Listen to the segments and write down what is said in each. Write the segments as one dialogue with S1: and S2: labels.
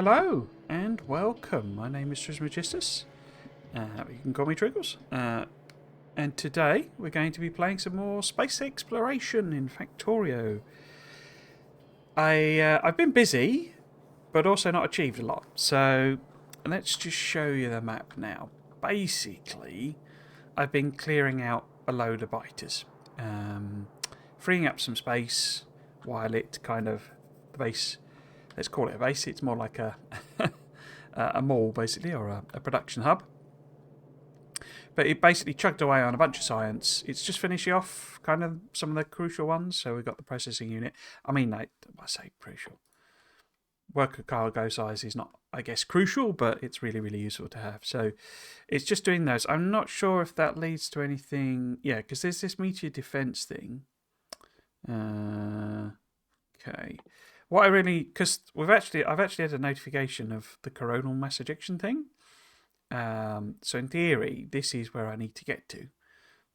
S1: Hello and welcome. My name is Trismegistus. You can call me Triggles. And today we're going to be playing some more space exploration in Factorio. I've been busy, but also not achieved a lot. So let's just show you the map now. Basically, I've been clearing out a load of biters, freeing up some space while it kind of the base. Let's call it a base. It's more like a a mall, basically, or a production hub. But it basically chugged away on a bunch of science. It's just finishing off kind of some of the crucial ones. So we've got the processing unit. I mean, I say crucial. Worker cargo size is not, I guess, crucial, but it's really, really useful to have. So it's just doing those. I'm not sure if that leads to anything. Yeah, because there's this meteor defense thing. Okay. What I really, because I've actually had a notification of the coronal mass ejection thing. So in theory, this is where I need to get to.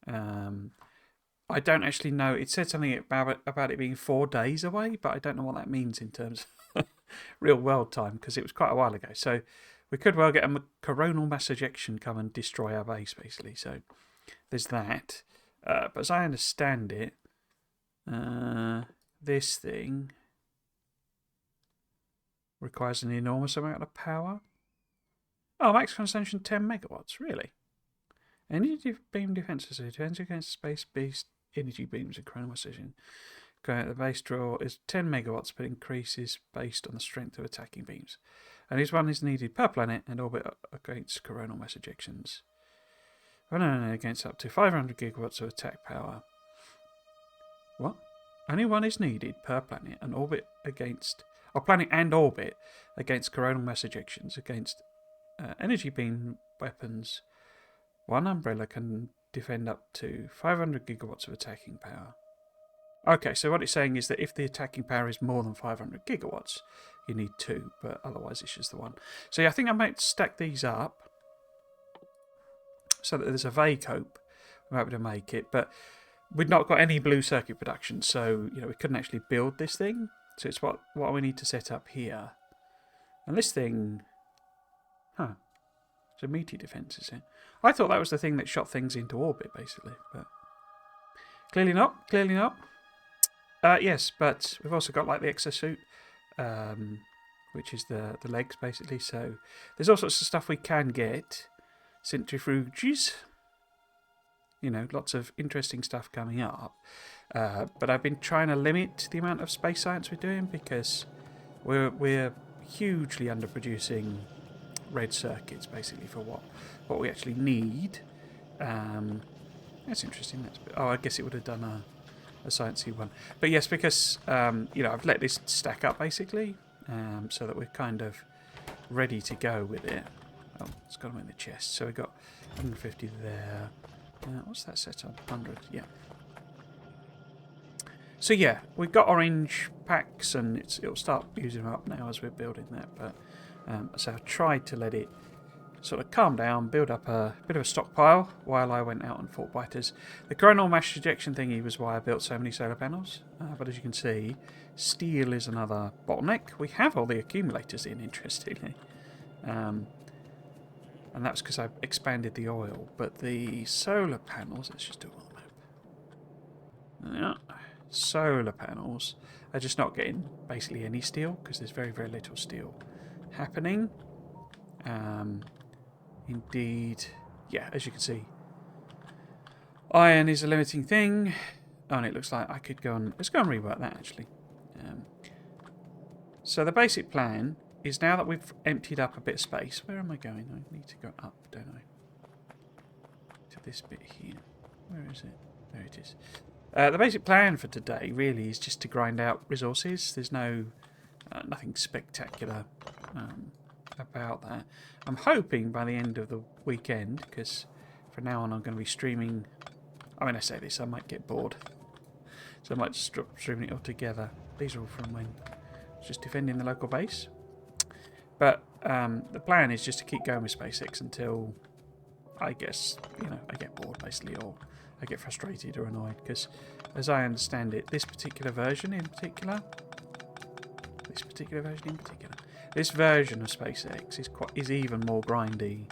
S1: I don't actually know. It said something about it being 4 days away, but I don't know what that means in terms of real world time because it was quite a while ago. So we could well get a coronal mass ejection come and destroy our base, basically. So there's that. But as I understand it, this thing requires an enormous amount of power. Oh, max consumption 10 megawatts, really? Energy beam defense facility defends against space-based energy beams and coronal mass ejection. The base draw is 10 megawatts, but increases based on the strength of attacking beams. And this one is needed per planet and orbit against coronal mass ejections. Against up to 500 gigawatts of attack power. What? Only one is needed per planet and orbit against... planet and orbit against coronal mass ejections. Against energy beam weapons, one umbrella can defend up to 500 gigawatts of attacking power. Okay, so what it's saying is that if the attacking power is more than 500 gigawatts, you need 2, but otherwise it's just the 1. So yeah, I think I might stack these up so that there's a V-cope. I'm able to make it, but we've not got any blue circuit production, so we couldn't actually build this thing. So it's what we need to set up here. And this thing... It's a meteor defense, is it? I thought that was the thing that shot things into orbit, basically. But clearly not. Clearly not. Yes, but we've also got like the exosuit, which is the legs, basically. So there's all sorts of stuff we can get. Centrifuges. Lots of interesting stuff coming up. But I've been trying to limit the amount of space science we're doing because we're hugely underproducing red circuits, basically, for what we actually need. That's interesting. I guess it would have done a sciencey one. But yes, because I've let this stack up, basically, so that we're kind of ready to go with it. Oh, it's got them in the chest. So we've got 150 there. What's that set on? 100, yeah. So yeah, we've got orange packs, and it'll start using them up now as we're building that. But so I tried to let it sort of calm down, build up a bit of a stockpile while I went out and fought biters. The coronal mass ejection thingy was why I built so many solar panels. But as you can see, steel is another bottleneck. We have all the accumulators in, interestingly. And that's because I expanded the oil. But the solar panels, let's just do it on the map. Yeah, solar panels are just not getting basically any steel because there's very, very little steel happening. Indeed, yeah, as you can see, iron is a limiting thing. Oh, and it looks like I could go on. Let's go and rework that actually. So the basic plan is now that we've emptied up a bit of space. Where am I going? I need to go up, don't I? To this bit here. Where is it? There it is. The basic plan for today really is just to grind out resources. There's nothing spectacular about that. I'm hoping by the end of the weekend, because from now on I'm going to be streaming. I mean, I say this, I might get bored, so I might just stop streaming it altogether. These are all from when I was just defending the local base. But the plan is just to keep going with SpaceX until I guess I get bored, basically, or I get frustrated or annoyed, because as I understand it, this particular version in particular, This version of SpaceX is even more grindy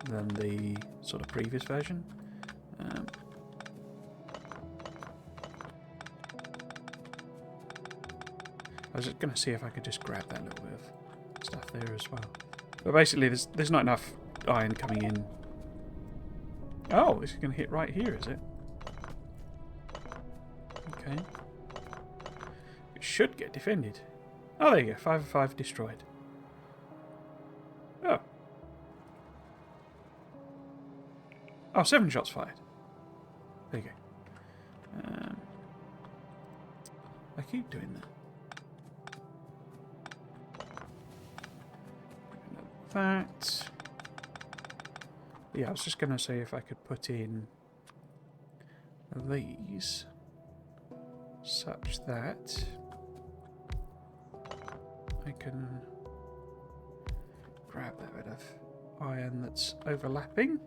S1: than the sort of previous version. I was just going to see if I could just grab that little bit of stuff there as well. But basically, there's not enough iron coming in. Oh, this is going to hit right here, is it? Okay. It should get defended. Oh, there you go. 5 of 5 destroyed. Oh. Oh, 7 shots fired. There you go. I keep doing that. That. Yeah, I was just going to see if I could put in these such that I can grab that bit of iron that's overlapping.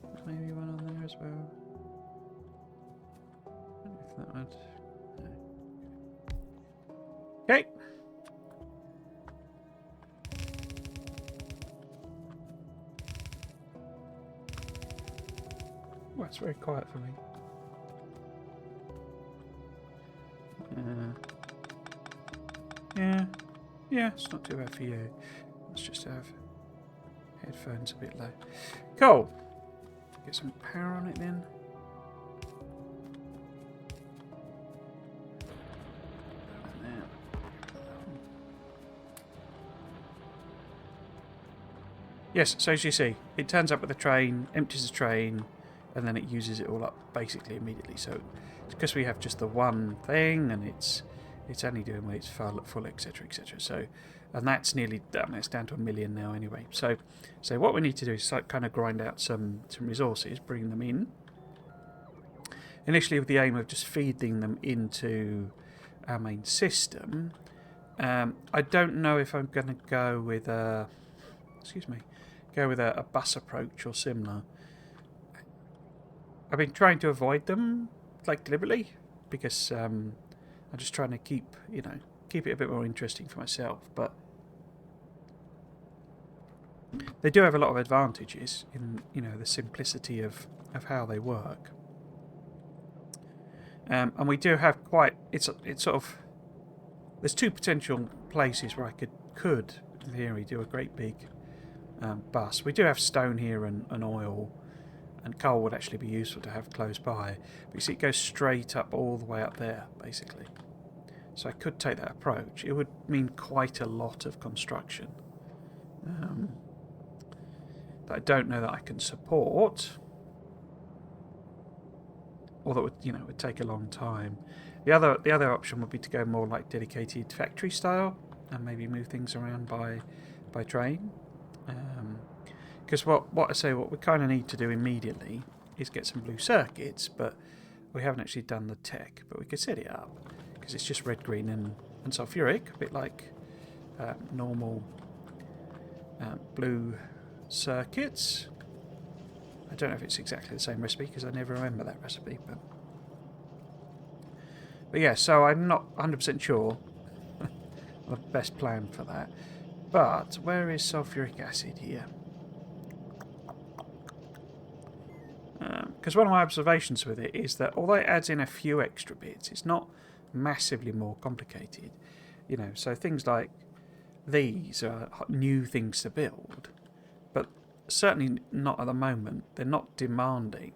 S1: There's maybe one on there as well. I don't know if that would. No. Okay. Well, it's very quiet for me. Yeah, it's not too bad for you. Let's just have headphones a bit low. Cool. Get some power on it then. Yes, so as you see, it turns up with the train, empties the train, and then it uses it all up basically immediately. So it's because we have just the one thing, and it's only doing when it's full, etc., etc. So, and that's nearly done. It's down to 1 million now anyway. So what we need to do is kind of grind out some resources, bring them in. Initially with the aim of just feeding them into our main system. I don't know if I'm going to go with a bus approach or similar. I've been trying to avoid them, like deliberately, because I'm just trying to keep it a bit more interesting for myself. But they do have a lot of advantages in the simplicity of how they work. And we do have it's sort of, there's 2 potential places where I could in theory do a great big bus. We do have stone here and oil, and coal would actually be useful to have close by. But you see, it goes straight up all the way up there, basically. So I could take that approach. It would mean quite a lot of construction that I don't know that I can support, or that would take a long time. The other option would be to go more like dedicated factory style and maybe move things around by train. Because what we kind of need to do immediately is get some blue circuits, but we haven't actually done the tech. But we could set it up because it's just red, green, and sulfuric, a bit like normal blue circuits. I don't know if it's exactly the same recipe because I never remember that recipe, but yeah. So I'm not 100% sure the best plan for that. But where is sulfuric acid here? Because one of my observations with it is that although it adds in a few extra bits, it's not massively more complicated. So things like these are new things to build, but certainly not at the moment. They're not demanding.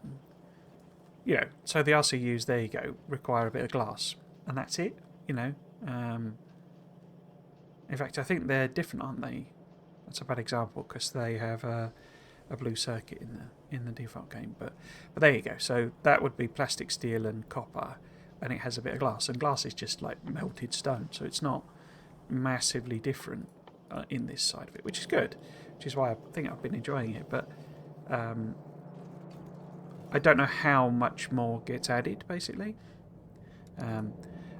S1: So the RCUs, there you go, require a bit of glass, and that's it. In fact, I think they're different, aren't they? That's a bad example because they have a blue circuit in the default game. But there you go. So that would be plastic, steel, and copper, and it has a bit of glass. And glass is just like melted stone, so it's not massively different in this side of it, which is good. Which is why I think I've been enjoying it. But I don't know how much more gets added, basically. And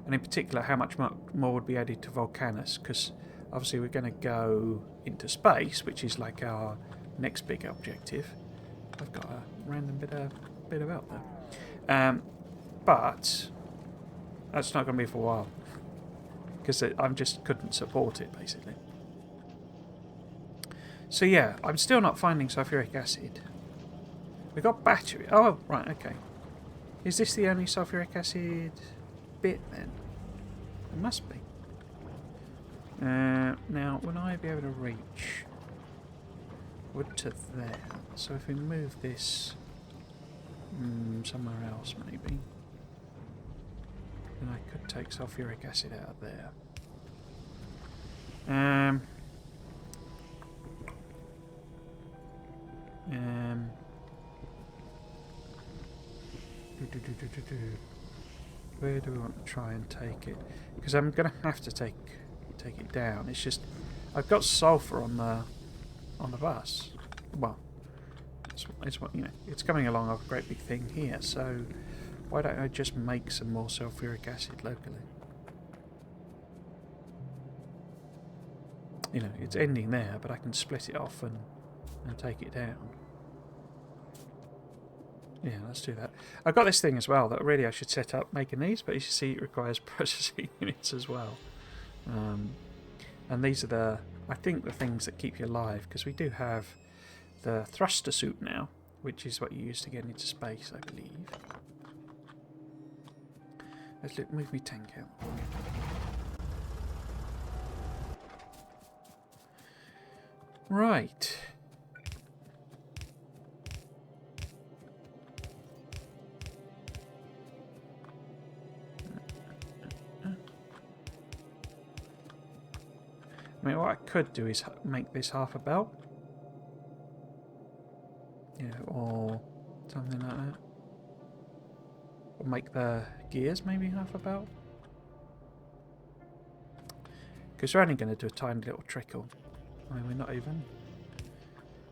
S1: in particular, how much more would be added to Volcanus, because obviously we're going to go into space, which is like our next big objective. I've got a random bit of out there. But that's not going to be for a while. because I just couldn't support it, basically. So yeah, I'm still not finding sulfuric acid. We've got battery. Oh, right, okay. Is this the only sulfuric acid bit then? It must be. Now, will I be able to reach wood to there? So if we move this somewhere else, maybe, then I could take sulfuric acid out of there. Where do we want to try and take it? Because I'm going to have to take it down. It's just I've got sulfur on the bus. Well, it's what, you know, it's coming along a great big thing here. So why don't I just make some more sulfuric acid locally? You know, it's ending there, but I can split it off and take it down. Yeah, let's do that. I've got this thing as well that really I should set up making these, but you see it requires processing units as well. And these are I think the things that keep you alive, because we do have the thruster suit now, which is what you use to get into space, I believe. Let's move me tank out. Right. I mean, what I could do is make this half a belt. Yeah, or something like that. Or make the gears maybe half a belt. Because we're only going to do a tiny little trickle. I mean, we're not even...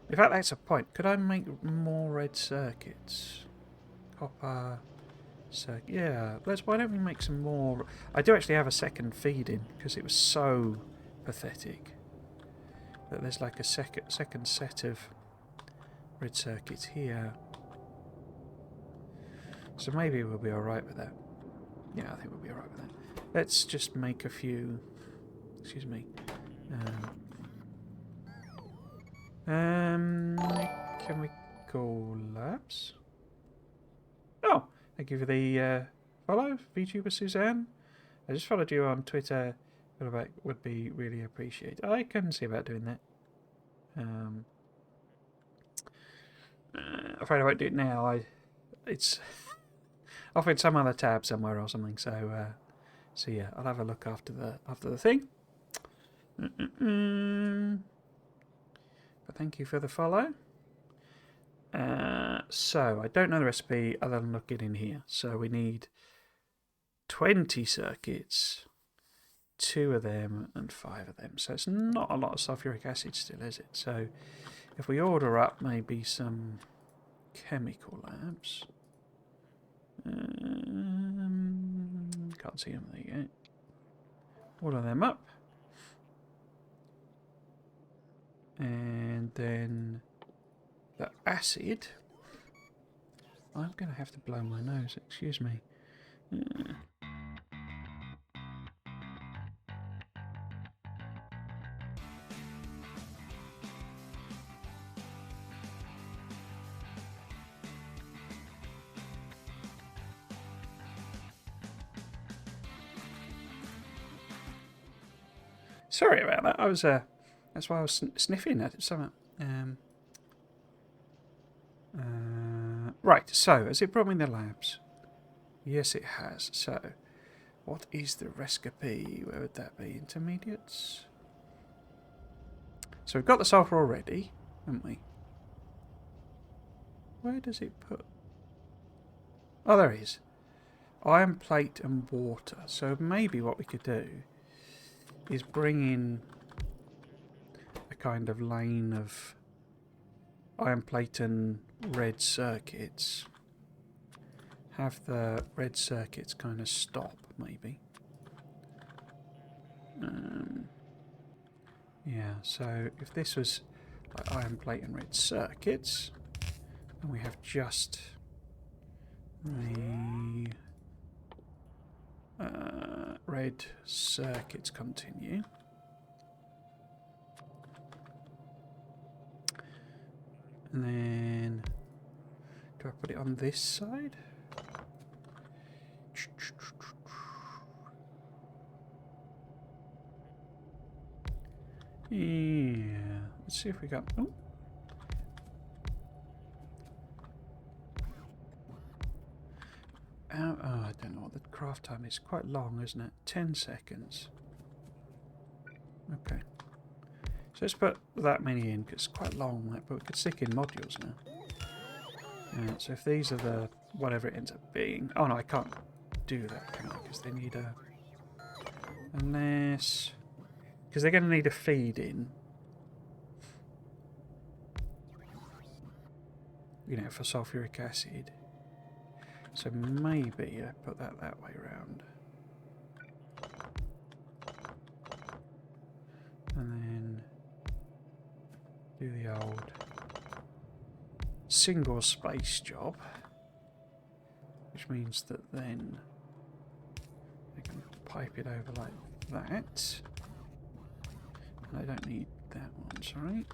S1: In fact, that's a point. Could I make more red circuits? Copper... circuit. Yeah, why don't we make some more... I do actually have a second feed in, because it was so pathetic that there's like a second set of red circuits here. So maybe we'll be alright with that. Yeah, I think we'll be alright with that. Let's just make a few... Excuse me. Can we collapse? Oh, thank you for the follow, VTuber Suzanne. I just followed you on Twitter. Feedback would be really appreciated. I can see about doing that. Afraid I won't do it now. It's off in some other tab somewhere or something. So yeah, I'll have a look after the thing. But thank you for the follow. So I don't know the recipe other than looking in here. So we need 20 circuits, 2 of them and 5 of them. So it's not a lot of sulfuric acid still, is it? So if we order up maybe some chemical labs. Can't see them, there you go. Order them up. And then the acid. I'm going to have to blow my nose, excuse me. Sorry about that. I was that's why I was sniffing at something. Right, so has it brought me in the labs? Yes, it has. So, what is the recipe? Where would that be? Intermediates? So we've got the sulfur already, haven't we? Where does it put? Oh, there it is. Iron plate and water. So maybe what we could do is bring in a kind of lane of iron plate and red circuits. Have the red circuits kind of stop, maybe. Yeah, so if this was like iron plate and red circuits, and we have just the red red circuits continue. And then, do I put it on this side? Yeah, let's see if we got... Oh. Oh, I don't know what the craft time is. Quite long, isn't it? 10 seconds. Okay. So let's put that many in, because it's quite long, but we could stick in modules now. Yeah, so if these are the... whatever it ends up being... Oh no, I can't do that, can I? Because they need a... Unless... Because they're going to need a feed in. You know, for sulfuric acid. So maybe I put that way around. And then do the old single space job. Which means that then I can pipe it over like that. And I don't need that one, sorry.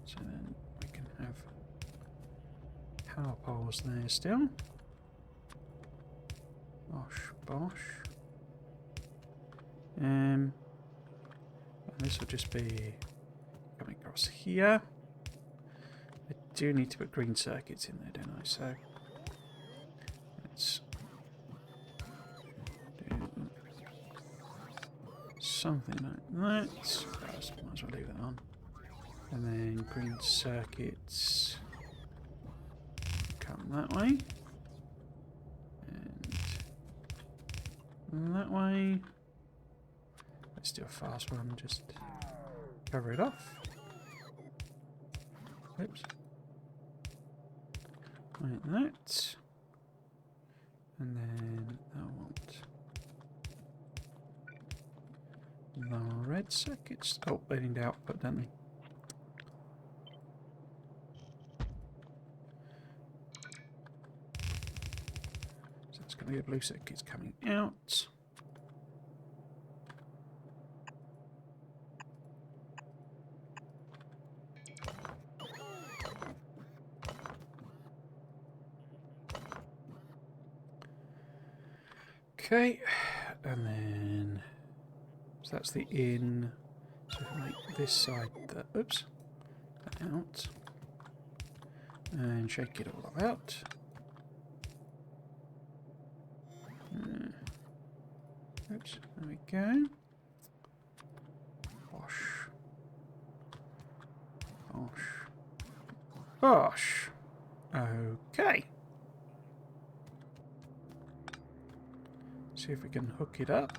S1: So then we can have power poles there still. Bosh, bosh. And this will just be coming across here. I do need to put green circuits in there, don't I? So let's do something like that. Might as well leave that on. And then green circuits come that way. And that way. Let's do a fast one, just cover it off. Oops. Like that. And then I want the red circuits. Oh, they need output, don't they? So it's going to be the blue circuits coming out. Okay, and then so that's the in. So if we make this side that, oops, that out, and shake it all about. Oops, there we go. Bosh, bosh, bosh. Okay. See if we can hook it up.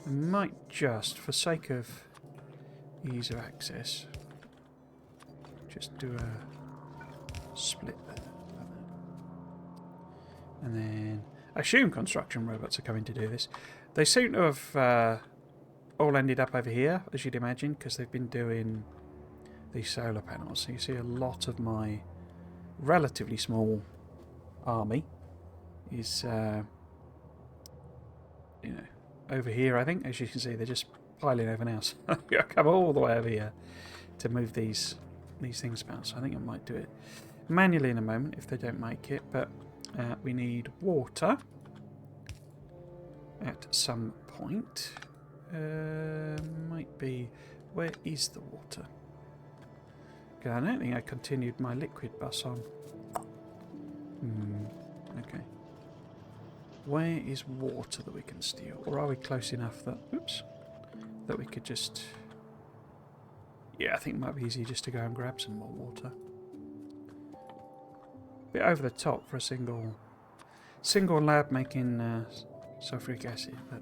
S1: I might just, for sake of ease of access, just do a split there. And then I assume construction robots are coming to do this. They seem to have all ended up over here, as you'd imagine, because they've been doing these solar panels. So you see a lot of my relatively small army is, you know, over here. I think, as you can see, they're just piling over now. So I come all the way over here to move these things about. So I think I might do it manually in a moment if they don't make it. But we need water at some point. Might be, where is the water? Okay, I don't think I continued my liquid bus on. Okay. Where is water that we can steal? Or are we close enough that... Oops. That we could just... Yeah, I think it might be easier just to go and grab some more water. Bit over the top for a single lab making sulfuric acid, but...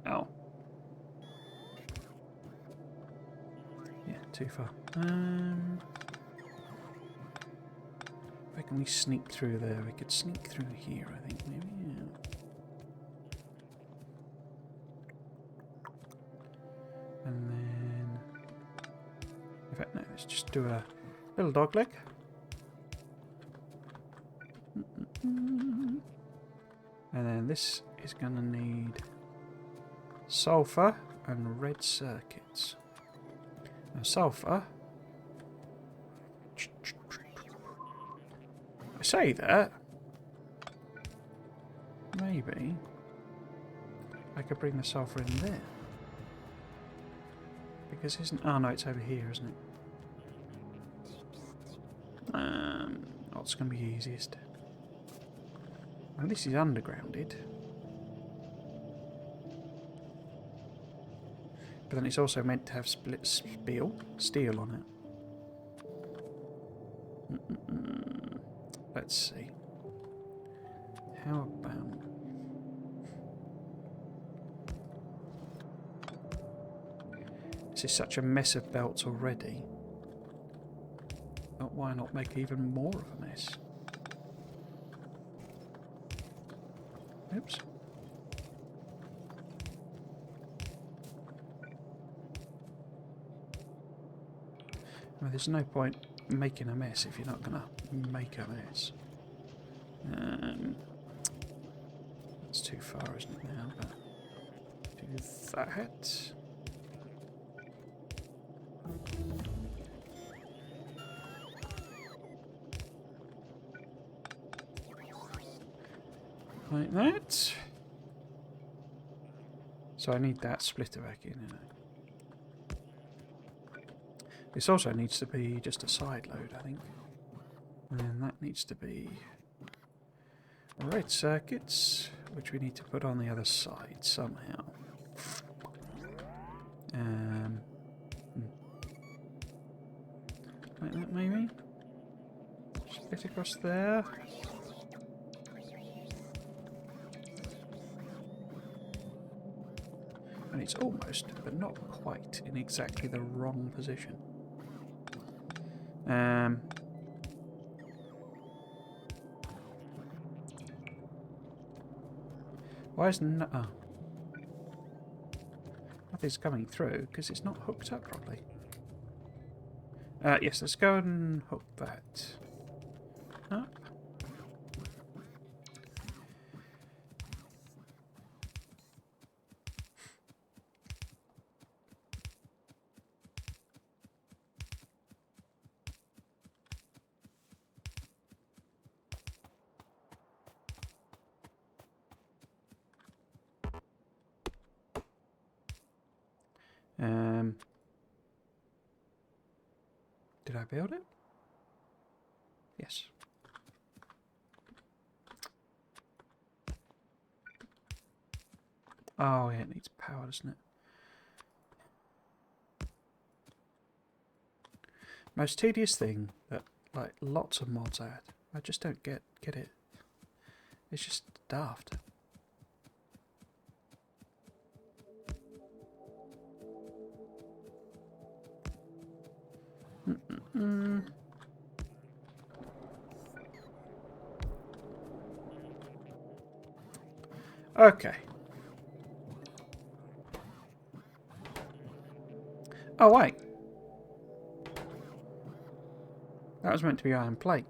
S1: Yeah. Oh. Yeah, too far. Where can we sneak through there? We could sneak through here, I think, maybe, yeah. And then... do a little dog leg. And then this is going to need sulfur and red circuits. Now sulfur, I say that, maybe I could bring the sulfur in there. Because isn't, oh no, it's over here, isn't it? What's going to be easiest? Well, this is undergrounded. But then it's also meant to have split steel on it. Let's see. How about... This is such a mess of belts already. But why not make even more of a mess? Oops. Well, there's no point making a mess if you're not going to make a mess. That's too far, isn't it now? But do that. Like that. So I need that splitter back in, you know. This also needs to be just a side load, I think. And then that needs to be red circuits, which we need to put on the other side somehow. Like that maybe? Split across there. And it's almost, but not quite, in exactly the wrong position. Why isn't that? Oh. Nothing's coming through because it's not hooked up properly. Yes, let's go and hook that up. Did I build it? Yes. Oh yeah, it needs power, doesn't it? Most tedious thing that like lots of mods add. I just don't get it. It's just daft. Okay. Oh wait. That was meant to be iron plate.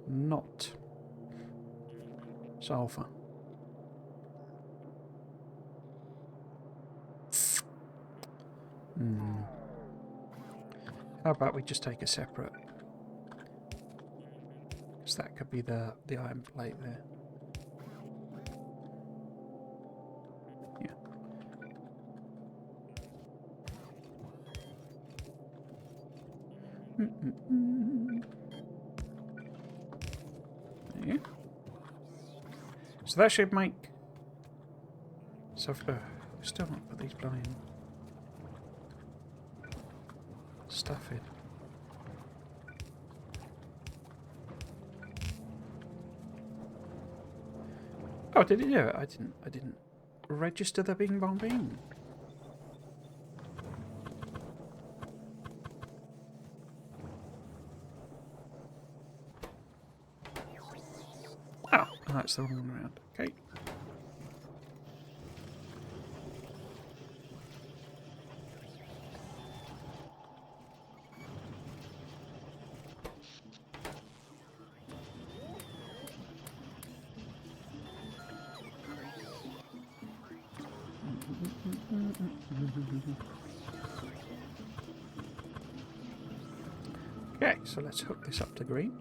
S1: Not sulfur. How about we just take a separate? Because that could be the iron plate there. Yeah. There you go. So that should make... So still not put these bloody stuff in. Oh, did it do it? I didn't register the bing bong bing. Oh, that's the wrong one around. Okay. Okay, so let's hook this up to green.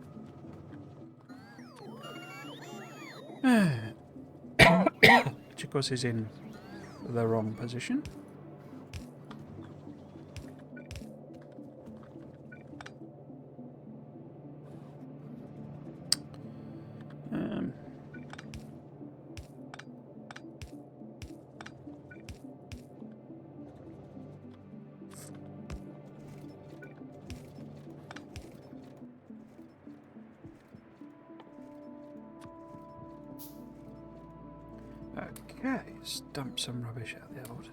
S1: Which of course is in the wrong position. Okay, let's dump some rubbish out the old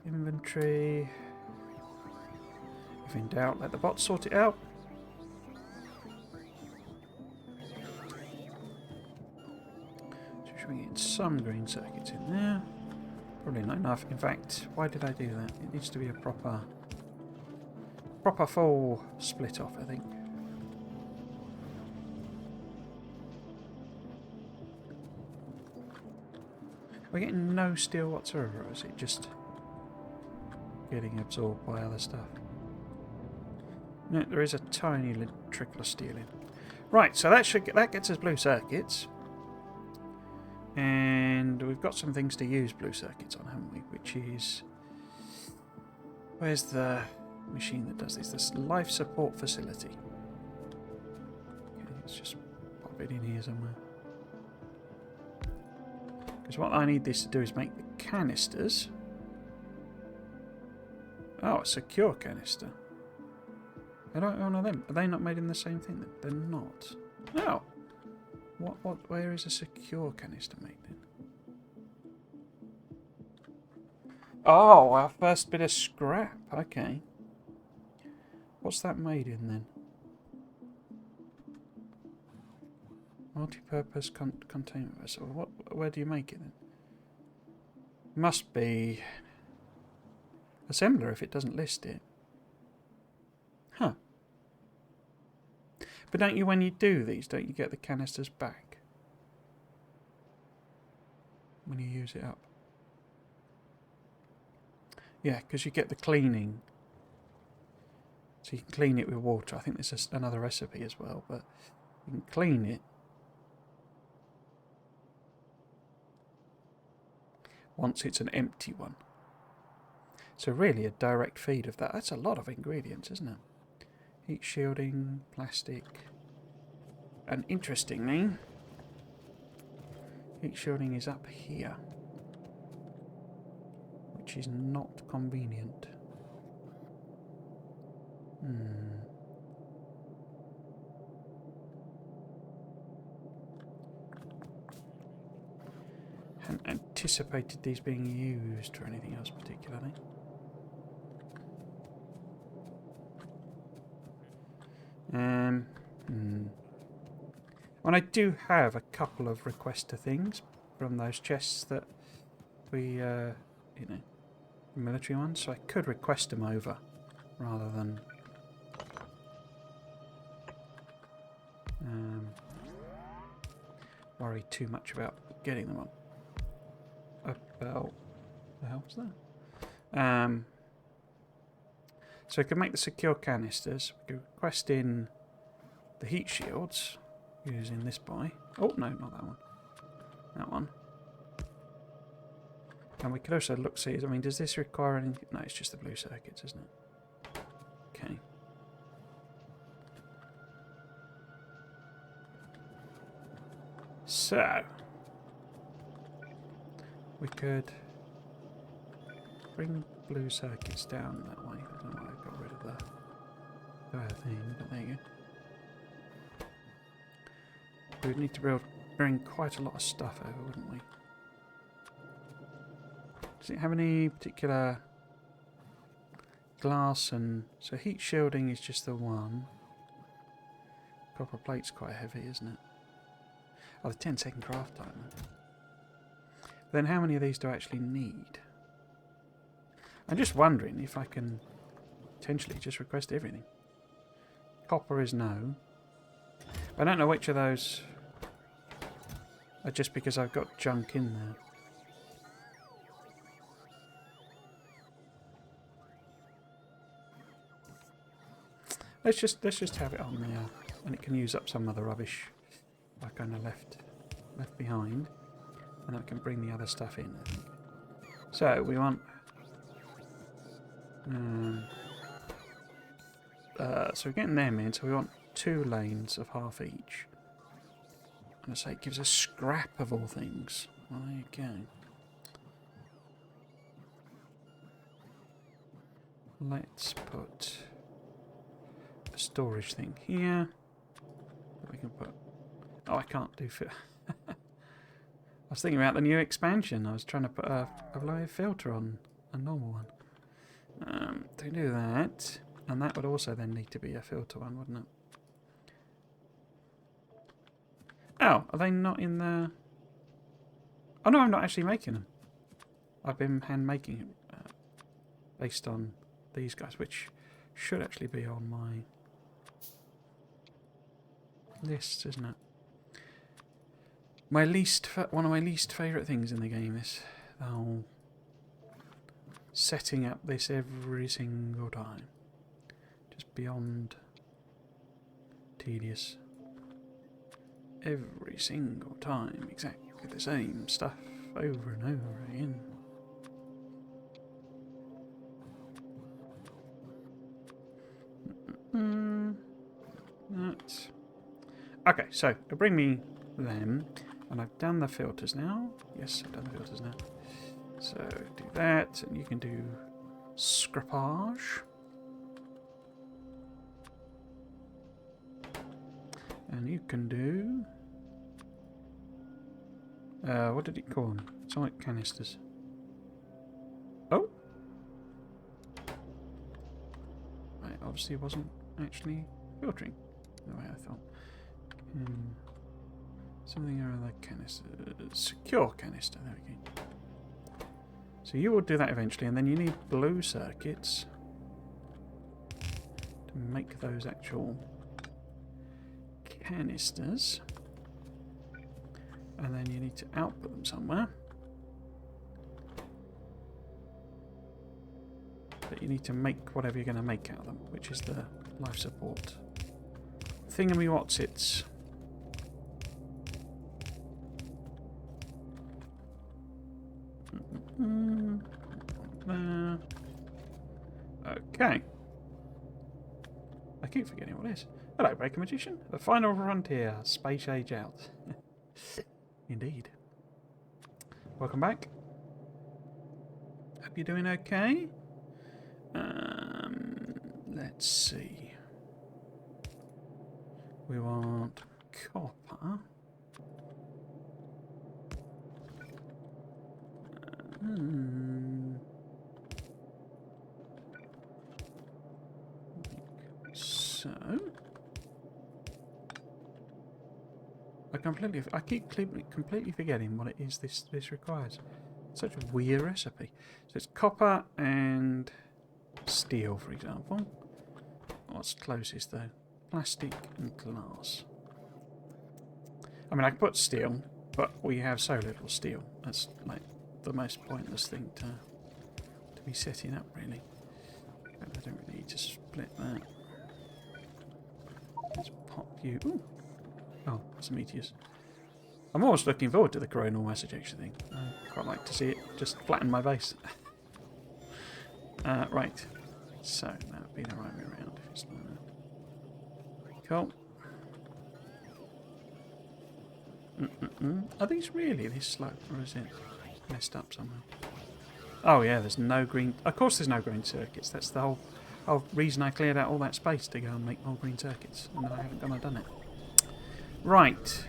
S1: inventory. If in doubt, let the bot sort it out. So should we get some green circuits in there? Probably not enough. In fact, why did I do that? It needs to be a proper full split off, I think. We're getting no steel whatsoever, or is it just getting absorbed by other stuff? No, there is a tiny little trickle of steel in. Right, so that gets us blue circuits. And we've got some things to use blue circuits on, haven't we? Which is... Where's the machine that does this? This life support facility. Okay, let's just pop it in here somewhere. Because what I need this to do is make the canisters. Oh, a secure canister. I don't know them. Are they not made in the same thing? They're not. No. Where is a secure canister made then? Oh, our first bit of scrap. Okay. What's that made in then? Multi-purpose containment vessel. Where do you make it then? Must be assembler if it doesn't list it. Huh. But don't you, when you do these, don't you get the canisters back? When you use it up. Yeah, because you get the cleaning. So you can clean it with water. I think there's another recipe as well, but you can clean it. Once it's an empty one. So really a direct feed of that. That's a lot of ingredients, isn't it? Heat shielding, plastic. And interestingly, heat shielding is up here. Which is not convenient. Hadn't anticipated these being used for anything else particularly. Well, I do have a couple of requester things from those chests that we, military ones, so I could request them over rather than worry too much about getting them on. About the hell was that? So we can make the secure canisters. We can request in the heat shields using this buy. Oh no, not that one. That one. And we could also look, see, I mean, does this require anything? No, it's just the blue circuits, isn't it? Okay. So, we could bring blue circuits down that way. I don't know why I got rid of the thing, but there you go. We would need to bring quite a lot of stuff over, wouldn't we? Does it have any particular glass and... So heat shielding is just the one. Copper plate's quite heavy, isn't it? Oh, the 10-second craft time. Then how many of these do I actually need? I'm just wondering if I can potentially just request everything. Copper is no. I don't know which of those are just because I've got junk in there. let's just have it on there, and it can use up some of the rubbish I kind of left behind, and I can bring the other stuff in, I think. So we want so we're getting them in, so we want 2 lanes of half each. And I say it gives a scrap of all things. Well, there you go. Let's put a storage thing here. We can put. Oh, I can't do. I was thinking about the new expansion. I was trying to put a live filter on a normal one. To do that, and that would also then need to be a filter one, wouldn't it? Oh, are they not in the... Oh no, I'm not actually making them. I've been hand making them based on these guys, which should actually be on my list, isn't it? One of my least favourite things in the game is the whole setting up this every single time. Just beyond tedious. Every single time, exactly the same stuff over and over again. That. Okay, so it'll bring me them, and I've done the filters now. Yes, I've done the filters now. So do that, and you can do scrappage. And you can do... what did it call them? Sonic canisters. Oh! Right, obviously it wasn't actually filtering the way I thought. Something or other canister. Secure canister, there we go. So you will do that eventually, and then you need blue circuits to make those actual canisters, and then you need to output them somewhere. But you need to make whatever you're going to make out of them, which is the life support thingamywhatsits. There. Okay. I keep forgetting what it is. Hello, Baker Magician. The final frontier. Space age out. Indeed. Welcome back. Hope you're doing okay. Let's see. We want copper. So I keep completely forgetting what it is this requires. Such a weird recipe. So it's copper and steel, for example. What's closest though? Plastic and glass. I mean, I could put steel, but we have so little steel. That's like the most pointless thing to be setting up, really. But I don't really need to split that. Let's pop you. Ooh. Oh, some meteors. I'm always looking forward to the coronal mass ejection thing. I quite like to see it just flatten my base. Right. So that would be the right way around. If it's like that. Cool. Are these really this slow, or is it messed up somehow? Oh yeah, there's no green. Of course, there's no green circuits. That's the whole reason I cleared out all that space to go and make more green circuits, and I haven't gone and done it. Right.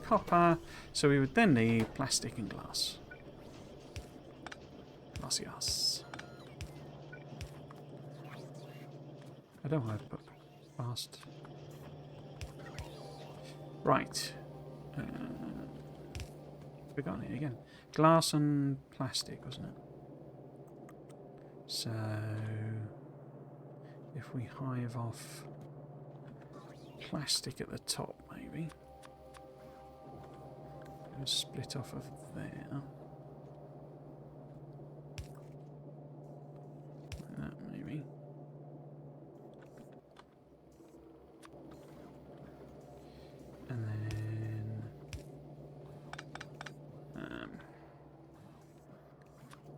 S1: Copper. So we would then need plastic and glass. Glacias. I don't want to put fast. Right. Forgotten it again. Glass and plastic, wasn't it? So if we hive off plastic at the top, maybe. And split off of there.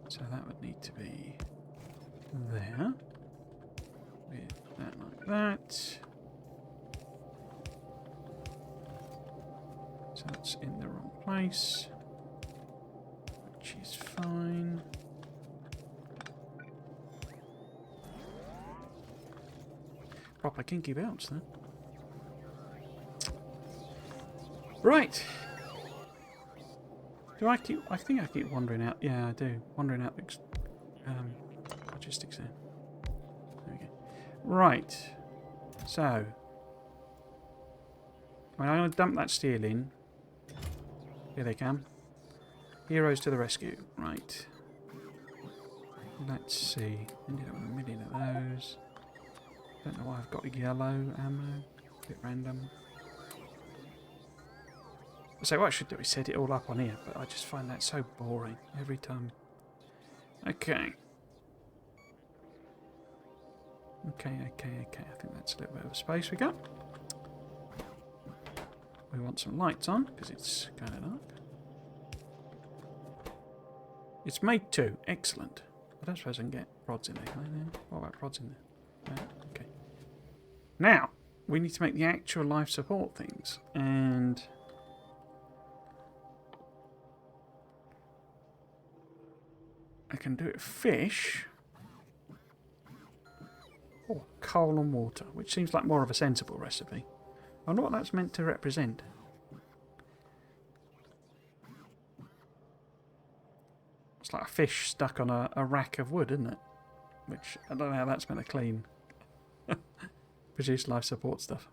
S1: So that would need to be there. With that like that. So that's in the wrong place. Which is fine. Proper kinky belts then. Right. I think I keep wandering out. Yeah, I do. Wandering out the logistics there. There we go. Right. So. I'm going to dump that steel in. Here they come. Heroes to the rescue. Right. Let's see. Ended up with a million of those. Don't know why I've got yellow ammo. A bit random. So what I should do is set it all up on here, but I just find that so boring every time. Okay. Okay. I think that's a little bit of space we got. We want some lights on, because it's kind of dark. It's made 2. Excellent. I don't suppose I can get rods in there, can I? What about rods in there? Okay. Now, we need to make the actual life support things, and... I can do it fish or coal and water, which seems like more of a sensible recipe. I wonder what that's meant to represent. It's like a fish stuck on a rack of wood, isn't it? Which, I don't know how that's meant to clean. Produce life support stuff.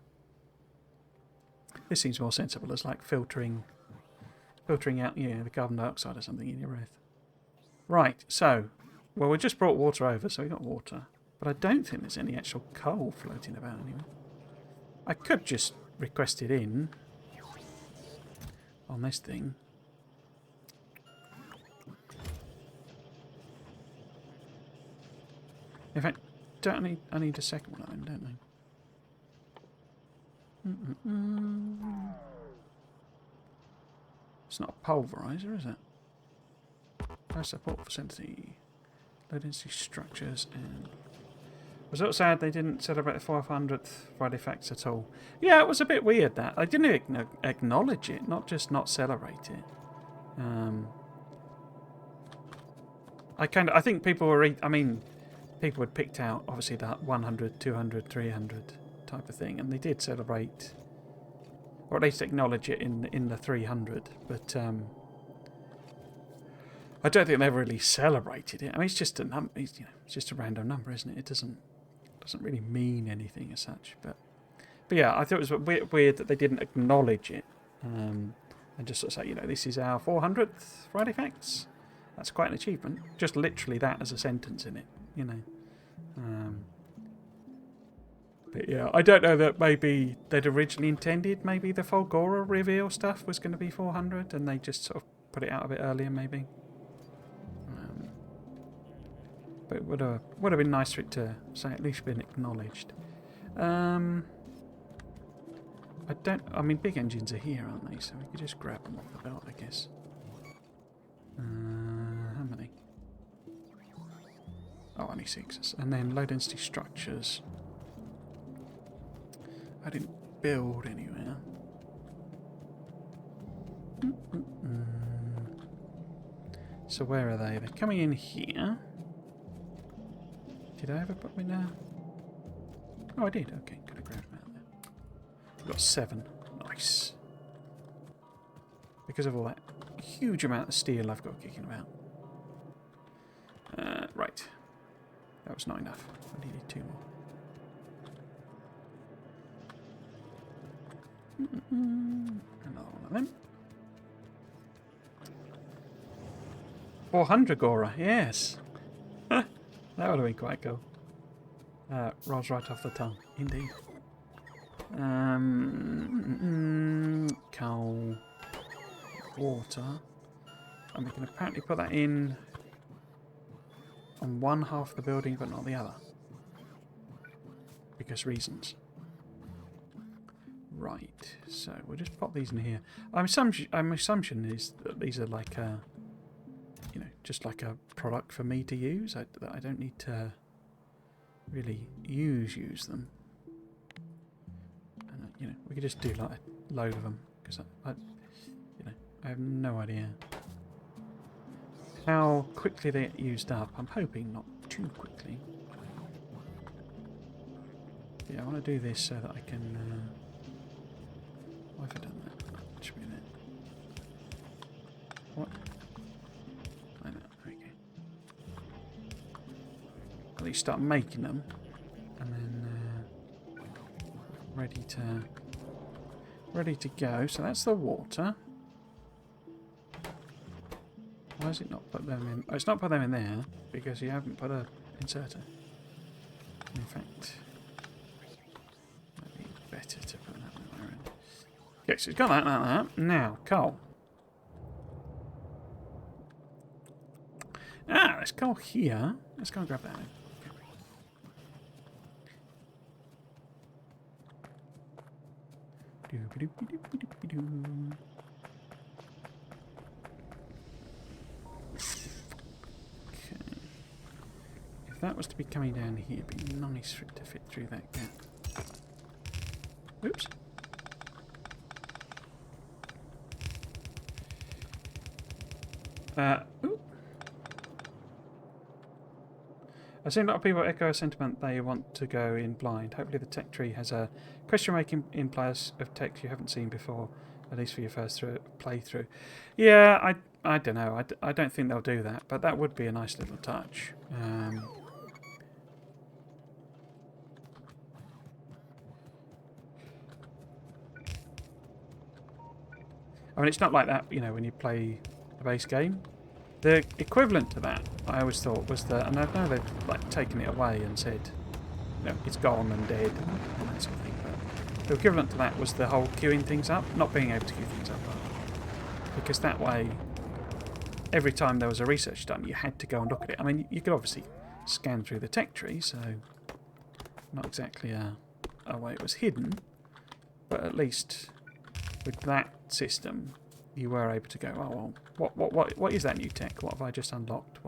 S1: This seems more sensible as like filtering out, the carbon dioxide or something in your breath. Right, so, well, we just brought water over, so we got water. But I don't think there's any actual coal floating about anywhere. I could just request it in on this thing. In fact, I need a second one, don't I? It's not a pulverizer, is it? High support facility. Low density structures and... Was it sad they didn't celebrate the 500th Friday Facts at all? Yeah, it was a bit weird that. I didn't acknowledge it, not just not celebrate it. I think people were... people had picked out, obviously, that 100, 200, 300 type of thing, and they did celebrate... Or at least acknowledge it in the 300, but... I don't think they ever really celebrated it. I mean, it's just a number. It's just a random number, isn't it? It doesn't really mean anything as such. But yeah, I thought it was weird that they didn't acknowledge it and just sort of say, this is our 400th Friday Facts. That's quite an achievement. Just literally that as a sentence in it, But yeah, I don't know that maybe they'd originally intended maybe the Fulgora reveal stuff was going to be 400, and they just sort of put it out a bit earlier, maybe. But it would have been nice for it to say at least been acknowledged. I mean, big engines are here, aren't they? So we could just grab them off the belt, I guess. How many? Oh, only 6. And then low density structures. I didn't build anywhere. So where are they? They're coming in here. Did I ever put me there? Oh, I did. Okay, could have grabbed them out there. We've got 7. Nice. Because of all that huge amount of steel I've got kicking about. Right. That was not enough. I needed 2 more. Another one of them. 400 Gora, yes. That would have been quite cool. Rolls right off the tongue, indeed. Coal, water, and we can apparently put that in on one half of the building, but not the other, because reasons. Right. So we'll just pop these in here. My assumption is that these are like you know, just like a product for me to use. I don't need to really use them. And, you know, we could just do like a load of them because you know, I have no idea how quickly they get used up. I'm hoping not too quickly. Yeah, I want to do this so that I can. Why have I done that? Should be there. What? Like that. There we go. At least start making them, and then ready to go. So that's the water. Why has it not put them in? Oh, it's not put them in there because you haven't put a inserter. In fact, might be better to put that one around. Okay, so it's got that. Now, coal. Ah, there's coal here. Let's go and grab that. If that was to be coming down here, it'd be nice for it to fit through that gap. Oops. Ooh. I've seen a lot of people echo a sentiment they want to go in blind. Hopefully the tech tree has a question making in place of techs you haven't seen before, at least for your first playthrough. Yeah, I don't know. I don't think they'll do that, but that would be a nice little touch. I mean, it's not like that, you know, when you play the base game. The equivalent to that, I always thought, was the, and I know they've like taken it away and said, you know, it's gone and dead and that sort of thing. But the equivalent to that was the whole queuing things up, not being able to queue things up, because that way, every time there was a research done, you had to go and look at it. I mean, you could obviously scan through the tech tree, so not exactly a way it was hidden, but at least with that system, you were able to go, oh well, what is that new tech? What have I just unlocked?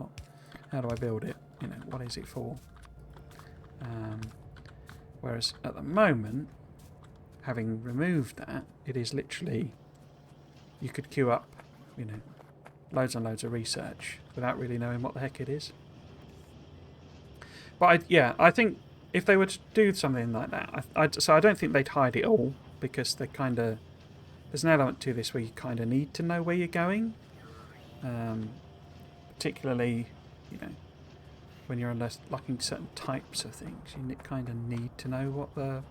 S1: How do I build it? You know, what is it for? Whereas at the moment, having removed that, it is literally, you could queue up, you know, loads and loads of research without really knowing what the heck it is. But I think if they were to do something like that, so I don't think they'd hide it all, because they kind of, there's an element to this where you kind of need to know where you're going, particularly, you know, when you're unlocking certain types of things. You kind of need to know what the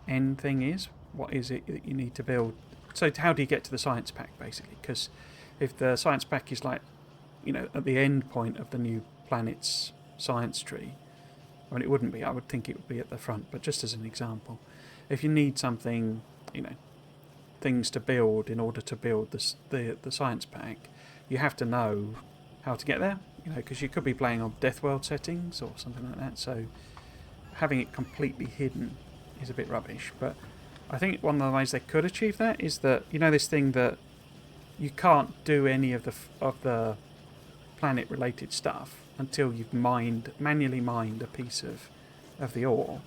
S1: end thing is. What is it that you need to build? So how do you get to the science pack, basically? Because if the science pack is like, you know, at the end point of the new planet's science tree, I mean, it wouldn't be. I would think it would be at the front, but just as an example, if you need something, you know, things to build in order to build the science pack, you have to know how to get there, you know, because you could be playing on Death World settings or something like that, so having it completely hidden is a bit rubbish. But I think one of the ways they could achieve that is that, you know, this thing that you can't do any of the planet related stuff until you've manually mined a piece of the ore.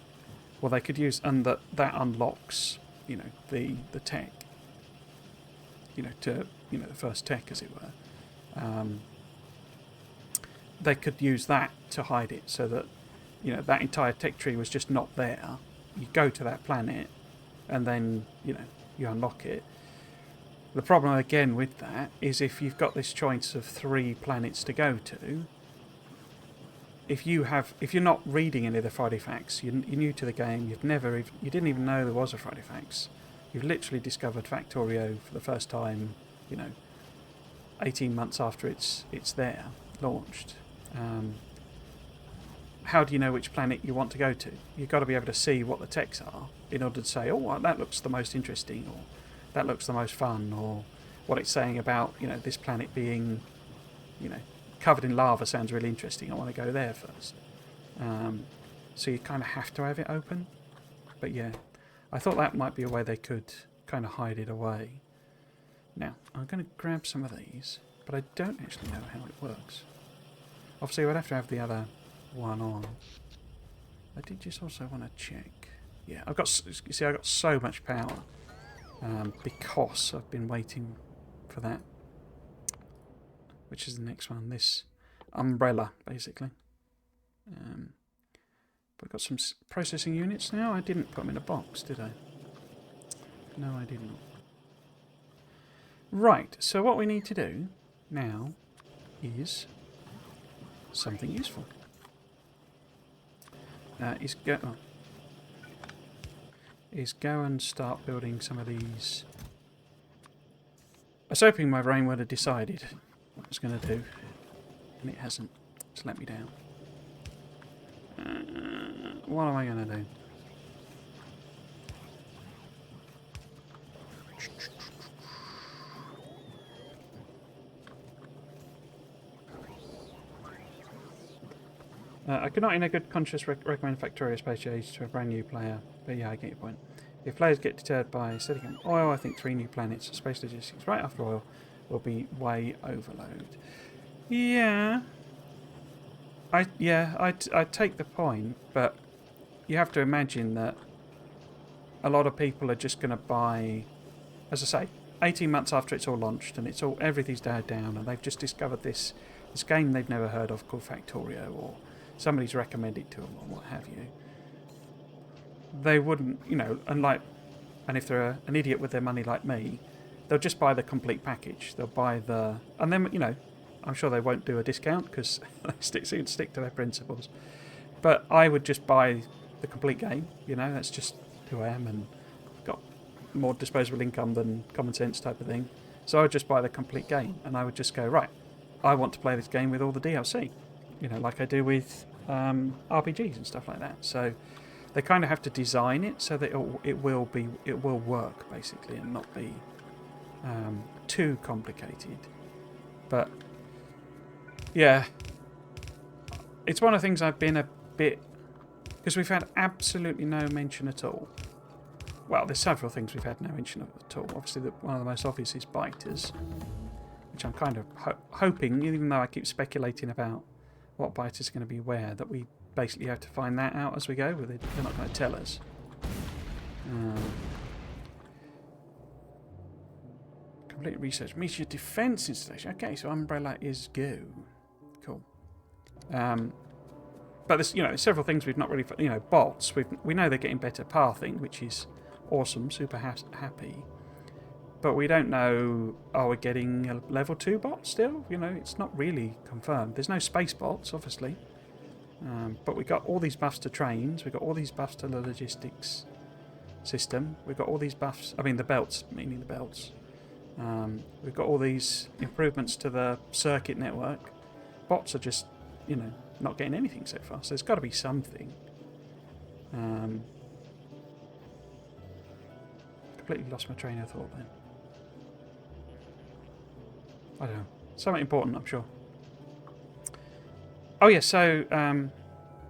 S1: Well, they could use, and that unlocks, you know, the tech, you know, to, you know, the first tech, as it were. They could use that to hide it, so that, you know, that entire tech tree was just not there. You go to that planet, and then, you know, you unlock it. The problem again with that is if you've got this choice of 3 planets to go to, if you're not reading any of the Friday Facts, you're new to the game, you didn't even know there was a Friday Facts. You've literally discovered Factorio for the first time, you know, 18 months after it's there, launched. How do you know which planet you want to go to? You've got to be able to see what the techs are in order to say, oh, well, that looks the most interesting, or that looks the most fun, or what it's saying about, you know, this planet being, you know, covered in lava sounds really interesting. I want to go there first. So you kind of have to have it open. But yeah, I thought that might be a way they could kind of hide it away. Now, I'm going to grab some of these. but I don't actually know how it works. Obviously, I'd have to have the other one on. I did just also want to check. Yeah, I've got. You see, I got so much power because I've been waiting for that. Which is the next one? This umbrella, basically. We've got some processing units now. I didn't put them in a box, did I? No, I didn't. Right. So what we need to do now is something useful. Is go and start building some of these. I was hoping my brain would have decided what it was going to do, and it hasn't. It's let me down. What am I going to do? I could not in a good conscience recommend Factorio Space Age to a brand new player, but yeah, I get your point. If players get deterred by setting up oil, I think 3 new planets, space logistics right after oil, will be way overload. Yeah. I take the point, but you have to imagine that a lot of people are just going to buy, as I say, 18 months after it's all launched and everything's died down and they've just discovered this game they've never heard of called Factorio, or somebody's recommended to them or what have you. They wouldn't, and if they're an idiot with their money like me, they'll just buy the complete package. They'll buy and then, I'm sure they won't do a discount because they stick to their principles. But I would just buy the complete game, that's just who I am and got more disposable income than common sense type of thing. So I would just buy the complete game and I would just go, right, I want to play this game with all the DLC, like I do with RPGs and stuff like that. So they kind of have to design it so that it will work basically and not be too complicated. But yeah, it's one of the things I've been a bit, because we've had absolutely no mention at all. Well, there's several things we've had no mention of at all. Obviously, one of the most obvious is biters, which I'm kind of hoping, even though I keep speculating about what biters are going to be where, that we basically have to find that out as we go. They're not going to tell us. Complete research. Meteor defense installation. Okay, so umbrella is go. Cool. But there's several things we've not really, bots. We know they're getting better pathing, which is awesome. Super happy. But we don't know. Are we getting a level 2 bot still? It's not really confirmed. There's no space bots, obviously. But we got all these buffs to trains. We got all these buffs to the logistics system. We've got all these buffs. I mean the belts, meaning the belts. We've got all these improvements to the circuit network. Bots are just, not getting anything so far. So there's got to be something. Completely lost my train of thought then. I don't know. Something important, I'm sure. Oh yeah, so no,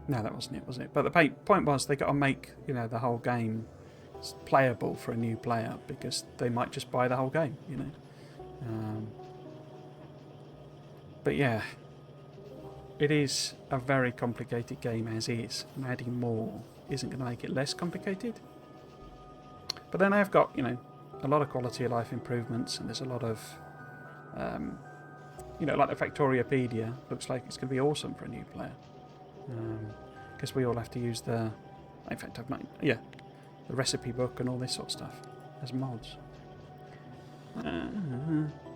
S1: that wasn't it, was it? But the point was they got to make the whole game playable for a new player because they might just buy the whole game, But yeah, it is a very complicated game as is, and adding more isn't going to make it less complicated. But then I've got a lot of quality of life improvements, and there's a lot of like the Factoriopedia looks like it's going to be awesome for a new player. Because we all have to use in fact, the recipe book and all this sort of stuff as mods.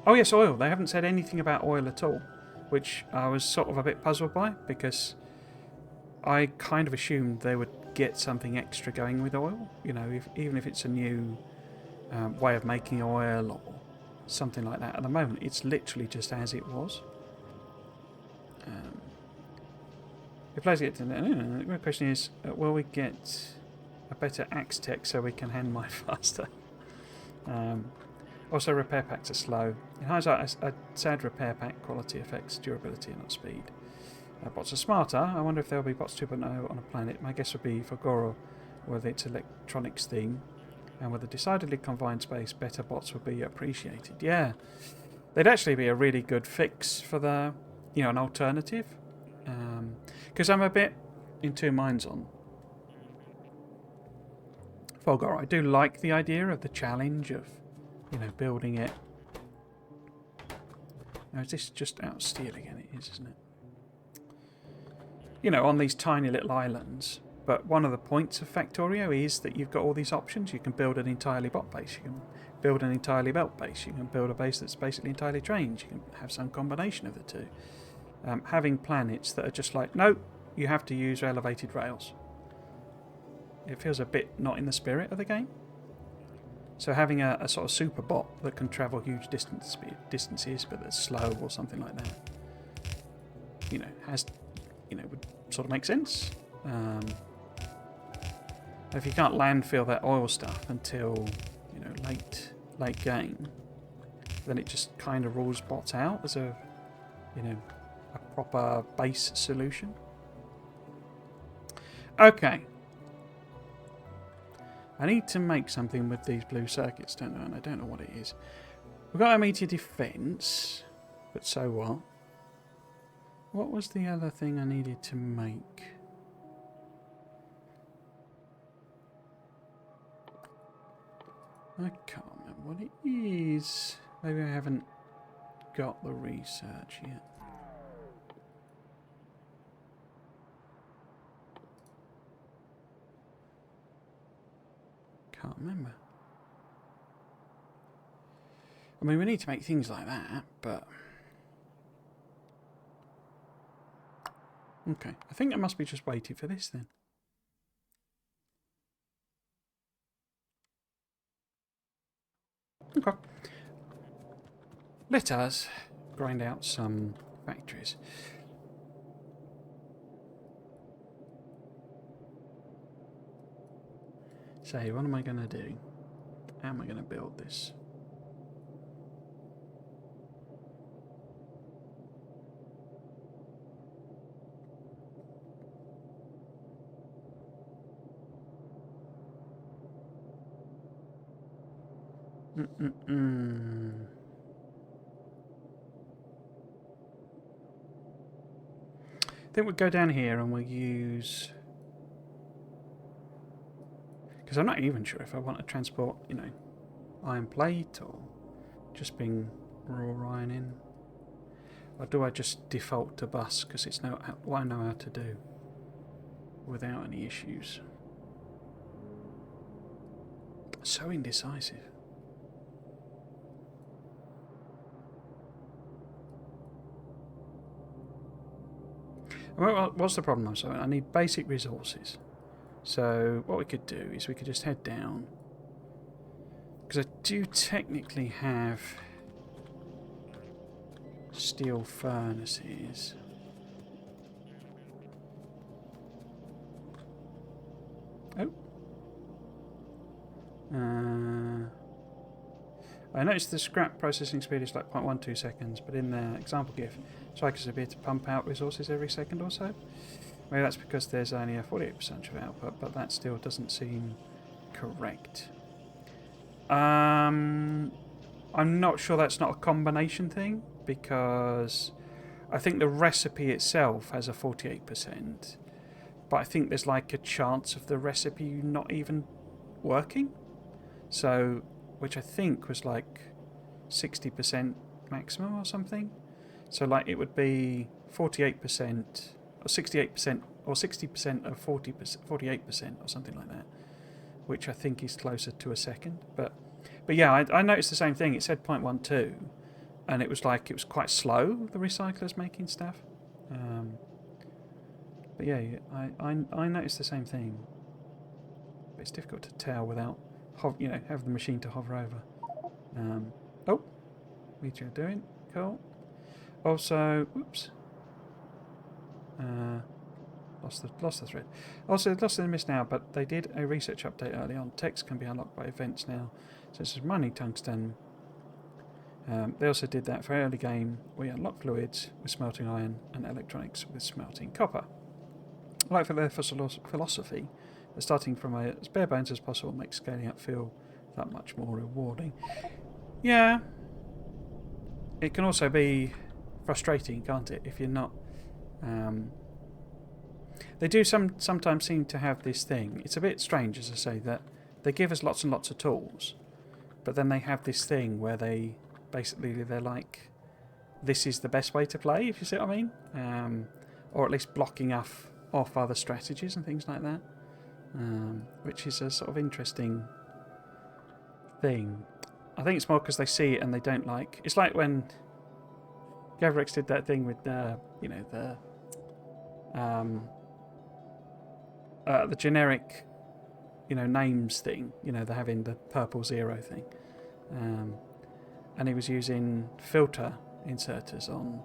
S1: Oh yes, oil. They haven't said anything about oil at all, which I was sort of a bit puzzled by, because I kind of assumed they would get something extra going with oil. Even if it's a new way of making oil or something like that. At the moment, it's literally just as it was. If players get to the question is, will we get a better axe tech so we can hand mine faster? Also, repair packs are slow. In hindsight, a sad repair pack quality affects durability and not speed. Bots are smarter. I wonder if there will be bots 2.0 on a planet. My guess would be for Goro, with its electronics theme, and with a decidedly confined space, better bots would be appreciated. Yeah, they'd actually be a really good fix for the, an alternative. Because I'm a bit in two minds on Fulgur. I do like the idea of the challenge of, building it. Now, is this just out of steel again? It is, isn't it? On these tiny little islands. But one of the points of Factorio is that you've got all these options. You can build an entirely bot base. You can build an entirely belt base. You can build a base that's basically entirely trains. You can have some combination of the two. Having planets that are just like, no, you have to use elevated rails. It feels a bit not in the spirit of the game. So having a sort of super bot that can travel huge distances but that's slow or something like that, would sort of make sense. If you can't landfill that oil stuff until, late game, then it just kind of rules bots out as a proper base solution. Okay. I need to make something with these blue circuits, don't I? And I don't know what it is. We've got a meteor defense, but so what? What was the other thing I needed to make? I can't remember what it is. Maybe I haven't got the research yet. Can't remember. I mean, we need to make things like that, but... Okay, I think I must be just waiting for this then. Okay. Let us grind out some factories. So, what am I going to do? How am I going to build this? I think we'll go down here and we'll use... Because I'm not even sure if I want to transport, iron plate or just bring raw iron in. Or do I just default to bus because it's what I know how to do without any issues? So indecisive. Well, what's the problem? So I need basic resources. So what we could do is we could just head down. Because I do technically have steel furnaces. Oh. I noticed the scrap processing speed is like 0.12 seconds, but in the example GIF, strikers appear to pump out resources every second or so. Maybe that's because there's only a 48% of output, but that still doesn't seem correct. I'm not sure that's not a combination thing, because I think the recipe itself has a 48%, but I think there's like a chance of the recipe not even working. So, which I think was like 60% maximum or something. So like it would be 48% or 68% or 60% of 48% or something like that, which I think is closer to a second. But yeah, I noticed the same thing. It said 0.12, and it was like it was quite slow, the recyclers making stuff. But yeah, I noticed the same thing. But it's difficult to tell without have the machine to hover over. Oh, meteor doing cool. Also, oops. Lost the thread. Also, lost the miss now, but they did a research update early on. Text can be unlocked by events now. So this is mining tungsten. They also did that for early game. We unlock fluids with smelting iron and electronics with smelting copper. Like for their philosophy, that starting from as bare bones as possible makes scaling up feel that much more rewarding. Yeah. it can also be frustrating, can't it, if you're not... they do sometimes seem to have this thing. It's a bit strange, as I say, that they give us lots and lots of tools, but then they have this thing where they're like, this is the best way to play, if you see what I mean, or at least blocking off other strategies and things like that, which is a sort of interesting thing. I think it's more because they see it and they don't like. It's like when Gavrex did that thing with the generic, names thing. They're having the purple zero thing, and he was using filter inserters on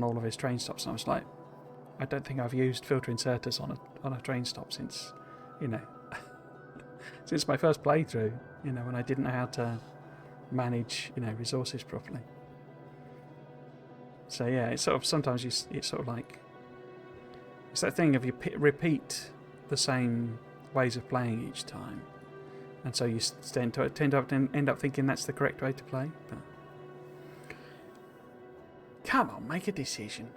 S1: all of his train stops. And I was like, I don't think I've used filter inserters on a train stop since, since my first playthrough. When I didn't know how to manage, resources properly. So yeah, it's sort of sometimes it's sort of like, it's that thing of you repeat the same ways of playing each time, and so you tend to end up thinking that's the correct way to play. But come on, make a decision.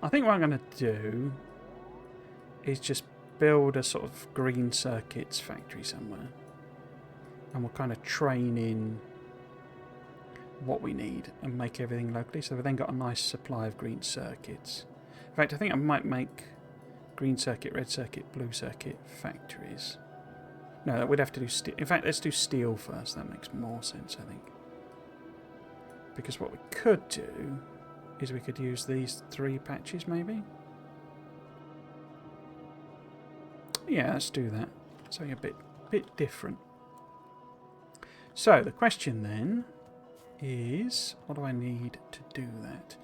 S1: I think what I'm going to do is just build a sort of green circuits factory somewhere, and we'll kind of train in what we need and make everything locally, so we've then got a nice supply of green circuits. In fact, I think I might make green circuit, red circuit, blue circuit factories. No, we'd have to do steel. In fact, let's do steel first. That makes more sense, I think. Because what we could do is we could use these 3 patches, maybe. Yeah, let's do that. Something a bit different. So the question then is, what do I need to do that?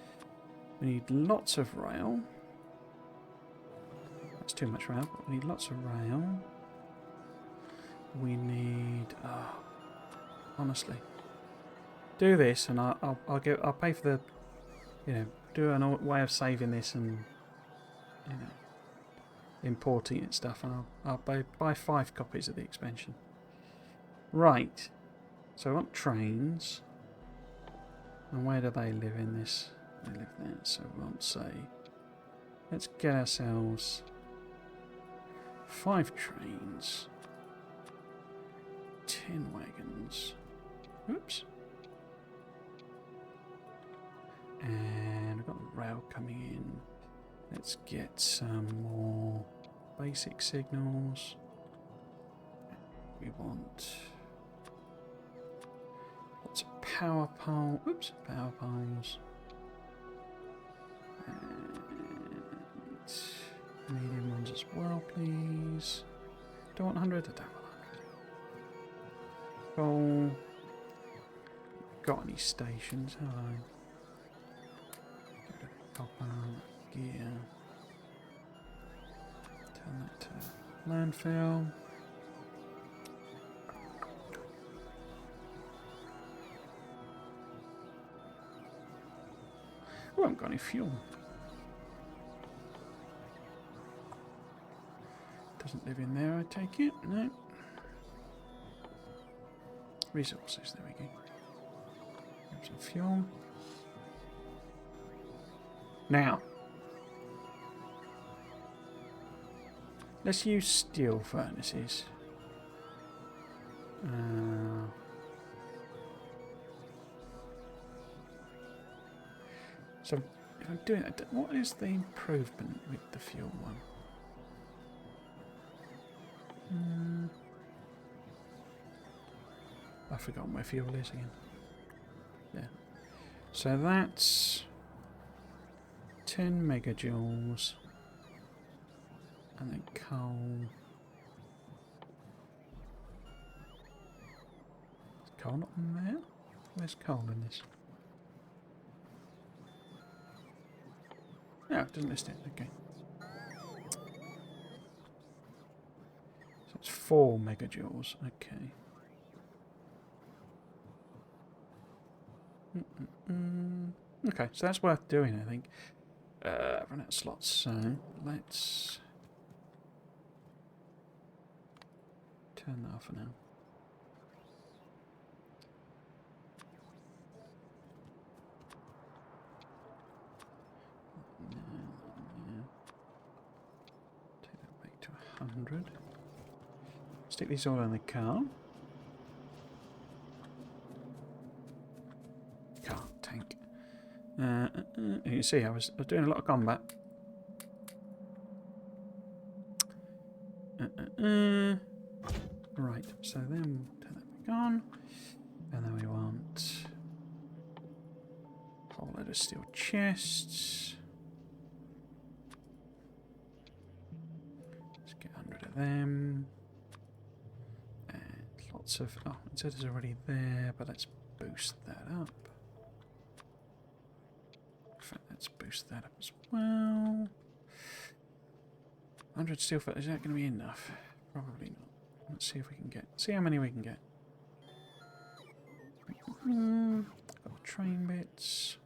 S1: We need lots of rail. That's too much rail, but we need lots of rail. We need... honestly. Do this and I'll pay for the... do an way of saving this and... importing it and stuff, and I'll buy 5 copies of the expansion. Right. So I want trains. And where do they live in this? They live there, so we won't say. Let's get ourselves 5 trains. 10 wagons. Oops. And we've got the rail coming in. Let's get some more basic signals. We want lots of power poles. Oops, power poles. And medium ones as well, please. Do I want 100? I don't want 100. Oh. Got any stations? Hello. Copper. Gear. Turn that to landfill. Oh, I haven't got any fuel. Doesn't live in there, I take it. No. Resources, there we go. Grab some fuel. Now, let's use steel furnaces. So, if I'm doing that, what is the improvement with the fuel one? I've forgotten where fuel is again. Yeah. So that's 10 megajoules. And then coal. Is coal not in there? Where's coal in this? No, it doesn't list it. Okay. So it's 4 megajoules. Okay. Okay, so that's worth doing, I think. Run out of slots, so let's turn that off for now. Take that back to 100. Stick these all in the car. Car, tank. You can see I was doing a lot of combat. Right, so then we'll turn that back on. And then we want a whole load of steel chests. Let's get 100 of them. And lots of... Oh, instead is already there, but let's boost that up. In fact, let's boost that up as well. 100 steel foot, is that going to be enough? Probably not. Let's see if we can get... See how many we can get. Got train bits.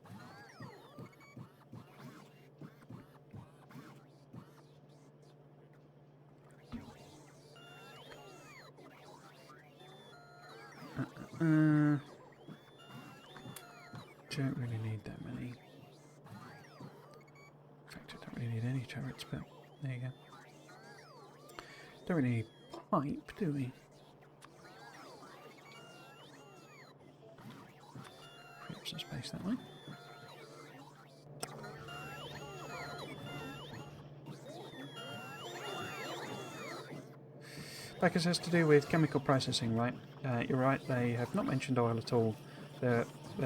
S1: Don't really need that many. In fact, I don't really need any turrets, but there you go. Don't really need pipe, do we? Free up some space that way. Like it has to do with chemical processing, right? You're right, they have not mentioned oil at all. There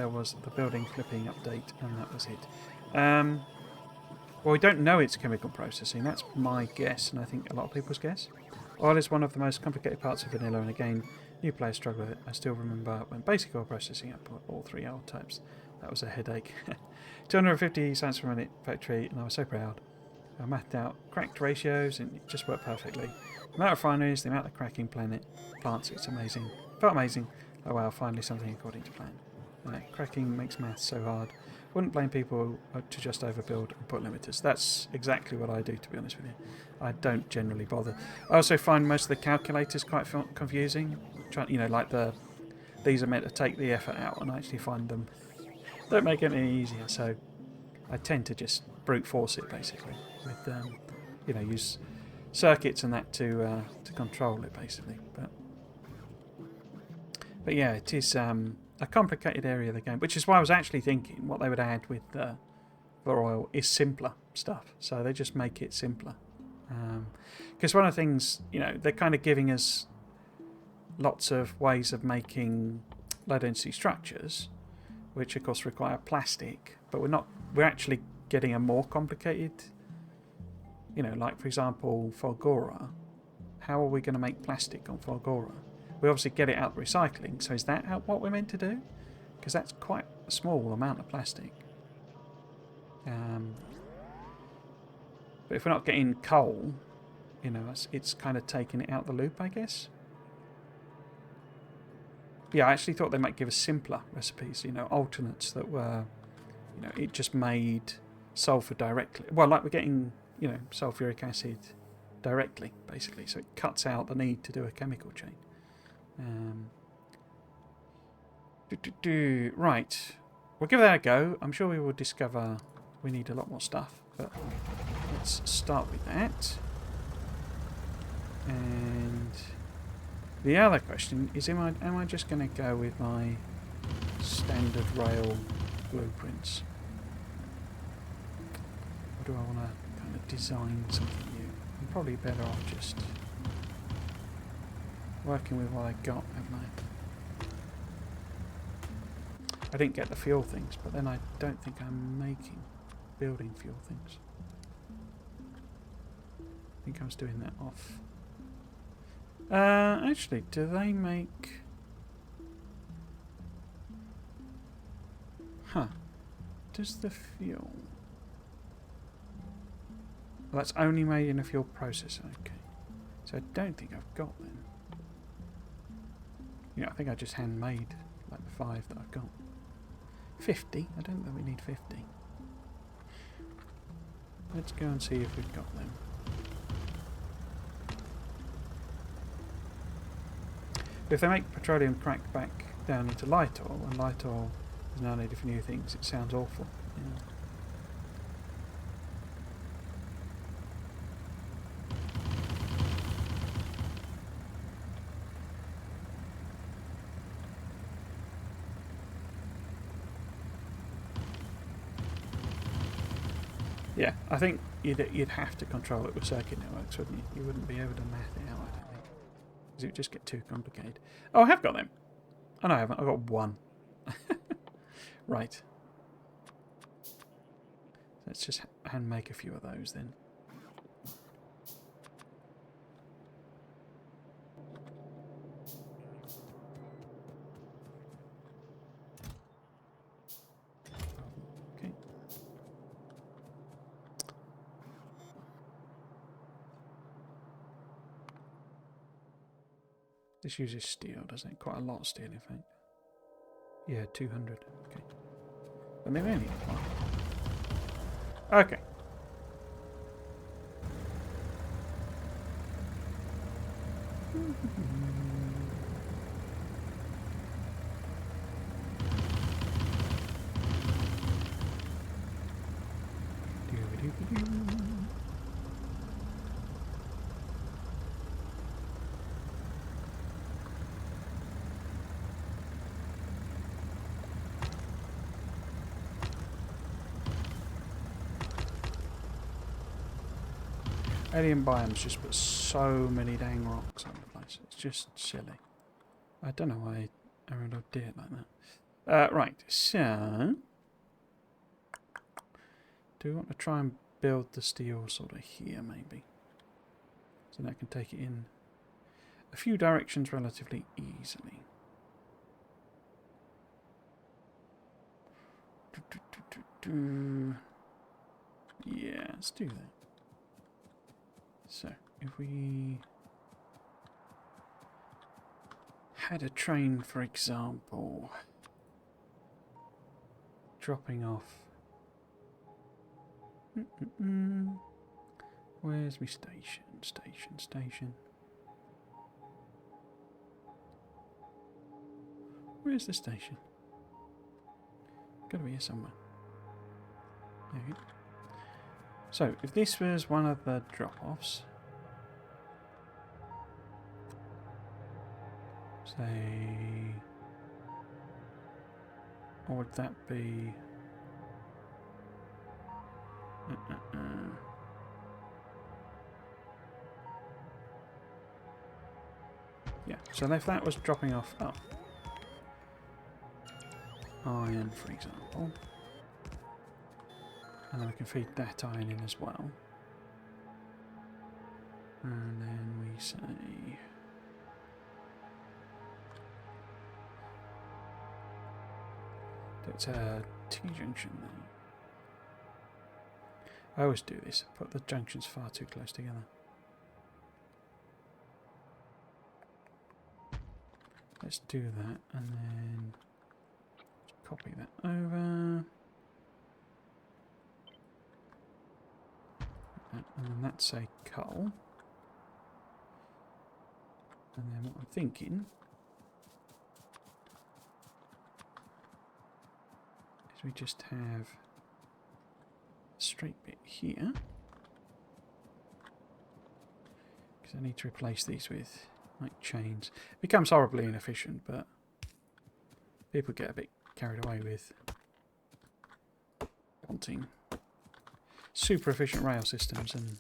S1: was the building flipping update, and that was it. Well, we don't know it's chemical processing. That's my guess, and I think a lot of people's guess. Oil is one of the most complicated parts of vanilla, and again, new players struggle with it. I still remember when basic oil processing up all three oil types. That was a headache. 250 cents per minute factory, and I was so proud. I mathed out cracked ratios, and it just worked perfectly. The amount of refineries, the amount of cracking plants, it's amazing. Felt amazing. Oh wow, finally something according to plan. Cracking makes maths so hard. Wouldn't blame people to just overbuild and put limiters. That's exactly what I do, to be honest with you. I don't generally bother. I also find most of the calculators quite confusing. Like these are meant to take the effort out, and I actually find them don't make it any easier. So I tend to just brute force it basically with use circuits and that to control it basically. But yeah, it is a complicated area of the game, which is why I was actually thinking what they would add with for oil is simpler stuff. So they just make it simpler. Because one of the things, they're kind of giving us lots of ways of making low density structures, which of course require plastic, but we're actually getting a more complicated, like for example, Fulgora. How are we going to make plastic on Fulgora? We obviously get it out recycling, so is that what we're meant to do? Because that's quite a small amount of plastic. But if we're not getting coal, it's kind of taking it out the loop, I guess. Yeah, I actually thought they might give us simpler recipes, alternates that were, it just made sulfur directly. Well, like we're getting, sulfuric acid directly, basically, so it cuts out the need to do a chemical chain. Right, we'll give that a go. I'm sure we will discover we need a lot more stuff, but let's start with that. And the other question is, am I just going to go with my standard rail blueprints, or do I want to kind of design something new? I'm probably better off just working with what I got, haven't I? I didn't get the fuel things, but then I don't think I'm building fuel things. I think I was doing that off. Actually, do they make... Does the fuel... Well, that's only made in a fuel processor, okay. So I don't think I've got them. I think I just handmade like the 5 that I've got. 50? I don't think we need 50. Let's go and see if we've got them. If they make petroleum crack back down into light oil, and light oil is now needed for new things, it sounds awful. Yeah. Yeah, I think you'd have to control it with circuit networks, wouldn't you? You wouldn't be able to math it out, I don't think. Because it would just get too complicated. Oh, I have got them. Oh, no, I haven't. I've got one. Right. Let's just hand make a few of those then. Okay. This uses steel, doesn't it? Quite a lot of steel, in fact. Yeah, 200. Okay. But maybe I need one. Okay. Alien biomes just put so many dang rocks on the place. It's just silly. I don't know why everyone did it like that. Right, so do we want to try and build the steel sort of here, maybe? So that can take it in a few directions relatively easily. Yeah, let's do that. So, if we had a train, for example, dropping off. Where's my station? Station. Where's the station? Gotta be here somewhere. There we go. So, if this was one of the drop-offs, say, or would that be? Yeah. So if that was dropping off, iron, for example. And then we can feed that iron in as well. And then we say... It's a T-junction then. I always do this, put the junctions far too close together. Let's do that, and then copy that over. And then that's a coal. And then what I'm thinking is we just have a straight bit here. Because I need to replace these with like chains. It becomes horribly inefficient, but people get a bit carried away with wanting super efficient rail systems, and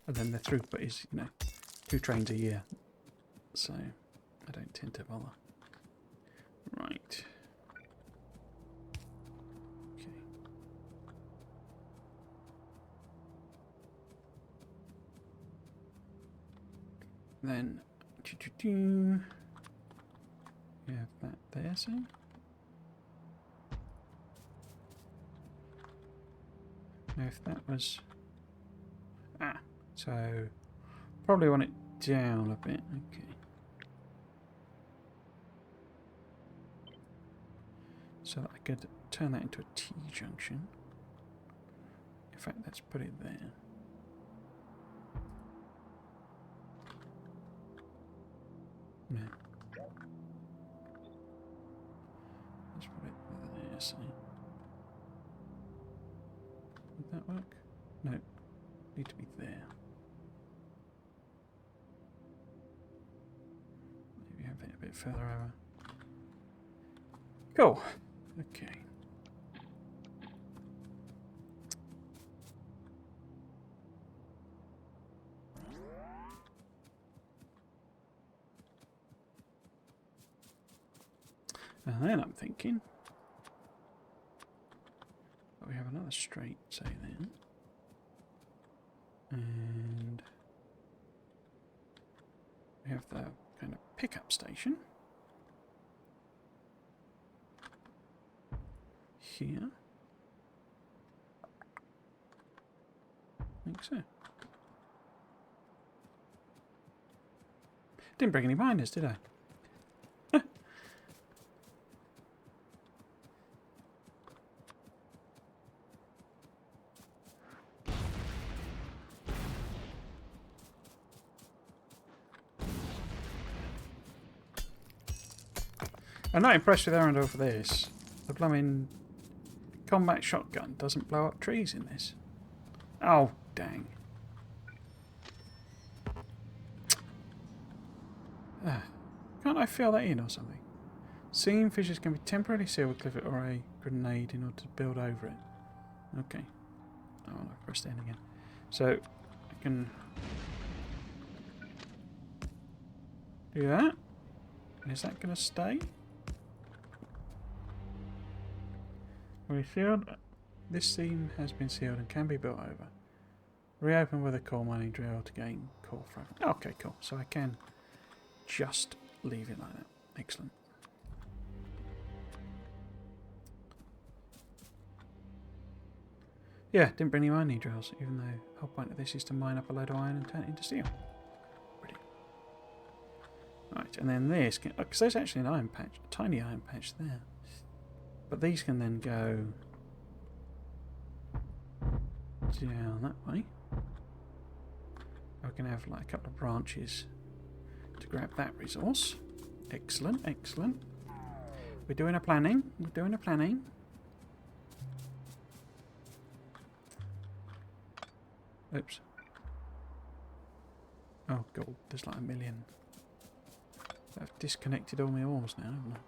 S1: then the throughput is, 2 trains a year. So I don't tend to bother. Right. Okay. Then we have that there, so now if that was so probably want it down a bit. Okay. So that I could turn that into a T-junction. In fact, let's put it there. No. Let's put it there, see. Would that work? No. Need to be there. Maybe have it a bit further over. Cool. Okay. And then I'm thinking, we have another straight, say then, and we have the kind of pickup station here. I think so. Didn't bring any binders, did I? I'm not impressed with Arundel for this. The blooming combat shotgun doesn't blow up trees in this. Oh, dang. Can't I fill that in or something? Seam fissures can be temporarily sealed with clifford or a grenade in order to build over it. Okay. Oh, I'll press that in again. So, I can do that. And is that going to stay? We sealed. This seam has been sealed and can be built over. Reopen with a coal mining drill to gain coal fragments. Okay, cool. So I can just leave it like that. Excellent. Yeah, didn't bring any mining drills, even though the whole point of this is to mine up a load of iron and turn it into steel. Brilliant. Right, and then this, because there's actually an iron patch, a tiny iron patch there. But these can then go down that way. We can have like a couple of branches to grab that resource. Excellent, excellent. We're doing a planning. We're doing a planning. Oops. Oh god, there's like a million. I've disconnected all my ores now, haven't I?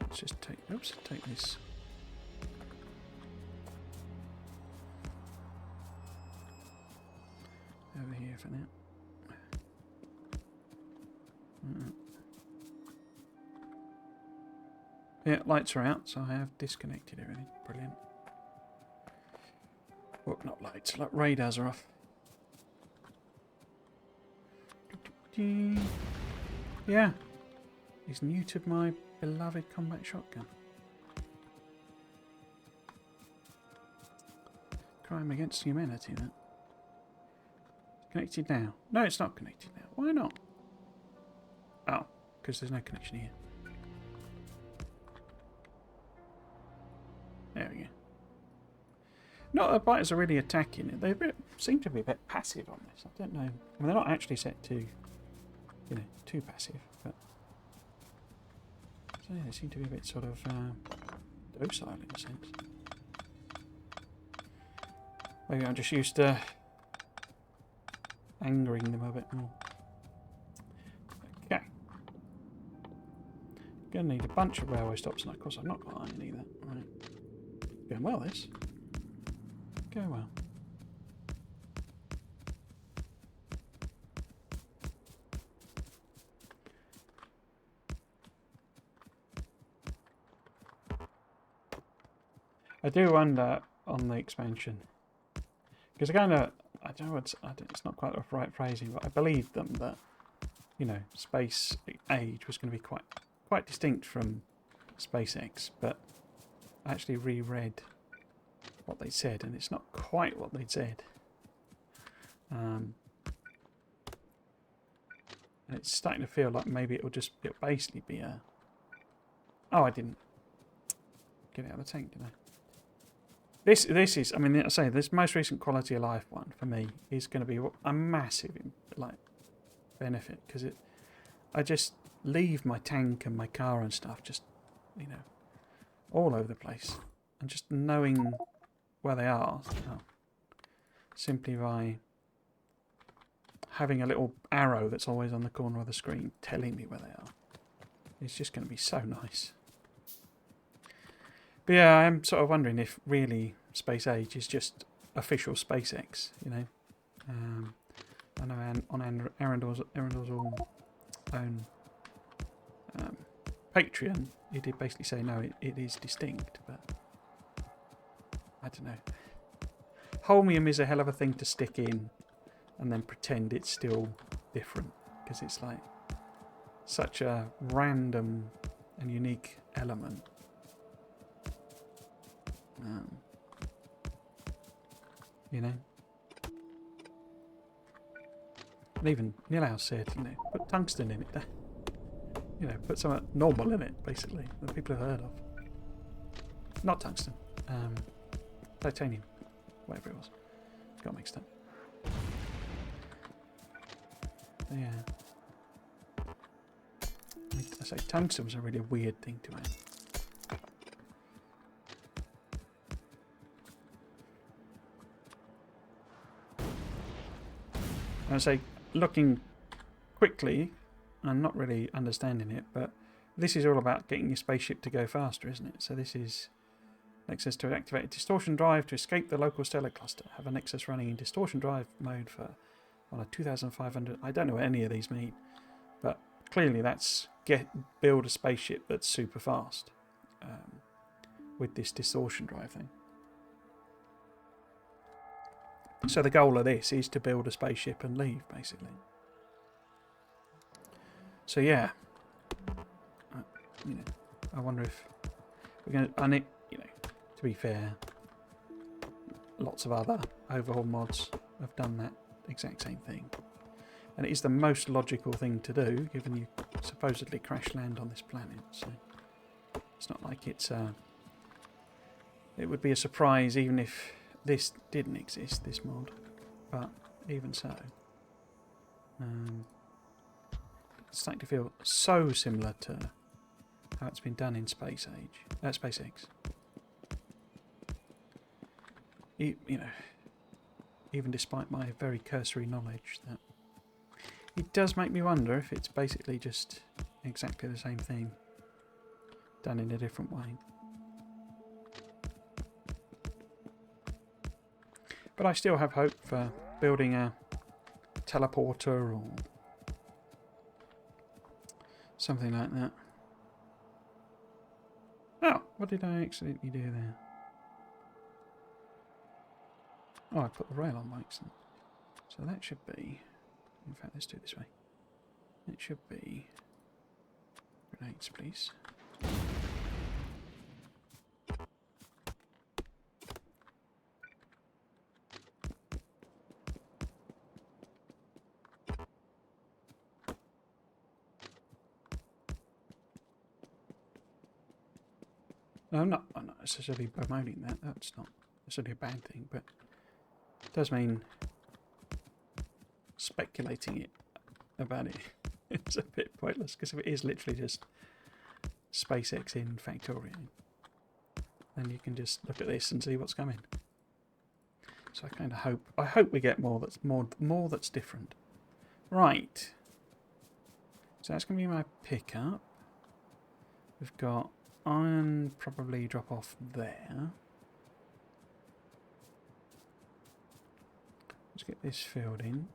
S1: Let's just take, oops, take this. Over here for now. Yeah, lights are out, so I have disconnected everything. Brilliant. Well, not lights, like radars are off. Yeah. He's neutered my beloved combat shotgun. Crime against humanity, that. Connected now. No, it's not connected now. Why not? Oh, because there's no connection here. There we go. Not that biters are really attacking it. They seem to be a bit passive on this. I don't know. I mean, they're not actually set to, you know, too passive, but so yeah, they seem to be a bit sort of docile in a sense. Maybe I'm just used to angering them a bit more. Okay. Gonna need a bunch of railway stops, and of course I've not got iron either. Right. Going well, this. Going well. I do wonder on the expansion, because I don't know, it's not quite the right phrasing, but I believed them that, you know, Space Age was going to be quite distinct from SpaceX, but I actually reread what they said, and it's not quite what they said. And it's starting to feel like maybe it'll basically be a... Oh, I didn't get it out of the tank, did I? This is, I mean, I say this most recent quality of life one for me is going to be a massive like benefit, because I just leave my tank and my car and stuff just, you know, all over the place, and just knowing where they are simply by having a little arrow that's always on the corner of the screen telling me where they are. It's just going to be so nice. But yeah, I'm sort of wondering if really Space Age is just official SpaceX, you know. I know on Arundel's own Patreon, he did basically say no, it is distinct, but I don't know. Holmium is a hell of a thing to stick in and then pretend it's still different, because it's like such a random and unique element. You know? And even Nilhouse said, you know, put tungsten in it. You know, put something normal in it, basically, that people have heard of. Not tungsten. Titanium. Whatever it was. Got mixed up. Yeah. I say tungsten was a really weird thing to add. I say, looking quickly, I'm not really understanding it, but this is all about getting your spaceship to go faster, isn't it? So this is Nexus to activate a distortion drive to escape the local stellar cluster. Have a Nexus running in distortion drive mode on a 2500. I don't know what any of these mean, but clearly that's build a spaceship that's super fast with this distortion drive thing. So the goal of this is to build a spaceship and leave, basically. So yeah, you know, I wonder if we're going to. And it, you know, to be fair, lots of other overhaul mods have done that exact same thing, and it is the most logical thing to do, given you supposedly crash land on this planet. So it's not like it's. It would be a surprise even if this didn't exist, this mod, but even so, it's starting to feel so similar to how it's been done in SpaceX. You know, even despite my very cursory knowledge, that it does make me wonder if it's basically just exactly the same thing done in a different way. But I still have hope for building a teleporter or something like that. Oh, what did I accidentally do there? Oh, I put the rail on by accident. So that should be... In fact, let's do it this way. It should be... Grenades, please. I'm not necessarily bemoaning that. That's not necessarily a bad thing, but it does mean speculating it about it. It's a bit pointless, because if it is literally just SpaceX in Factorio, then you can just look at this and see what's coming. So I kind of hope we get more that's different. Right. So that's going to be my pickup. We've got iron, probably drop off there. Let's get this filled in.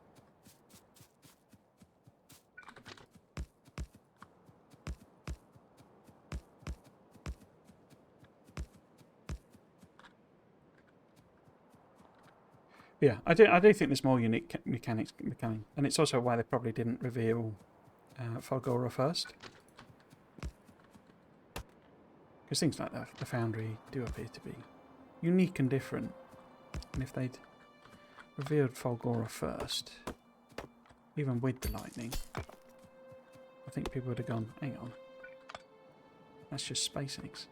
S1: Yeah, I do think there's more unique mechanics coming, and it's also why they probably didn't reveal Falgora first, because things like the Foundry do appear to be unique and different, and if they'd revealed Falgora first, even with the lightning, I think people would have gone, hang on, that's just SpaceX.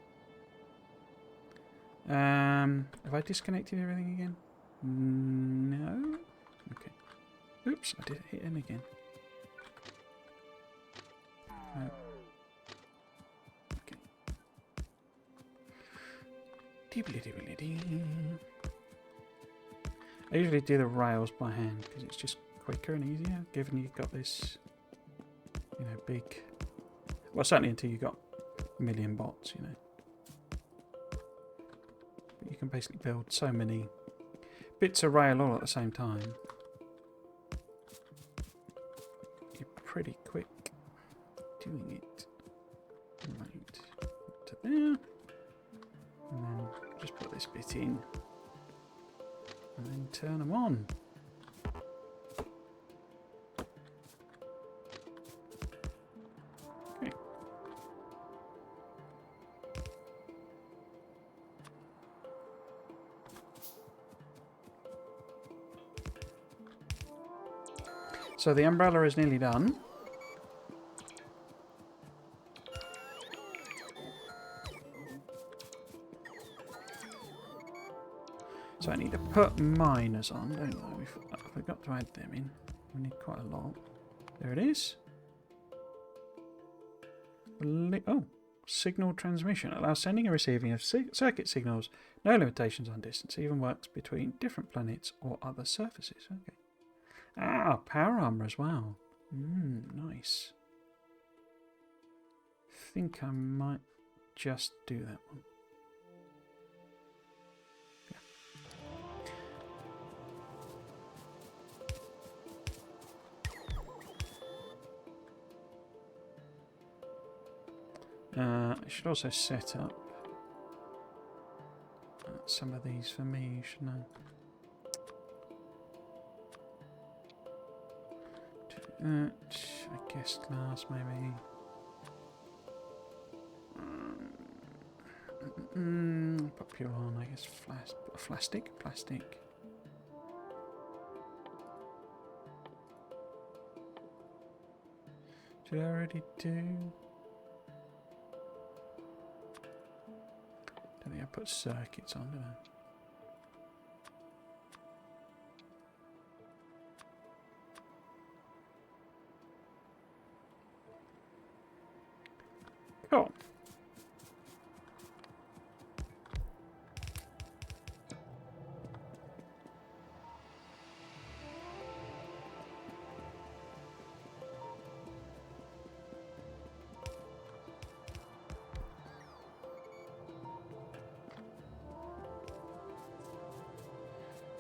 S1: Have I disconnected everything again? No. Okay. Oops, I did hit in again. No. Okay. Dibbly-dibbly-dee. I usually do the rails by hand because it's just quicker and easier, given you've got this, you know, big. Well, certainly until you've got a million bots, you know. But you can basically build so many bits of rail all at the same time. You're pretty quick doing it. Right. To there. And then just put this bit in. And then turn them on. Okay. So the umbrella is nearly done. So I need to put miners on, don't I? I forgot to add them in. We need quite a lot. There it is. Oh, signal transmission allows sending and receiving of circuit signals. No limitations on distance. Even works between different planets or other surfaces. Okay. Ah, power armor as well. Nice. Think I might just do that one. I should also set up some of these for me, shouldn't I? Do that, I guess glass maybe. Put pure on, I guess plastic. Did I already do? I think I put circuits on, didn't I? Cool.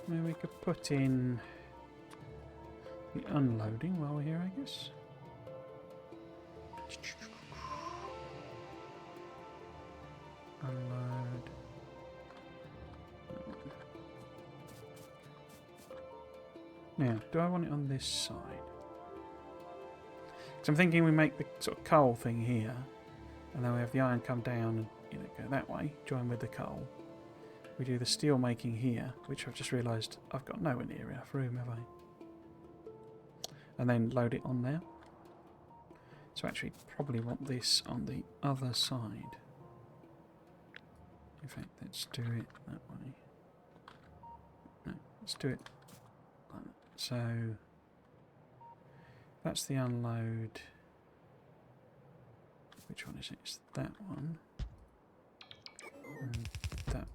S1: Maybe we could put in the unloading while we're here, I guess. Unload. Now, do I want it on this side? Because I'm thinking we make the sort of coal thing here, and then we have the iron come down and go that way, join with the coal. We do the steel making here, which I've just realised I've got nowhere near enough room, have I? And then load it on there. So actually probably want this on the other side. In fact, let's do it that way. No, let's do it like that. So that's the unload. Which one is it? It's that one. And that one.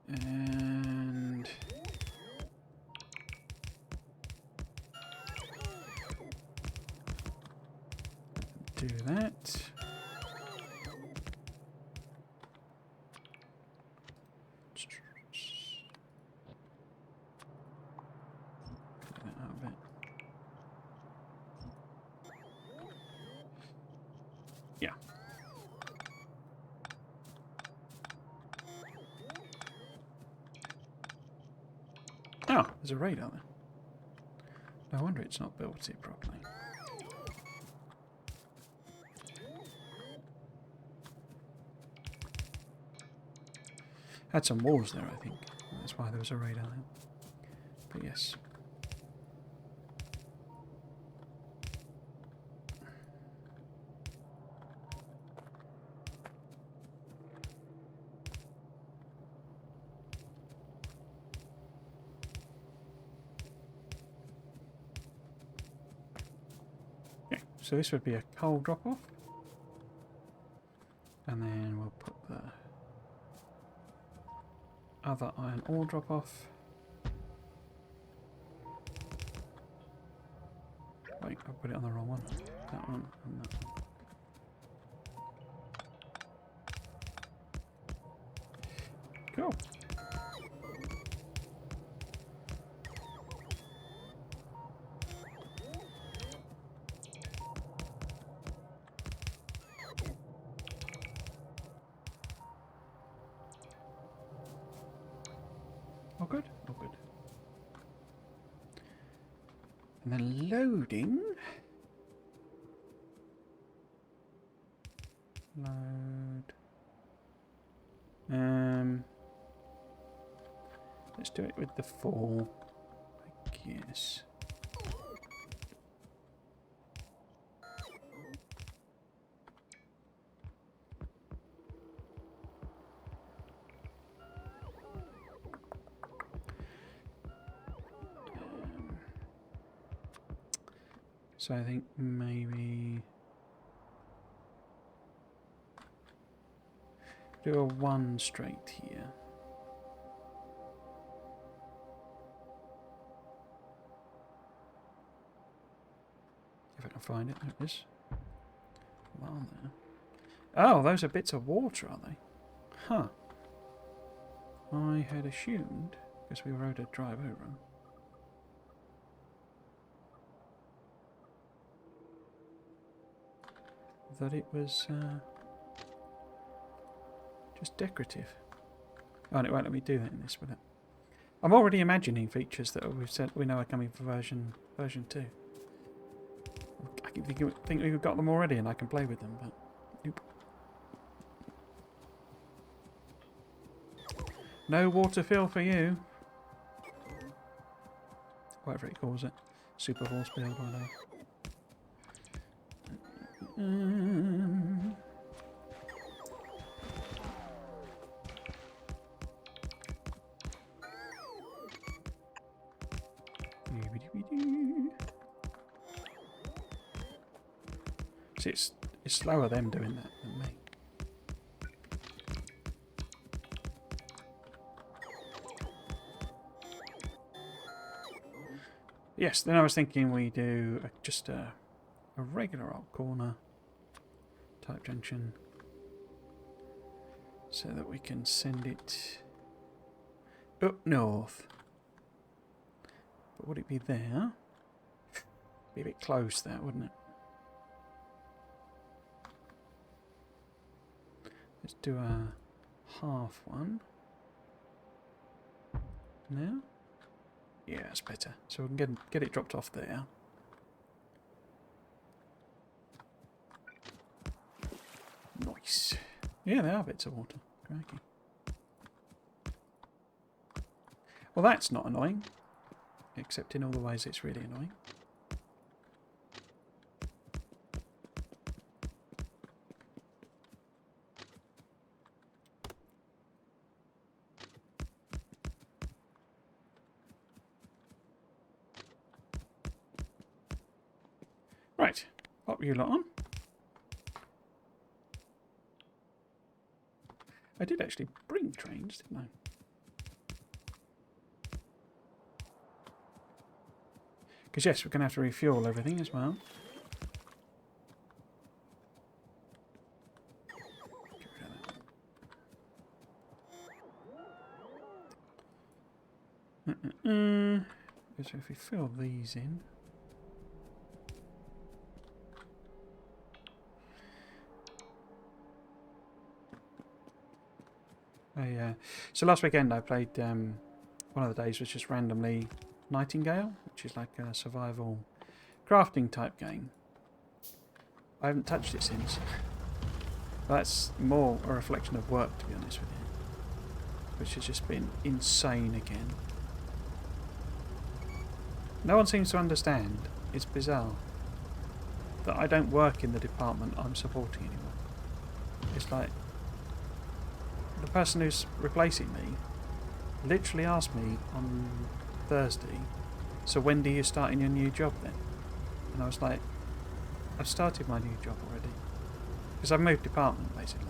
S1: And do that. Get that out of it. Yeah. Oh, there's a radar there. No wonder it's not built it properly. Had some walls there, I think. That's why there was a radar there. But yes. So this would be a coal drop-off. And then we'll put the other iron ore drop-off. Wait, I put it on the wrong one. That one and that one. Cool. Oh good, oh good. And then loading. Load. Let's do it with the 4, I guess. So I think maybe do a 1 straight here. If I can find it, there it is. Well, there. Oh, those are bits of water, are they? Huh. I had assumed, because we rode a drive over them, that it was just decorative. Oh, and it won't let me do that in this, will it? I'm already imagining features that we've said we know are coming for version 2. I think we've got them already and I can play with them, but nope. No water fill for you. Whatever it calls it. Super force build, I know. See, it's slower them doing that than me. Yes, then I was thinking we do just a regular alt corner type junction so that we can send it up north. But would it be there? Be a bit close there, wouldn't it? Let's do a half one. Now? Yeah, that's better. So we can get it dropped off there. Nice. Yeah, there are bits of water. Crikey. Well, that's not annoying. Except in all the ways it's really annoying. Right, pop you lot on. I did actually bring trains, didn't I? Because yes, we're going to have to refuel everything as well. So if we fill these in. So last weekend I played, one of the days was just randomly Nightingale, which is like a survival crafting type game. I haven't touched it since. That's more a reflection of work, to be honest with you. Which has just been insane again. No one seems to understand, it's bizarre, that I don't work in the department I'm supporting anymore. It's like, the person who's replacing me literally asked me on Thursday, so when do you start in your new job then? And I was like, I've started my new job already. Because I've moved department, basically.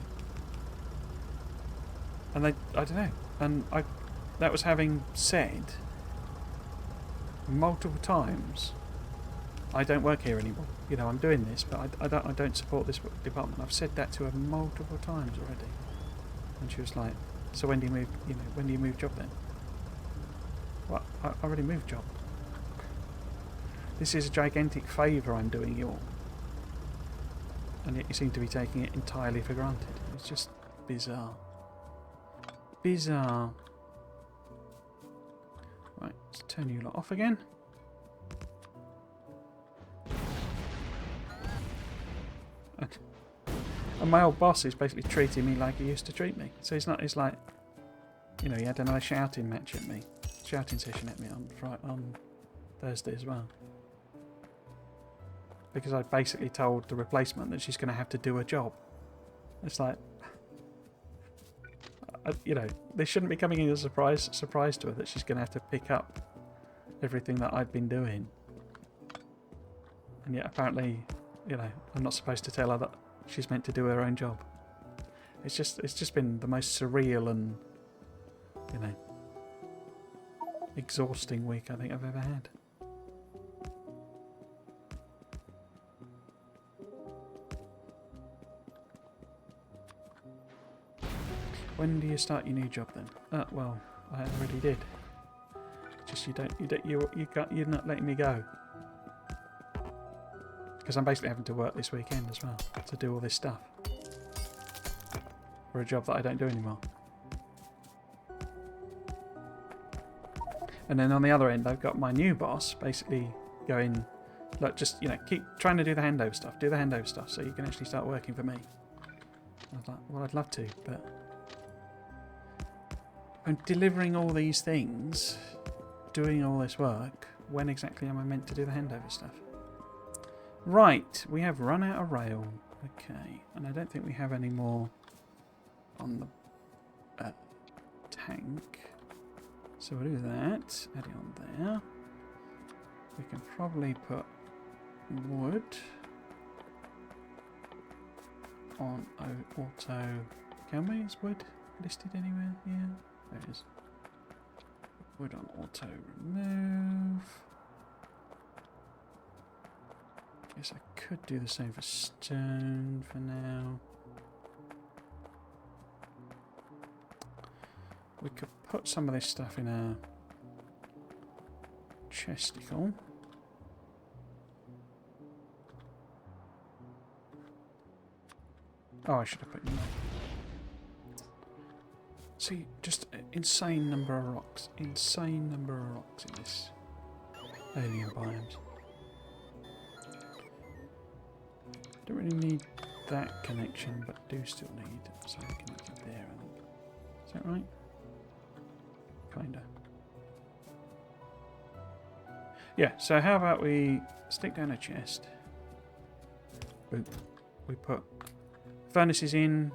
S1: And I don't know. And that was having said multiple times, I don't work here anymore. You know, I'm doing this, but I don't support this department. I've said that to her multiple times already. And she was like, so when do you move, when do you move job then? What? I already moved job. This is a gigantic favour I'm doing you all. And yet you seem to be taking it entirely for granted. It's just bizarre. Bizarre. Right, let's turn you lot off again. And my old boss is basically treating me like he used to treat me. So it's like, he had another shouting match at me. Shouting session at me on Thursday as well. Because I basically told the replacement that she's going to have to do a job. It's like, this shouldn't be coming as a surprise to her that she's going to have to pick up everything that I've been doing. And yet apparently, I'm not supposed to tell her that she's meant to do her own job. It's just been the most surreal and, exhausting week I think I've ever had. When do you start your new job then? Well, I already did. Just you're not letting me go. Because I'm basically having to work this weekend as well to do all this stuff for a job that I don't do anymore. And then on the other end, I've got my new boss basically going, look, just keep trying to do the handover stuff. Do the handover stuff so you can actually start working for me. I was like, well, I'd love to, but I'm delivering all these things, doing all this work. When exactly am I meant to do the handover stuff? Right, we have run out of rail. Okay, and I don't think we have any more on the tank. So we'll do that. Add it on there. We can probably put wood on auto. Can we? Is wood listed anywhere? Yeah, there it is. Wood on auto remove. Guess I could do the same for stone for now. We could put some of this stuff in a chesticle. Oh, I should have put in there. See, just an insane number of rocks. Insane number of rocks in this alien biomes. Don't really need that connection, but do still need something connected there, I think. Is that right? Kinda. Yeah, so how about we stick down a chest. Boop. We put furnaces in.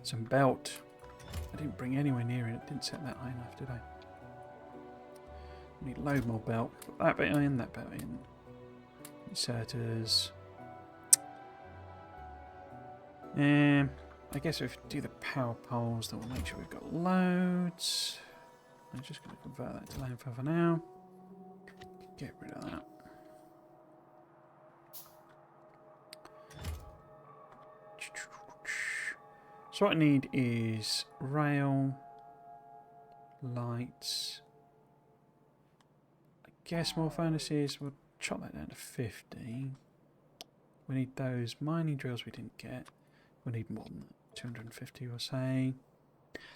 S1: Some belt. I didn't bring anywhere near it. Didn't set that high enough, did I? Need a load more belt. Put that bit in, that belt in. Inserters. I guess if we do the power poles, then we'll make sure we've got loads. I'm just going to convert that to landfill for now. Get rid of that. So what I need is rail, lights. I guess more furnaces. We'll chop that down to 50. We need those mining drills we didn't get. We need more than that. 250 we'll say.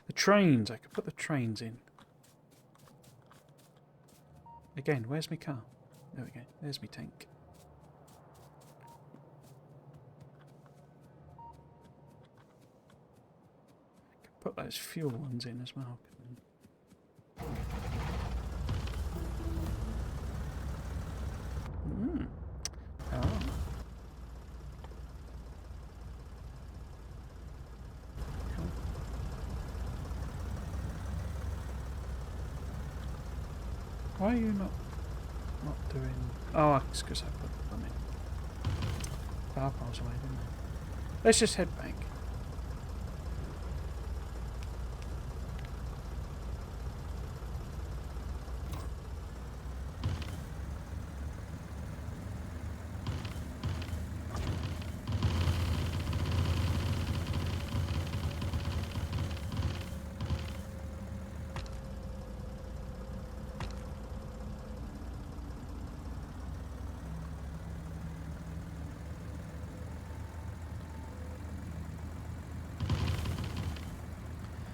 S1: The trains, I could put the trains in. Again, where's my car? There we go, there's my tank. Could put those fuel ones in as well. Oh. Why are you not doing... Oh, it's because I put them in. Power piles away, didn't I? Let's just head back.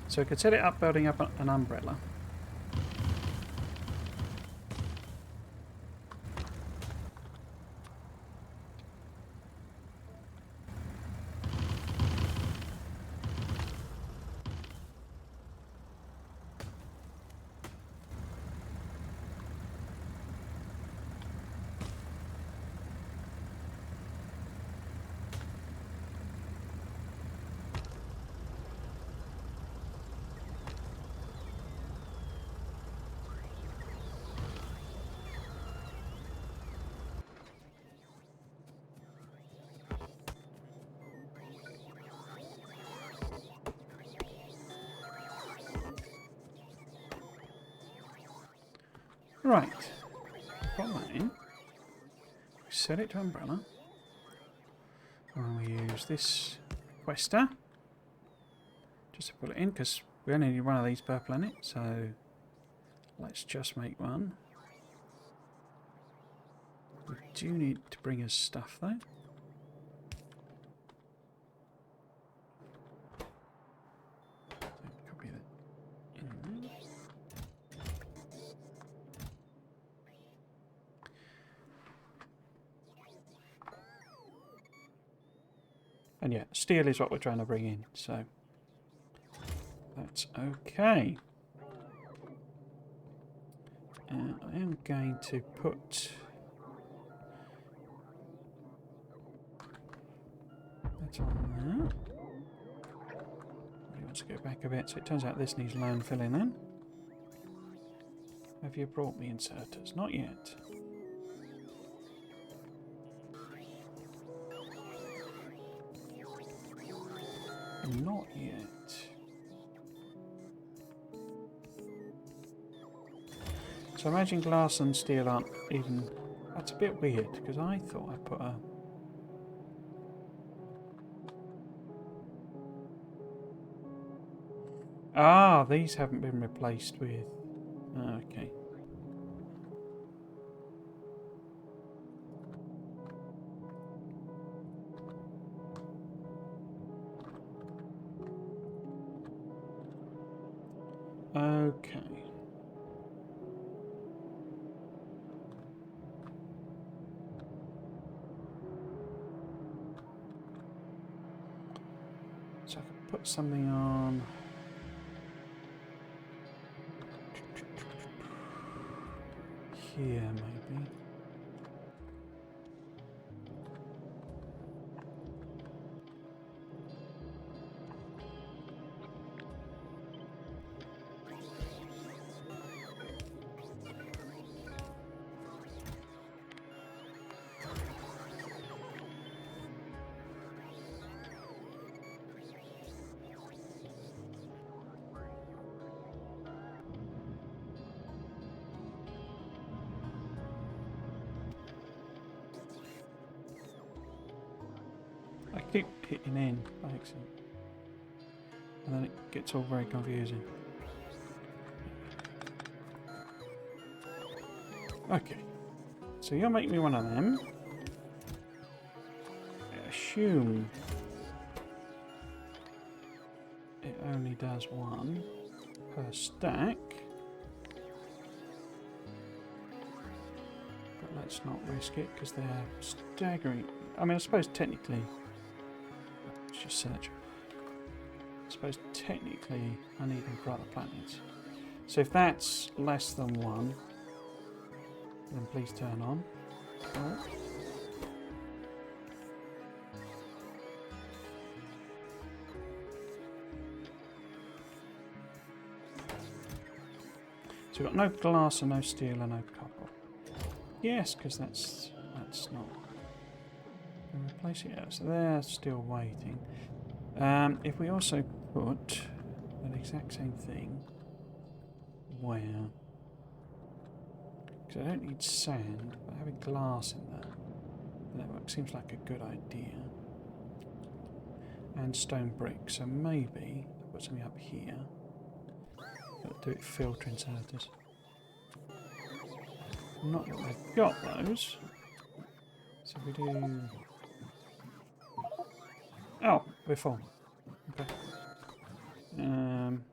S1: So we could set it up building up an umbrella. Right. Put that in. Set it to umbrella. And we use this quester just to put it in, because we only need one of these per planet, so let's just make one. We do need to bring us stuff though. Copy that in there. And yeah, steel is what we're trying to bring in, so that's okay. And I am going to put that on there. He wants to go back a bit, so it turns out this needs landfilling then. Have you brought me inserters? Not yet. Not yet. So imagine glass and steel aren't even... That's a bit weird, because I thought I put a... Ah, these haven't been replaced with... Okay. Okay. So I could put something on... Here, maybe. I keep hitting in by accident, and then it gets all very confusing. Okay, so you'll make me one of them. I assume it only does one per stack, but let's not risk it because they're staggering. I mean, I suppose technically, let's just search. I suppose technically I need them for other planets. So if that's less than one, then please turn on. Oh. So we've got no glass and no steel and no copper. Yes, because that's not... Can we replace it? Yeah, so they're still waiting. If we also put the exact same thing, where? Because I don't need sand, but having glass in the network seems like a good idea. And stone brick, so maybe I'll put something up here. Got to do it filter inserters. Not that they've got those. So we do... Oh, we're full. Okay. Turn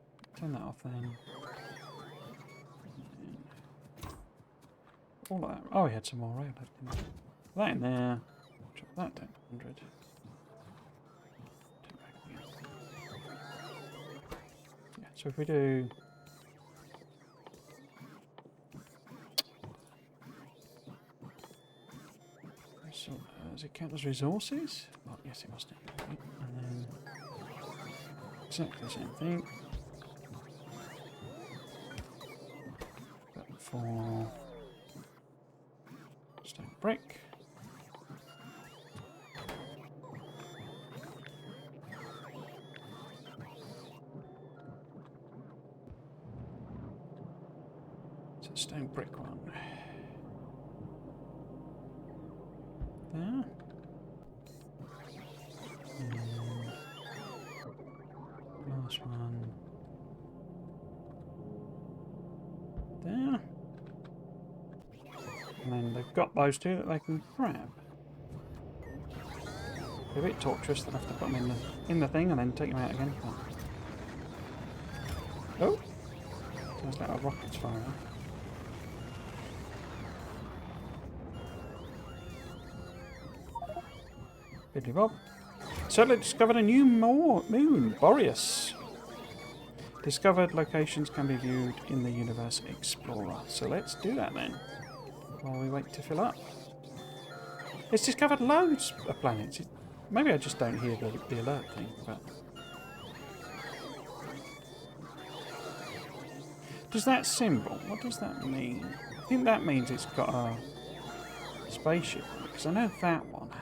S1: that off then. All of that. Oh, we had some more rail left in there. That in there. Drop that down to 100. Yeah, so if we do... So, does it count as resources? Well, yes, it must do. Right. And then exactly the same thing. But for stone brick. So stone brick one. There. Last one. There. And then they've got those two that they can grab. Be a bit torturous, they'll have to put them in the thing and then take them out again. Oh! Sounds like a rocket's firing. Biddly Bob. Suddenly discovered a new moon, Boreas. Discovered locations can be viewed in the Universe Explorer. So let's do that then, while we wait to fill up. It's discovered loads of planets. Maybe I just don't hear the alert thing, but... Does that symbol, what does that mean? I think that means it's got a spaceship, because I know that one has.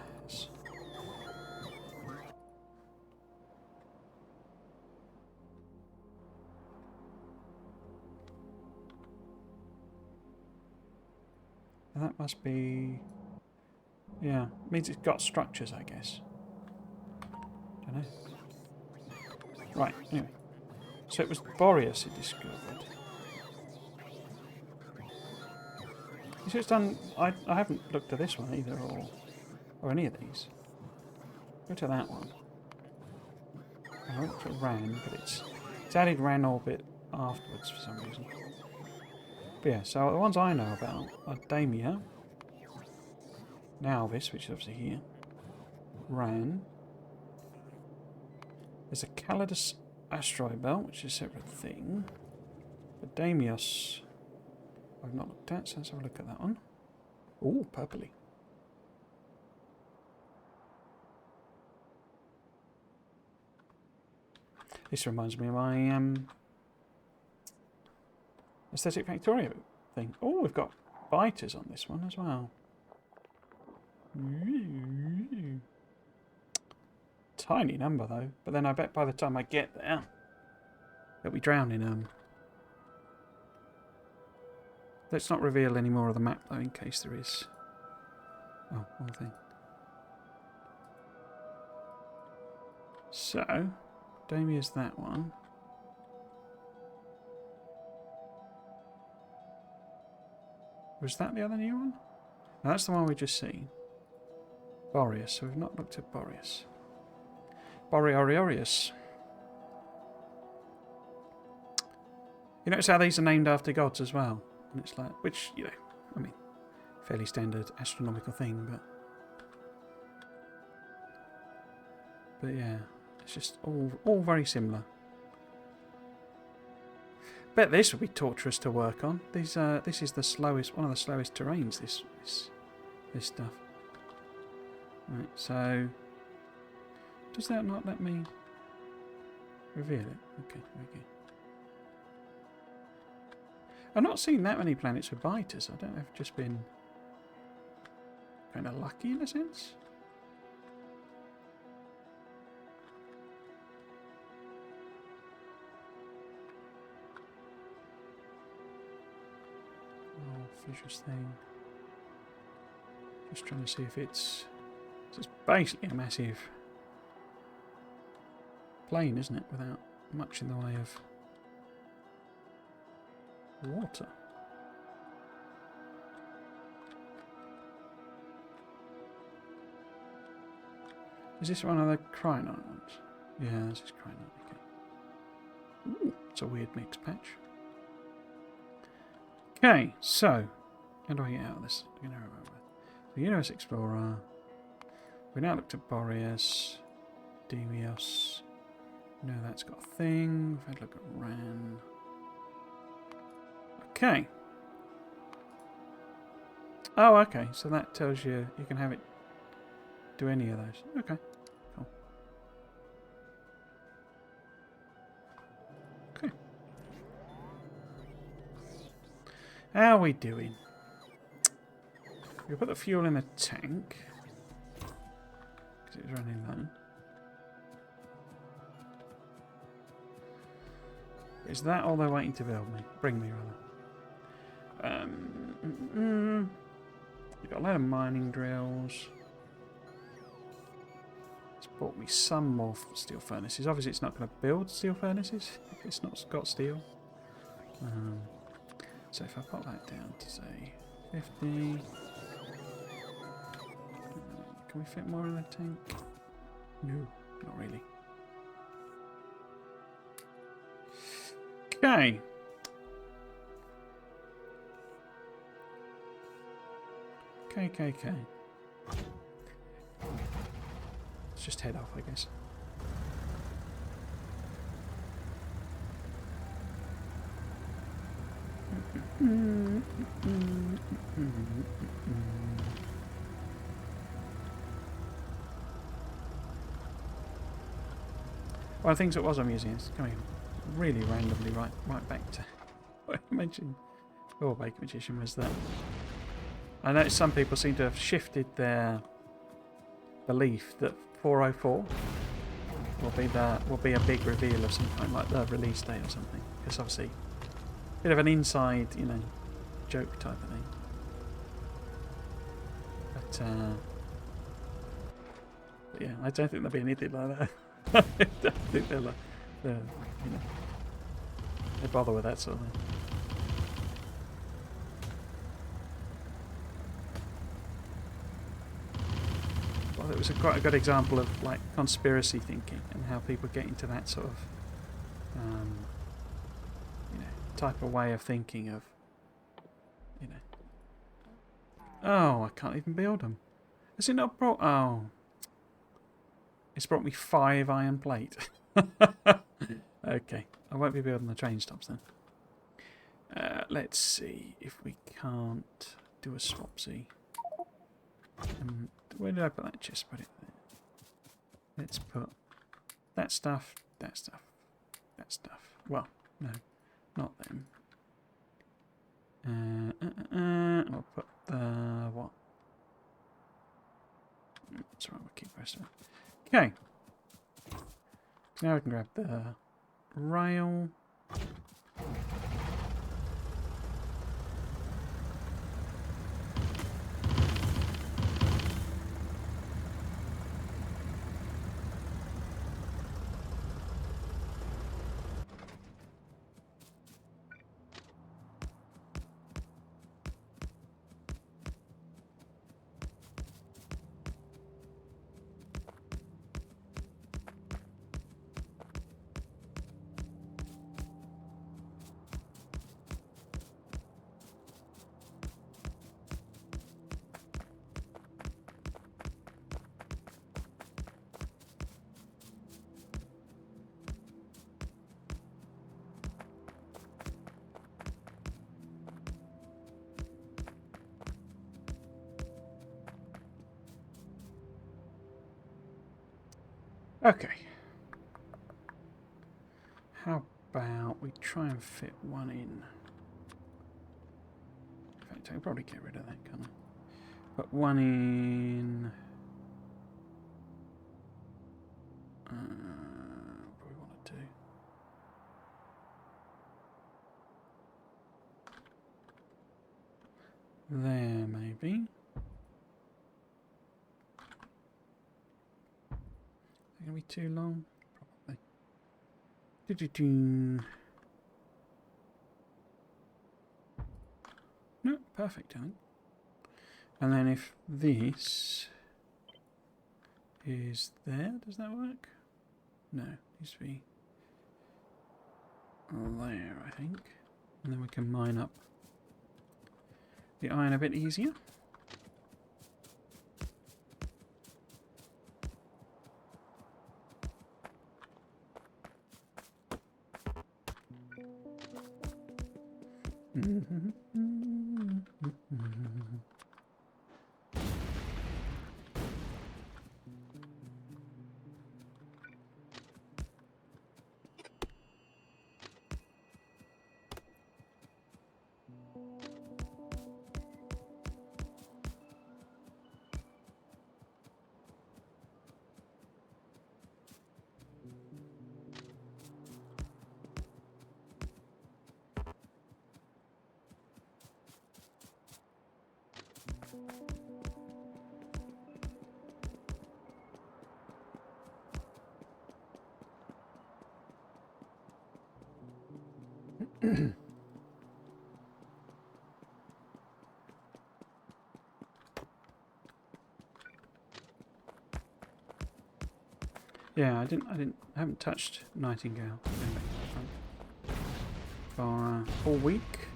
S1: And that must be... Yeah, means it's got structures, I guess. Don't know. Right, anyway. So it was Boreas it discovered. So it's done... I haven't looked at this one either, or any of these. Go to that one. I looked at RAN, but it's added RAN orbit afterwards for some reason. But yeah, so the ones I know about are Damia, Nalvis, which is obviously here, RAN. There's a Calidus asteroid belt, which is a separate thing. But Damios, I've not looked at, so let's have a look at that one. Ooh, purpley. This reminds me of my aesthetic Factorio thing. Oh, we've got biters on this one as well. Tiny number though, but then I bet by the time I get there, they'll be drowning them. Let's not reveal any more of the map though, in case there is. Oh, one thing. So, Damia's that one. Was that the other new one? No, that's the one we just seen. Boreas, so we've not looked at Boreas. Boreoriorius. You notice how these are named after gods as well? And it's like, which, you know, I mean, fairly standard astronomical thing, but yeah, it's just all very similar. Bet this would be torturous to work on. These this is the slowest, one of the slowest terrains. This stuff. Right, so does that not let me reveal it? Okay, there we go. I've not seen that many planets with biters. I don't know if I've just been kind of lucky in a sense. Oh, fissures thing. Just trying to see if it's basically a massive plane, isn't it? Without much in the way of water. Is this one of the Cryonite ones? Yeah, this is Cryonite, okay. Ooh, it's a weird mixed patch. Okay, so, how do I get out of this? The Universe Explorer. We now looked at Boreas, Deimos. No, that's got a thing. We've had a look at Ran. Okay. Oh, okay. So that tells you you can have it do any of those. Okay. Cool. Okay. How are we doing? We'll put the fuel in the tank. Because it's running low. Is that all they're waiting to build me? Bring me, rather. We've got a load of mining drills. It's bought me some more steel furnaces. Obviously, it's not going to build steel furnaces if it's not got steel. So if I pop that down to, say, 50... can we fit more in the tank? No, not really. Okay. Okay. Let's just head off, I guess. One of the things that was amusing is coming really randomly right back to what I mentioned before Baker Magician was that I noticed some people seem to have shifted their belief that 404 will be a big reveal of some kind, like the release date or something. Because obviously, a bit of an inside, joke type of thing. But yeah, I don't think there'll be anything like that. I don't think they bother with that sort of thing. Well, it was quite a good example of like conspiracy thinking and how people get into that sort of type of way of thinking of oh, I can't even build them. Has it not brought... oh, it's brought me 5 iron plate. Okay, I won't be building the train stops then. Let's see if we can't do a swapsy. Where did I put that chest? Put it there. Let's put that stuff, that stuff, that stuff. Well, no, not them. I'll put the what? Sorry, we'll keep pressing. Okay. So now we can grab the rail. Okay. How about we try and fit one in fact, I can probably get rid of that, can't I? Put one in... what do we want to do? There, maybe. Is it going to be too long? Probably. Do-do-do. No, perfect, I think. And then if this is there, does that work? No, it needs to be there, I think. And then we can mine up the iron a bit easier. Yeah, I haven't touched Nightingale for a whole week.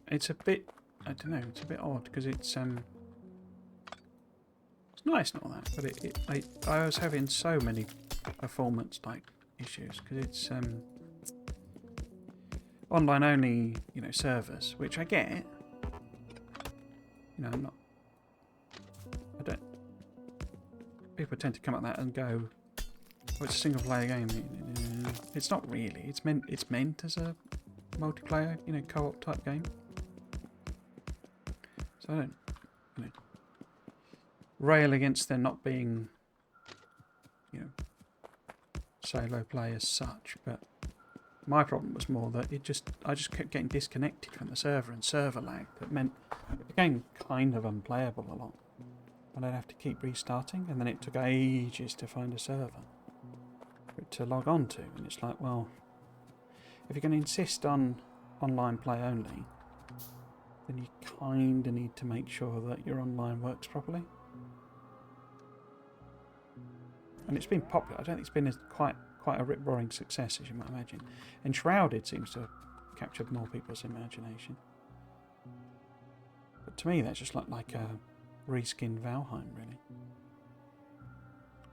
S1: It's a bit, I don't know, it's a bit odd because it's nice and all that, but I was having so many performance issues because it's online only, servers, which I get. I'm not. I don't. People tend to come at that and go, "Oh, it's a single-player game." It's not really. It's meant as a multiplayer, co-op type game. So I don't, rail against there not being, solo play as such, but my problem was more that I just kept getting disconnected from the server and server lag. That meant it became kind of unplayable a lot. And I'd have to keep restarting, and then it took ages to find a server for it to log on to. And it's like, well, if you're going to insist on online play only, then you kind of need to make sure that your online works properly. And it's been popular. I don't think it's been quite a rip-roaring success, as you might imagine. Enshrouded seems to have captured more people's imagination. But to me, that's just like a reskinned Valheim, really.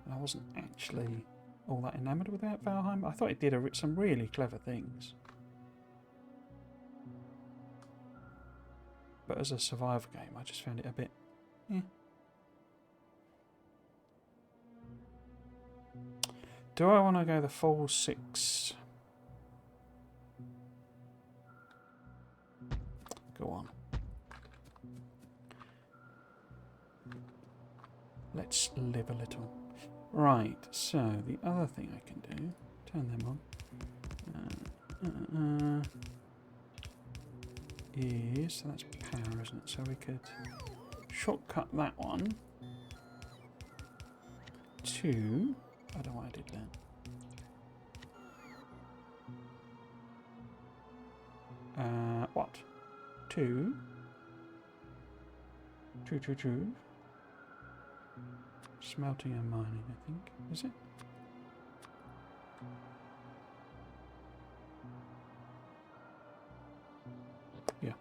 S1: And I wasn't actually all that enamoured with that Valheim. I thought it did some really clever things. But as a survival game, I just found it a bit... Do I want to go the full 6? Go on. Let's live a little. Right, so the other thing I can do, turn them on, is, so that's power, isn't it? So we could shortcut that one to, I don't know why I did that. What? Two. Smelting and mining, I think. Is it? Yeah.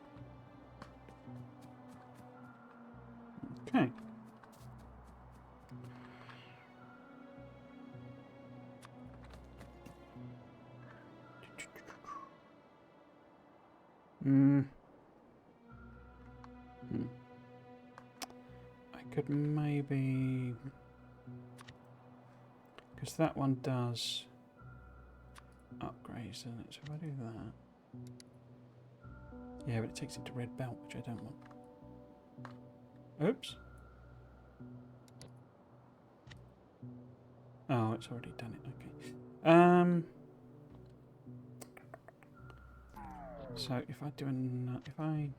S1: Okay. I could maybe... Because that one does upgrades, doesn't it? So if I do that... Yeah, but it takes it to red belt, which I don't want. Oops. Oh, it's already done it. Okay. So if I do if I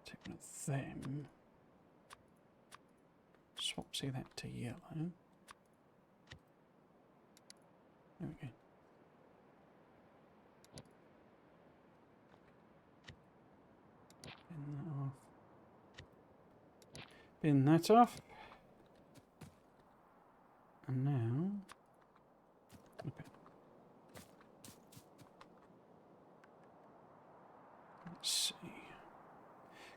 S1: take one of them, swap see that to yellow. There we go. Bin that off. Bin that off. And now, okay. Let's see.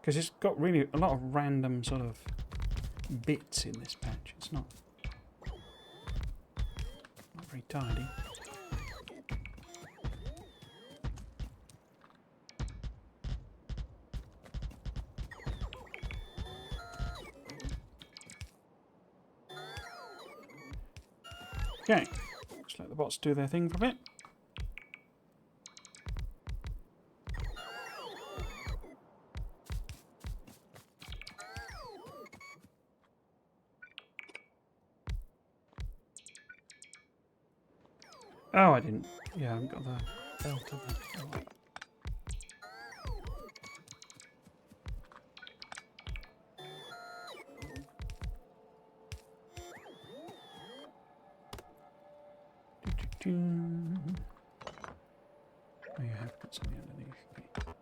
S1: Because it's got really a lot of random sort of bits in this patch. It's not very tidy. Okay, let's let the bots do their thing for a bit. Oh, I didn't. Yeah, I haven't got the belt of that. Oh. Oh, you have got something underneath. Okay.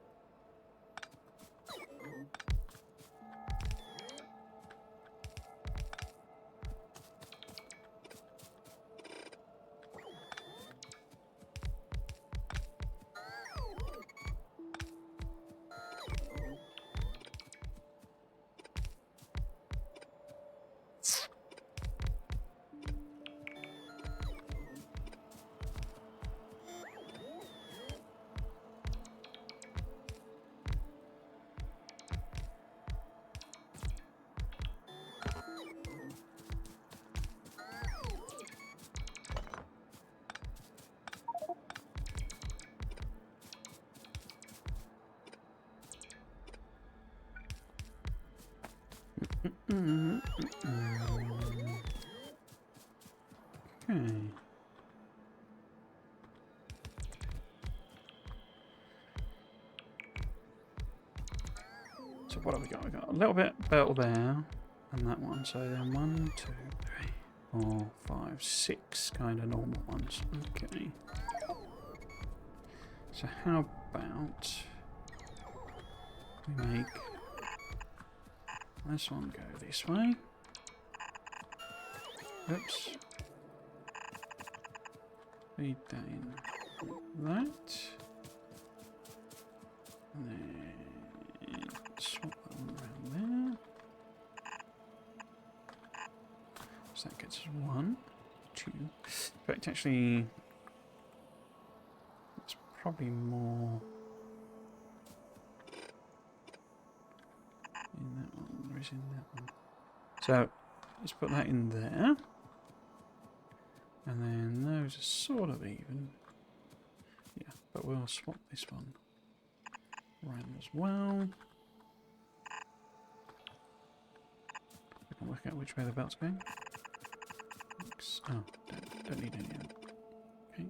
S1: Okay. So what have we got? We've got a little bit belt there, and that one. So then 1, 2, 3, 4, 5, 6 kind of normal ones. Okay. So how about we make this one go this way? Oops. Feed that in that. And then swap that one around there. So that gets us 1, 2. In fact, actually, it's probably more in that one. Or is in that one? So let's put that in there. And then those are sort of even. Yeah, but we'll swap this one around as well. I can work out which way the belt's going. Oh, don't need any of it. Okay.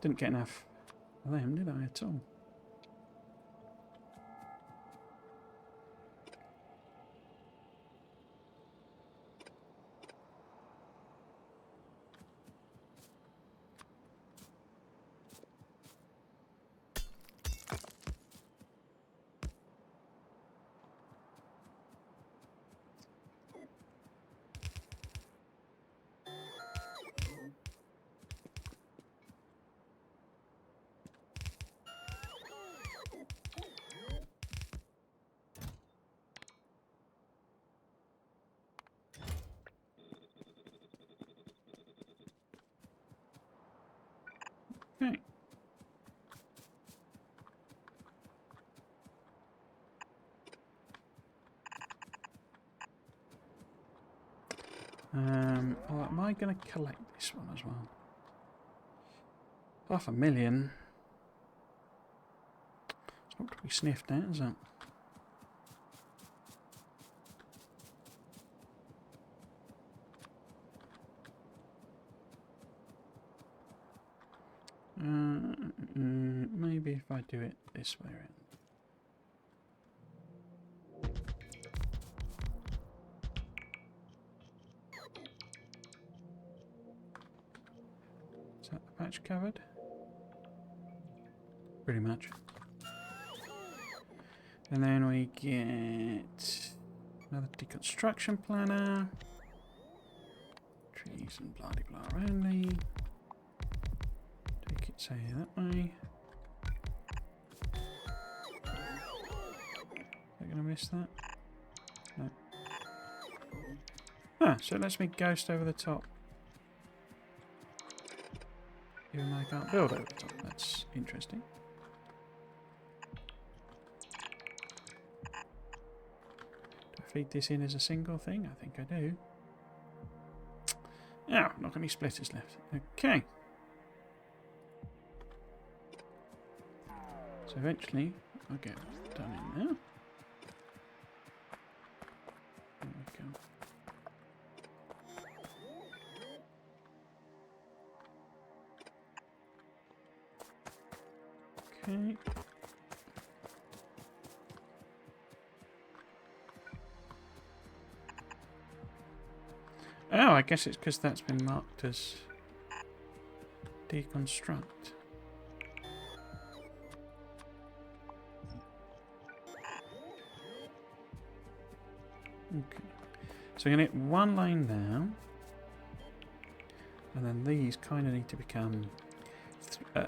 S1: Didn't get enough of them, did I, at all? Okay. going to collect this one as well? 500,000. It's not to be sniffed at, is it? Maybe if I do it this way around. Is that the patch covered? Pretty much. And then we get another deconstruction planner. Trees and blah de blah only. Take it, say that way. Am I going to miss that? No. Ah, so it lets me ghost over the top. Even though I can't build over the top. That's interesting. Do I feed this in as a single thing? I think I do. Oh, not got any splitters left. Okay. So eventually I'll get done in there. There we go. Okay. Oh, I guess it's because that's been marked as deconstruct. Okay. So we're going to get one lane down. And then these kind of need to become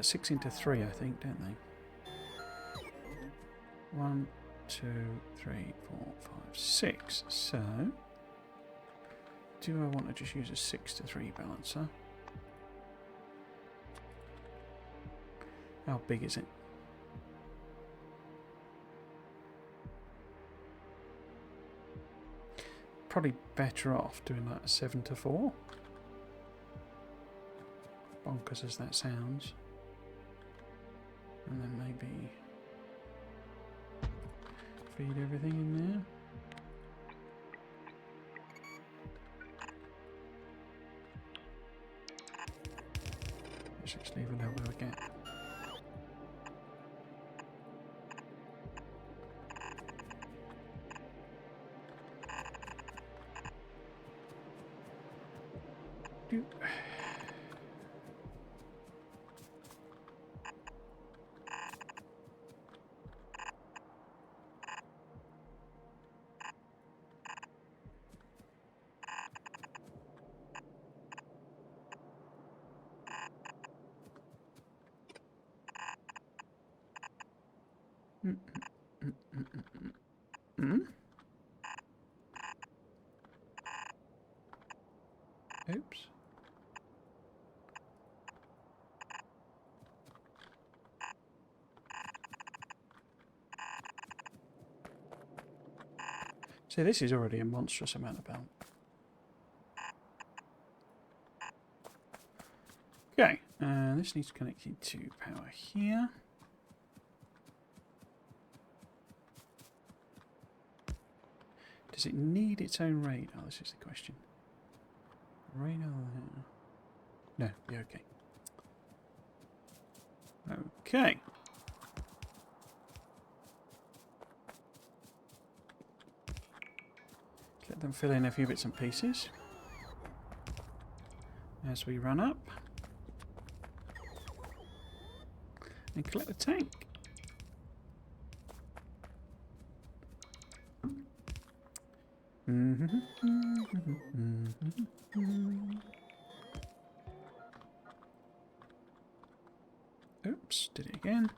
S1: 6 into 3, I think, don't they? 1, 2, 3, 4, 5, 6. So, do I want to just use a 6 to 3 balancer? How big is it? Probably better off doing like a 7 to 4. Bonkers as that sounds. And then maybe feed everything in there. Let's just leave a little bit of a gap. Oops. So this is already a monstrous amount of belt. Okay, this needs connected to power here. Does it need its own radar? This is the question. Radar there. No, yeah, okay. Okay. Let them fill in a few bits and pieces as we run up. And collect the tank. Oops, did it again.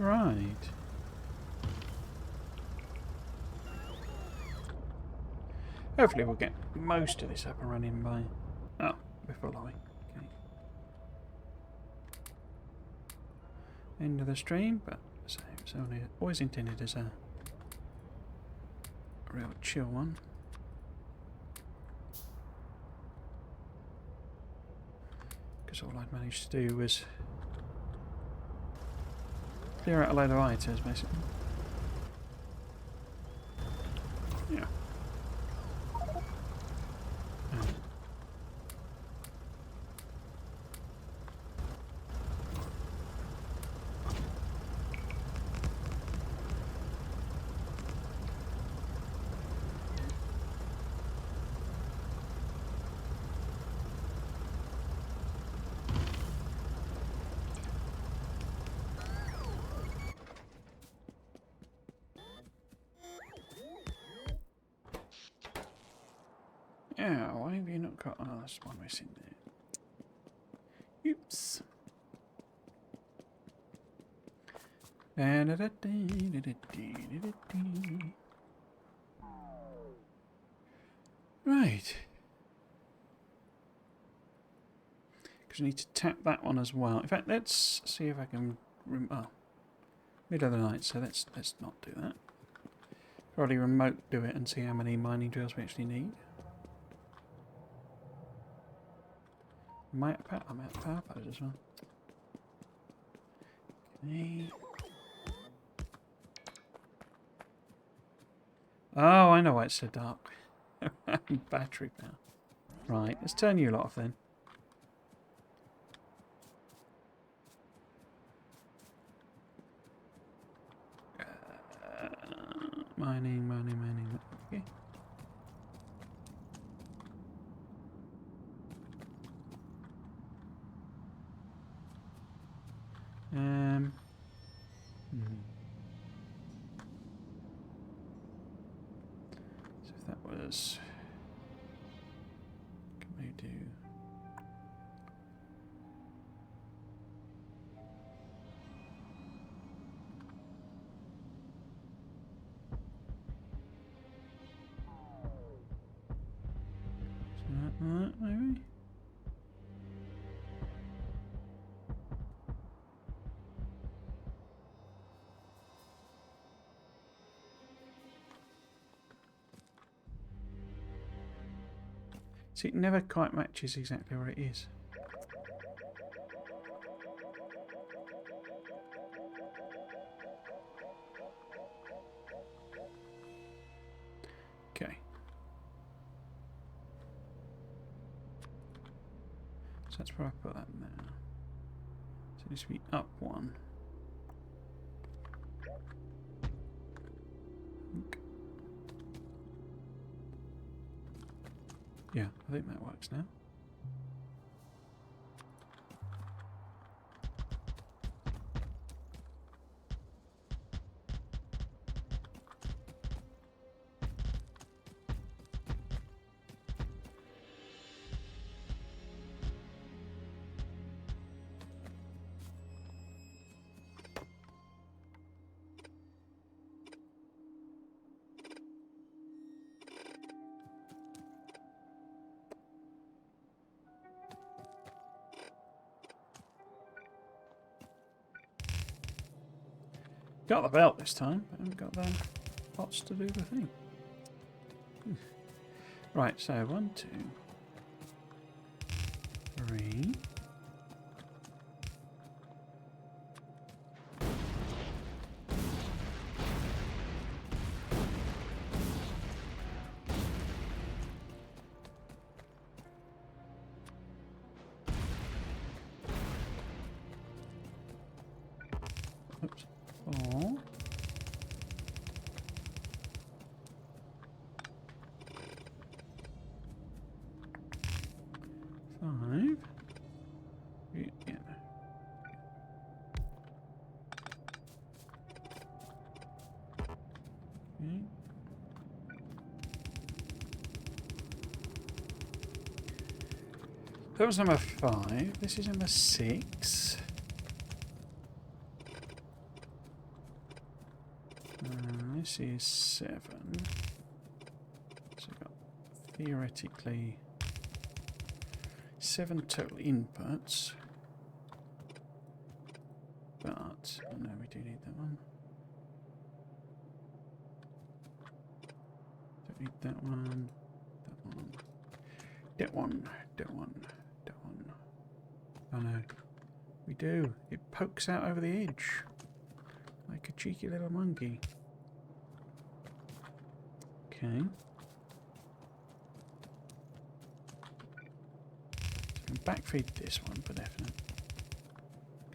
S1: Right. Hopefully we'll get most of this up and running by... Oh, before long. Okay. End of the stream, but so it's only always intended as a real chill one. Because all I'd managed to do was clear out a load of items, basically. Yeah. Yeah, why have you not got... Oh, there's one missing there. Oops. Right. Because I need to tap that one as well. In fact, let's see if I can... Oh, middle of the night, so let's not do that. Probably remote do it and see how many mining drills we actually need. I'm out of power powers as well. Okay. Oh, I know why it's so dark. Battery power. Right, let's turn you lot off then. Mining. Okay. So if that was... Can we do... That maybe? See, it never quite matches exactly where it is. Okay. So that's where I put that now. So it needs to be up one. Yeah, I think that works now. Got the belt this time, but I haven't got the pots to do the thing. Right, so 1, 2, 3. Oops. 4. 5. Yeah. Okay. That was number 5. This is number 6. This is 7. So we've got theoretically 7 total inputs. But, oh no, we do need that one. Don't need that one. That one. That one. That one. That one. Oh no. We do. It pokes out over the edge. Like a cheeky little monkey. Okay. So backfeed this one for definite.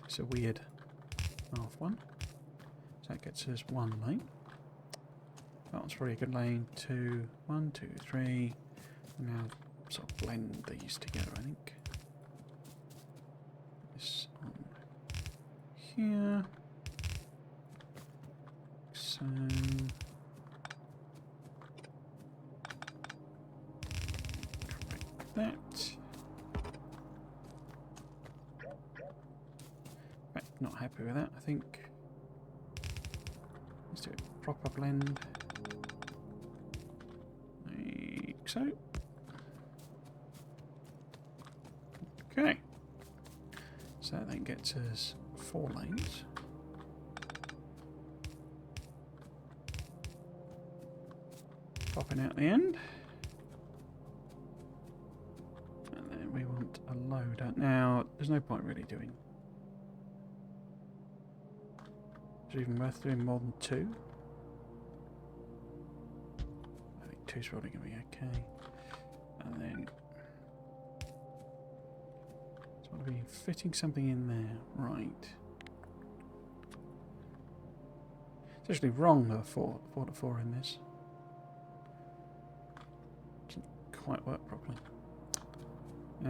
S1: It's a weird half one. So that gets us 1 lane. That one's probably a good lane. 2, 1, 2, 3. And now sort of blend these together, I think. This on here. So correct that. Right, not happy with that, I think. Let's do a proper blend. Like so. Okay. So that then gets us 4 lanes. Popping out the end. And then we want a loader. Now, there's no point really doing. Is it even worth doing more than 2? I think 2's probably going to be okay. And then it's got to be fitting something in there. Right. It's actually wrong to 4 to 4 in this. Doesn't quite work properly. How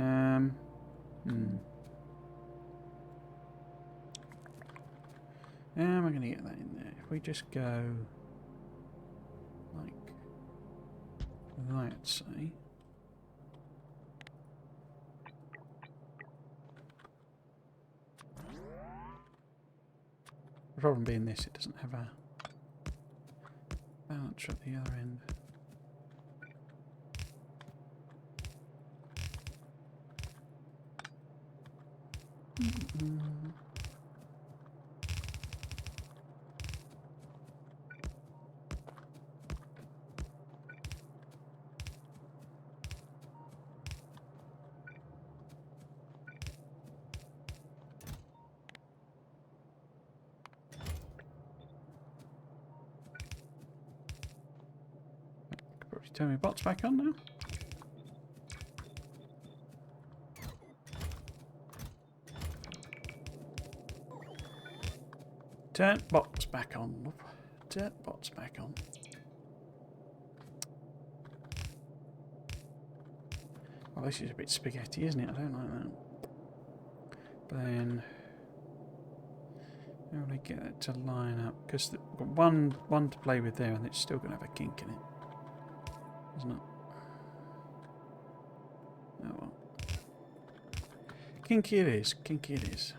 S1: am I going to get that in there? If we just go like that, say. The problem being this, it doesn't have a balance at the other end. Probably turn my bots back on now. Turn bots back on. Turn bots back on. Well, this is a bit spaghetti, isn't it? I don't like that. But then, how do I get it to line up? Because we've got one to play with there, and it's still going to have a kink in it, isn't it? Oh well. Kinky it is. Kinky it is.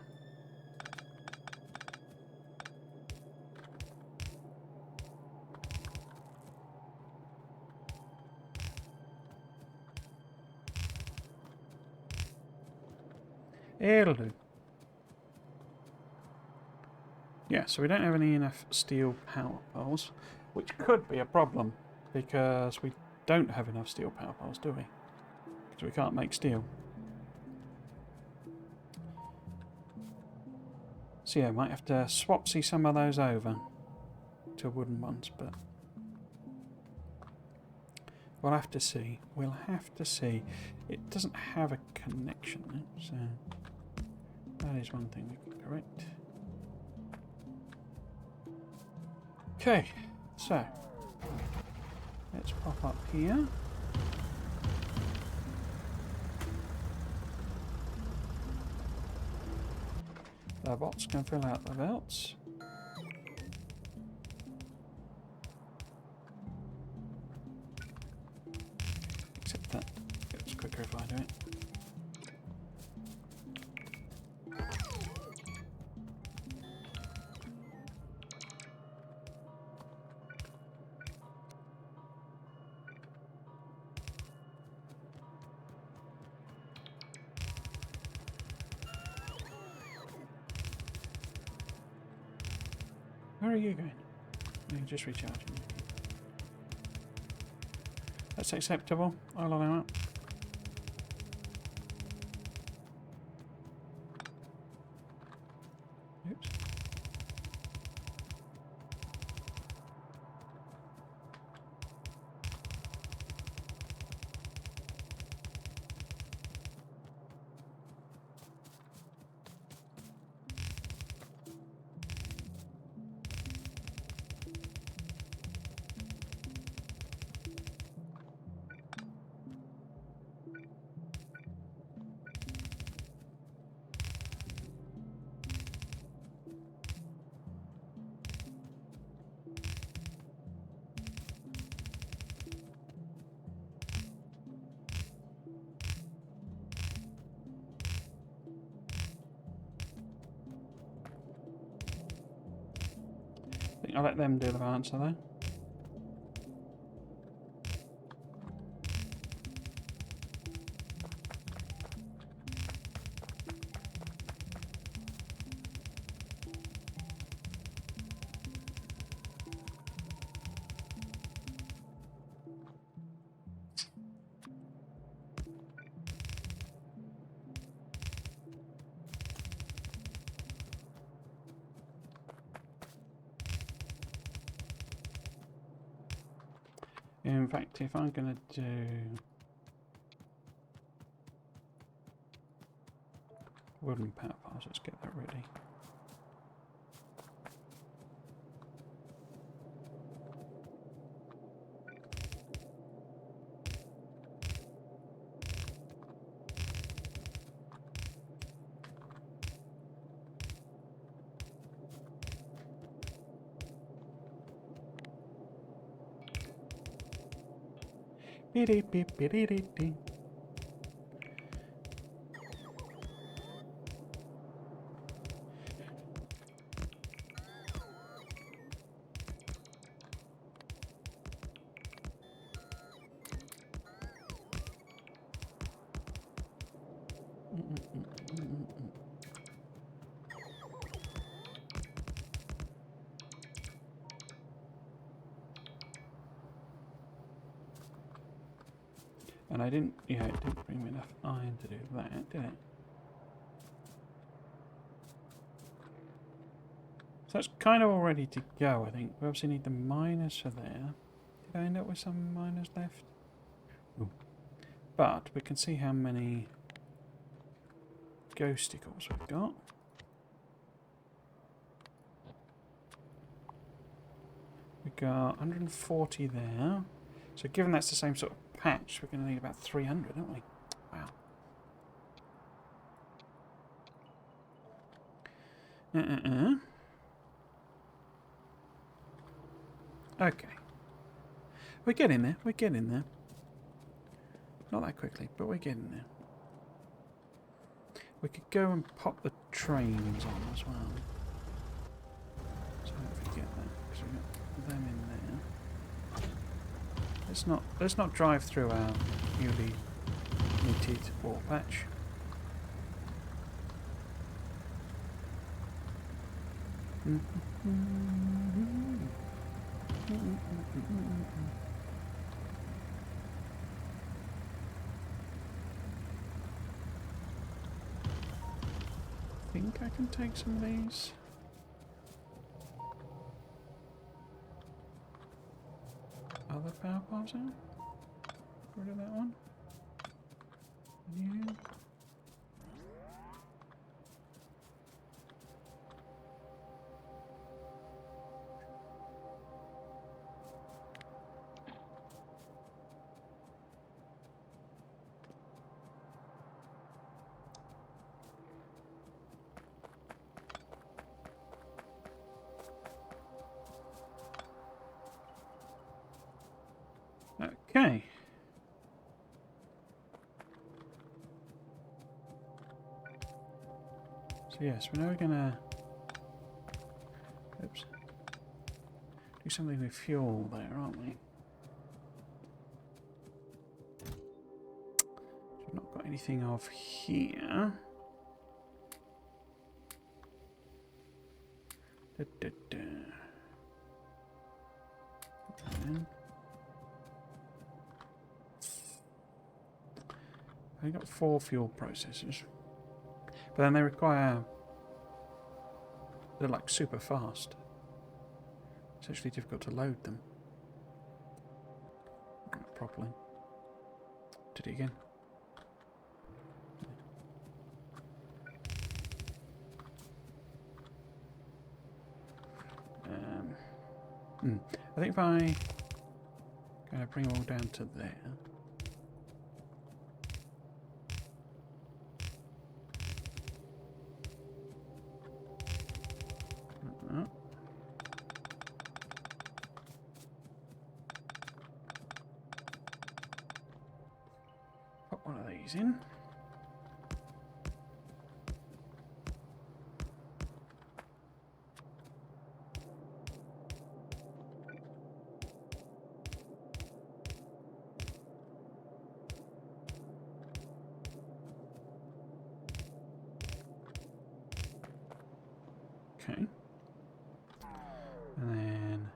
S1: It'll do. Yeah, so we don't have any enough steel power poles, which could be a problem, because we don't have enough steel power poles, do we? Because we can't make steel. So yeah, might have to swapsy some of those over to wooden ones, but we'll have to see. We'll have to see. It doesn't have a connection though, so that is one thing we can correct. Okay, so let's pop up here. The bots can fill out the belts. Except that it's quicker if I do it. Where are you going? You're just recharging. That's acceptable. I'll allow it. Oops. I think I'll let them do the answer though. In fact, if I'm going to do wooden power piles, let's get that ready. Beep beep beep beep beep beep. And I didn't, yeah, it didn't bring me enough iron to do that, did it? So that's kind of all ready to go, I think. We obviously need the miners for there. Did I end up with some miners left? Ooh. But we can see how many ghosticles we've got. We've got 140 there. So given that's the same sort of patch, we're going to need about 300, aren't we? Wow. Okay. We're getting there. We're getting there. Not that quickly, but we're getting there. We could go and pop the trains on as well. So don't forget that, because we've got them in there. Let's not drive through our newly knitted ore patch. I think I can take some of these. Other power piles out. Get rid of that one. Yeah. Okay. So yes, we're now gonna do something with fuel there, aren't we? We've not got anything of here. Da, da, da. I've got 4 fuel processors. But then they require... They're like super fast. It's actually difficult to load them. Not properly. Did it again. I think if I bring them all down to there. Put one of these in. Okay. And then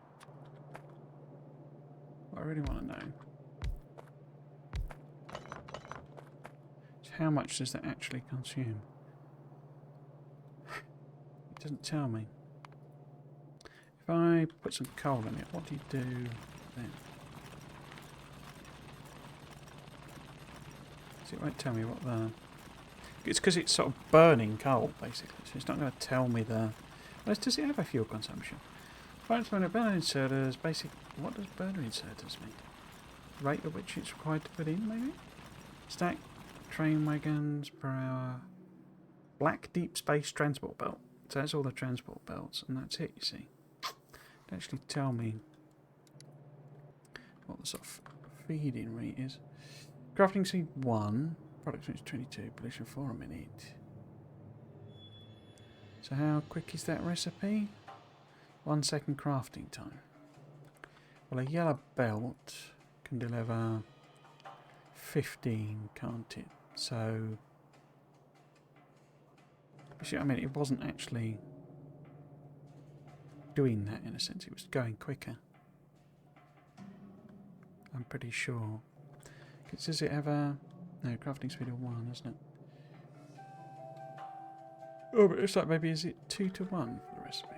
S1: what I really want to know is how much does that actually consume? It doesn't tell me. If I put some coal in it, what do you do then? So it won't tell me what the... It's because it's sort of burning coal, basically, so it's not going to tell me the... Well, does it have a fuel consumption? Burner inserters, basic... What does burner inserters mean? Rate at which it's required to put in, maybe? Stack train wagons per hour. Black deep space transport belt. So that's all the transport belts, and that's it, you see. It actually tell me what the sort of feed-in rate is. Crafting speed 1. Product range 22. Pollution 4 a minute. So how quick is that recipe? 1 second crafting time. Well, a yellow belt can deliver 15, can't it? So, I mean, it wasn't actually doing that in a sense. It was going quicker. I'm pretty sure. Does it have a... No, crafting speed of 1, isn't it? Oh, but it's like maybe is it 2 to 1 for the recipe?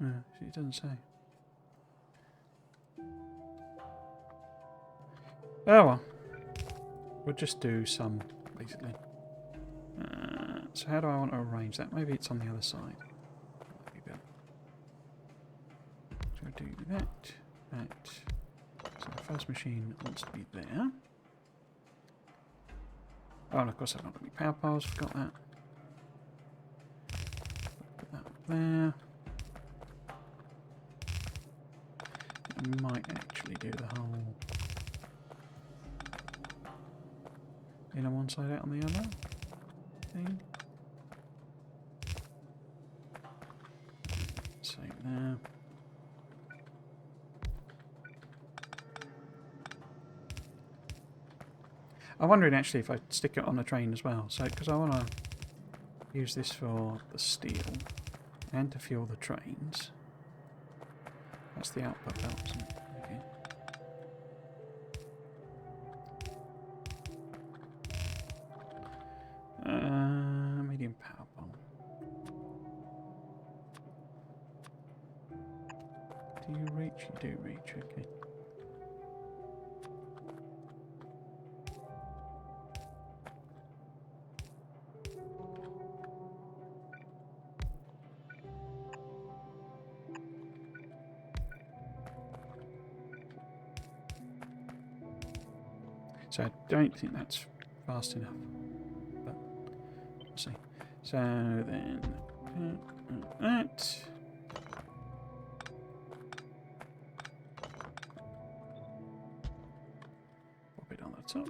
S1: No, it doesn't say. Oh well. We'll just do some, basically. So how do I want to arrange that? Maybe it's on the other side. So I do that, that. So the first machine wants to be there. Oh, and of course I've not got any power piles, forgot that. Put that up there. It might actually do the whole in on one side, out on the other thing. Same there. I'm wondering actually if I stick it on the train as well. So, because I want to use this for the steel and to fuel the trains. That's the output belt, isn't it? Okay. Medium power bomb. Do you reach? You do reach, okay. So I don't think that's fast enough, but we'll see. So then that. Pop it on the top.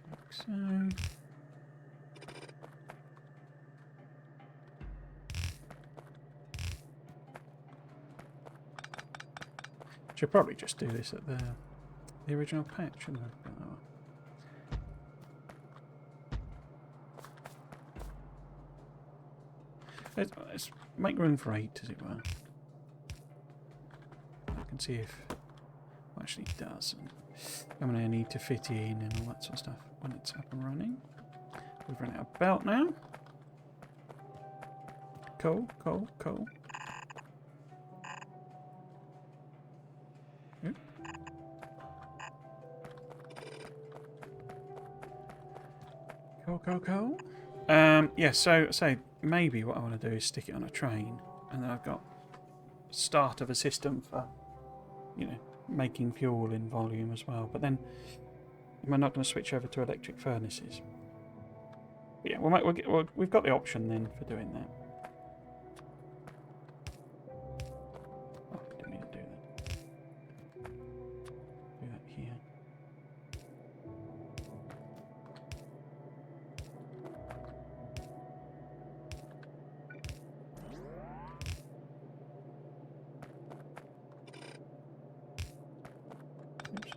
S1: Like so. Should probably just do this at the original patch, shouldn't I? Let's make room for 8, as it were. I can see if it actually does. And how many I need to fit in and all that sort of stuff when it's up and running. We've run out of belt now. Cool, cool, cool. Oop. Cool, cool, cool. Yeah, so maybe what I want to do is stick it on a train, and then I've got start of a system for, you know, making fuel in volume as well. But then, am I not going to switch over to electric furnaces? But yeah, we've got the option then for doing that. Oh, didn't mean to do that. Do that here. Oops.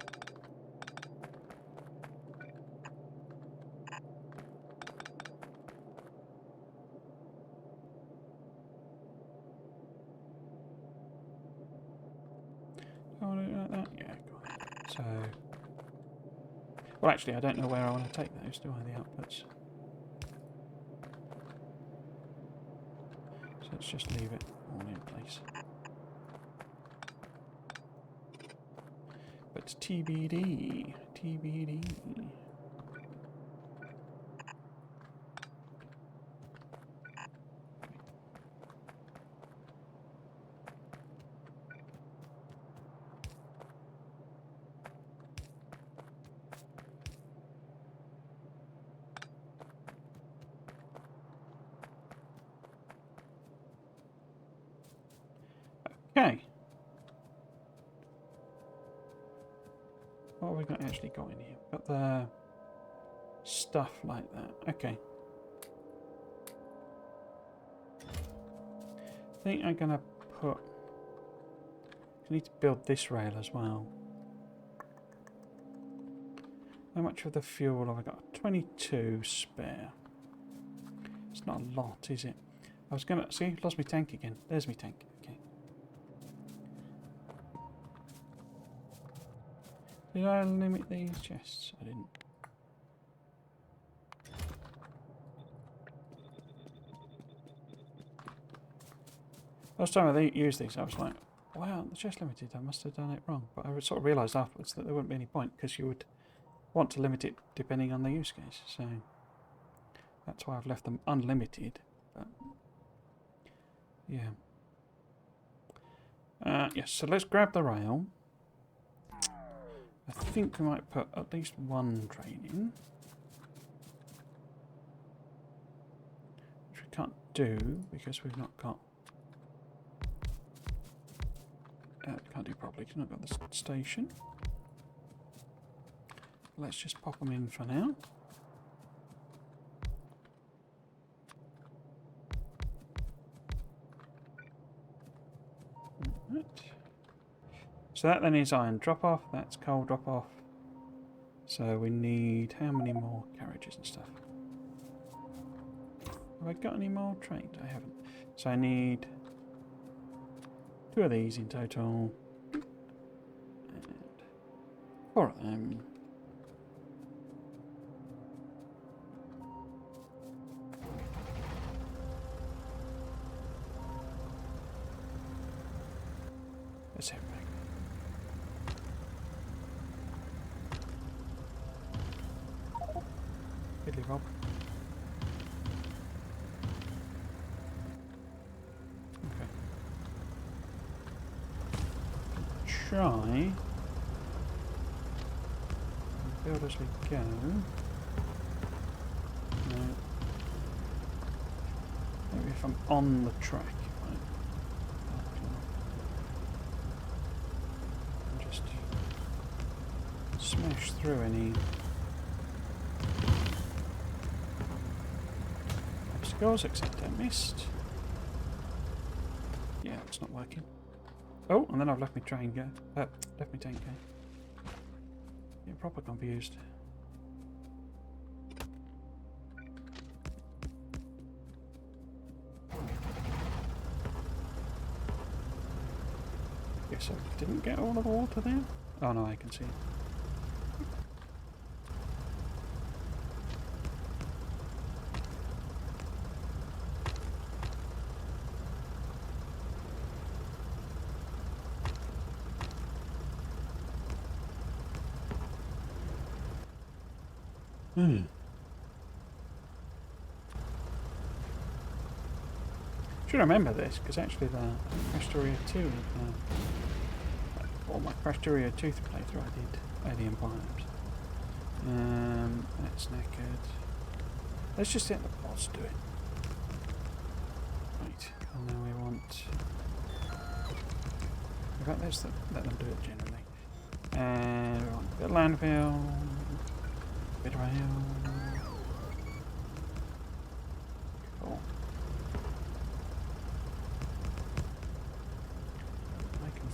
S1: I want to do like that? Yeah, got it. So, well, actually, I don't know where I want to take those, do I, the outputs? So let's just leave it all in place. But TBD, TBD. Okay. What have we got actually got in here? Got the stuff like that. Okay. I think I'm gonna put. I need to build this rail as well. How much of the fuel have I got? 22 spare. It's not a lot, is it? I was gonna see. Lost my tank again. There's my tank. Okay. Did I limit these chests? I didn't. Last time I used these, I was like, wow, the chest limited. I must have done it wrong. But I sort of realised afterwards that there wouldn't be any point because you would want to limit it depending on the use case. So that's why I've left them unlimited. But yeah. Yes, so let's grab the rail. I think we might put at least one train in. Which we can't do because we've not got... can't do properly because we've not got the station. Let's just pop them in for now. Right. So that then is iron drop off, that's coal drop off. So we need how many more carriages and stuff? Have I got any more trains? I haven't. So I need 2 of these in total. And 4 of them. Let's head back. Fiddly Bob. Okay. Try. Build as we go. No. Maybe if I'm on the track. Just smash through any obstacles, except I missed. Yeah, it's not working. Oh, and then I've left my train go. Left my tank go. Yeah, proper confused. guess I didn't get all of the water there. Oh no, I can see it. Should remember this, because actually the Factorio 2, or my Factorio 2 playthrough, I did Alien Biomes. That's knackered. Let's just let the boss do it. Right, and now we want... In fact, let's let them do it generally. And we want a bit of landfill, a bit of rail. Cool.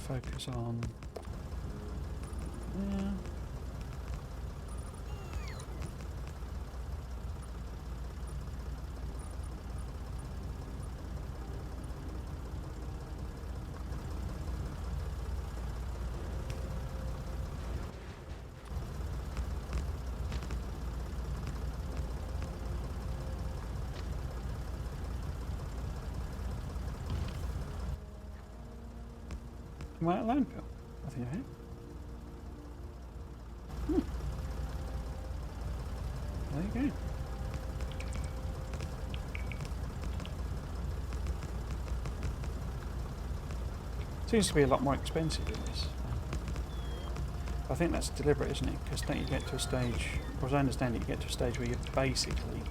S1: Focus on am I at landfill? I think I am. There you go. Seems to be a lot more expensive in this. I think that's deliberate, isn't it? Because don't you get to a stage, or as I understand it, you get to a stage where you're basically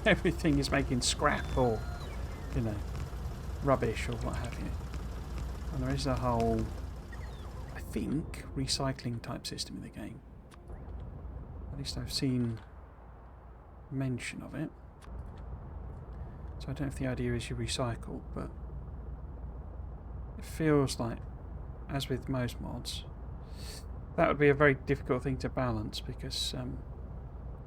S1: everything is making scrap or, you know, rubbish or what have you. And there is a whole, I think, recycling type system in the game. At least I've seen mention of it. So I don't know if the idea is you recycle, but it feels like, as with most mods, that would be a very difficult thing to balance, because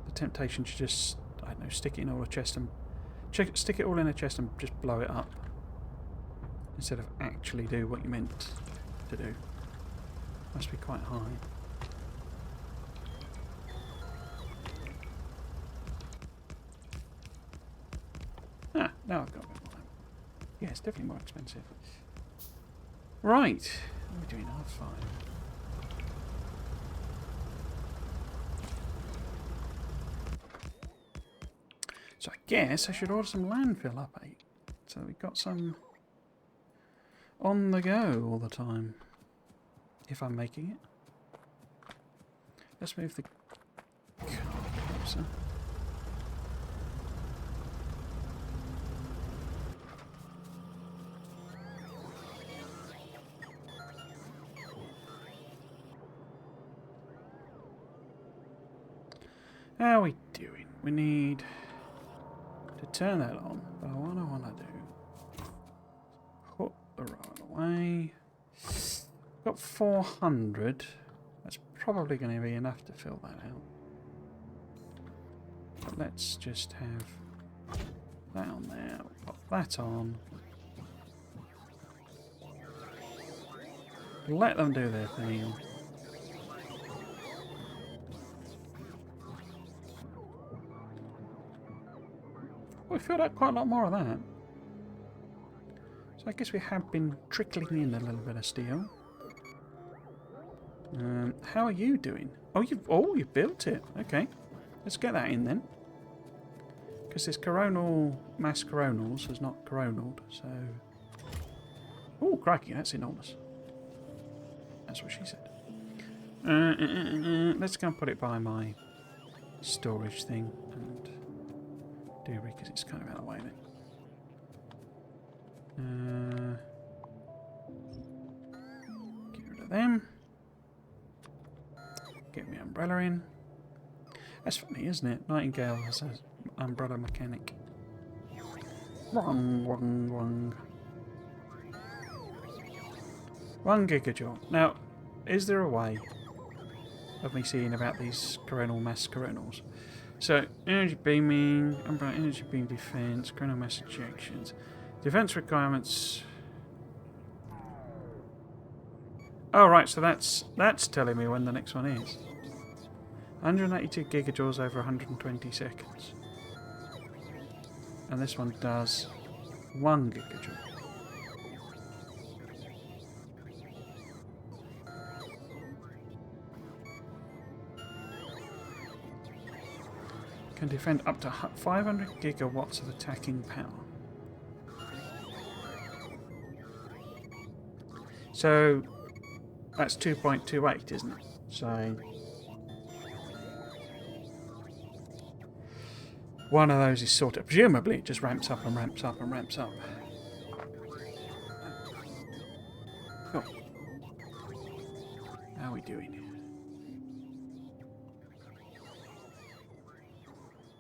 S1: the temptation to just, I don't know, stick it in all a chest and stick it all in a chest and just blow it up, instead of actually do what you meant to do, must be quite high. Ah, now I've got a bit more. Yeah, it's definitely more expensive. Right, what are we doing? R5. So I guess I should order some landfill up, eh? So we've got some on the go all the time, if I'm making it. Let's move the car closer. How are we doing? We need to turn that on, but what I want to do, put the road away. Got 400. That's probably going to be enough to fill that out. But let's just have that on there. Pop that on. Let them do their thing. We filled out quite a lot more of that. So I guess we have been trickling in a little bit of steel. How are you doing? Oh, you've built it. Okay, let's get that in then. Because this coronal mass coronals has not coronaled, so. Oh, crikey, that's enormous. That's what she said. Let's go and put it by my storage thing and do it because it's kind of out of the way then. Get rid of them. Get my umbrella in. That's funny, isn't it? Nightingale has an umbrella mechanic. Wrong. 1 gigajoule. Now, is there a way of me seeing about these coronal mass coronals? So, energy beaming, umbrella energy beam defense, coronal mass ejections. Defense requirements. Oh, right, so that's telling me when the next one is. 182 gigajoules over 120 seconds. And this one does 1 gigajoule. Can defend up to 500 gigawatts of attacking power. So that's 2.28, isn't it? So one of those is sort of, presumably it just ramps up and ramps up and ramps up. Oh. How are we doing?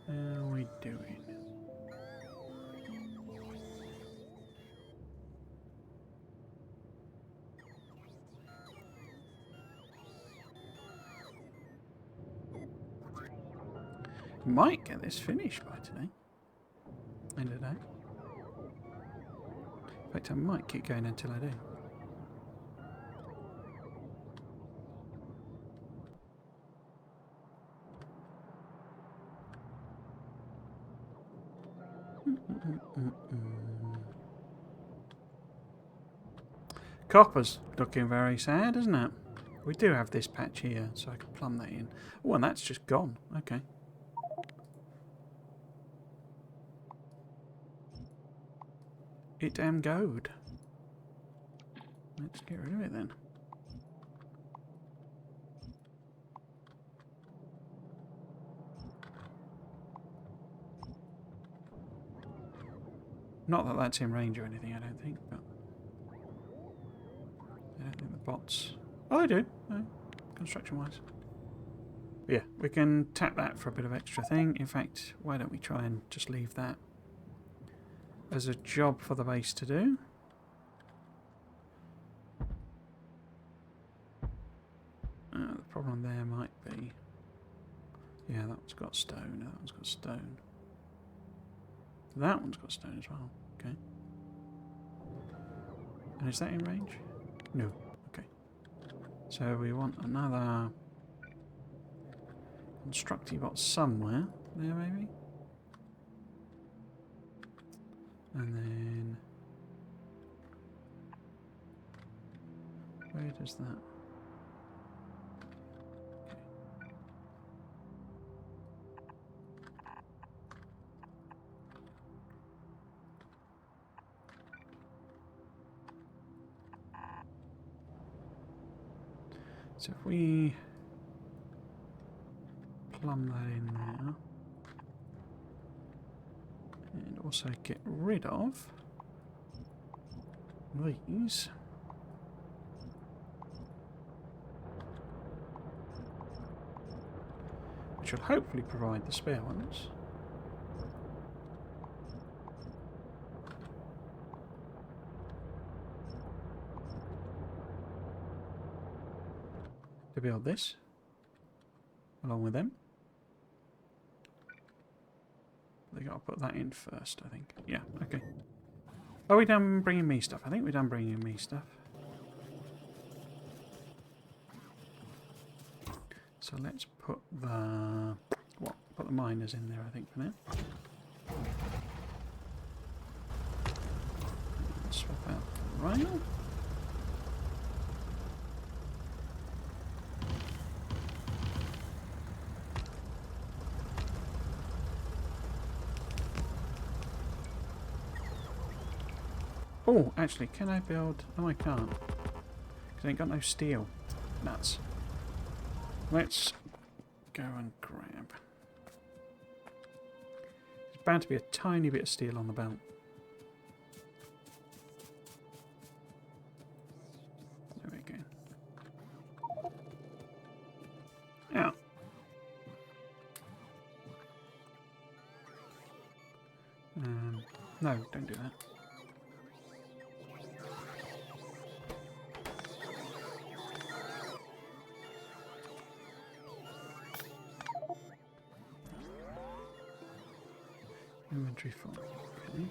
S1: How are we doing? Might get this finished by today. End of the day. In fact, I might keep going until I do. Copper's looking very sad, isn't it? We do have this patch here, so I can plumb that in. Oh, and that's just gone. Okay. It damn goed. Let's get rid of it then. Not that that's in range or anything, I don't think, but I don't think the bots... Oh, they do. No, construction-wise. Yeah, we can tap that for a bit of extra thing. In fact, why don't we try and just leave that as a job for the base to do? The problem there might be... Yeah, that one's got stone, that one's got stone. That one's got stone as well. Okay. And is that in range? No. Okay. So we want another constructy bot somewhere. There maybe? And then... Where does that... So if we plumb that in there, and also get rid of these, which will hopefully provide the spare ones. To build this along with them. They gotta put that in first, I think. Yeah, okay. Are we done bringing me stuff? I think we're done bringing me stuff. So let's put the... What? Put the miners in there, I think, for now. Swap out the rail. Oh, actually, can I build... No, I can't. Because I ain't got no steel. Nuts. Let's go and grab... There's bound to be a tiny bit of steel on the belt. There we go. Out. No, don't do that. Inventory full. Okay.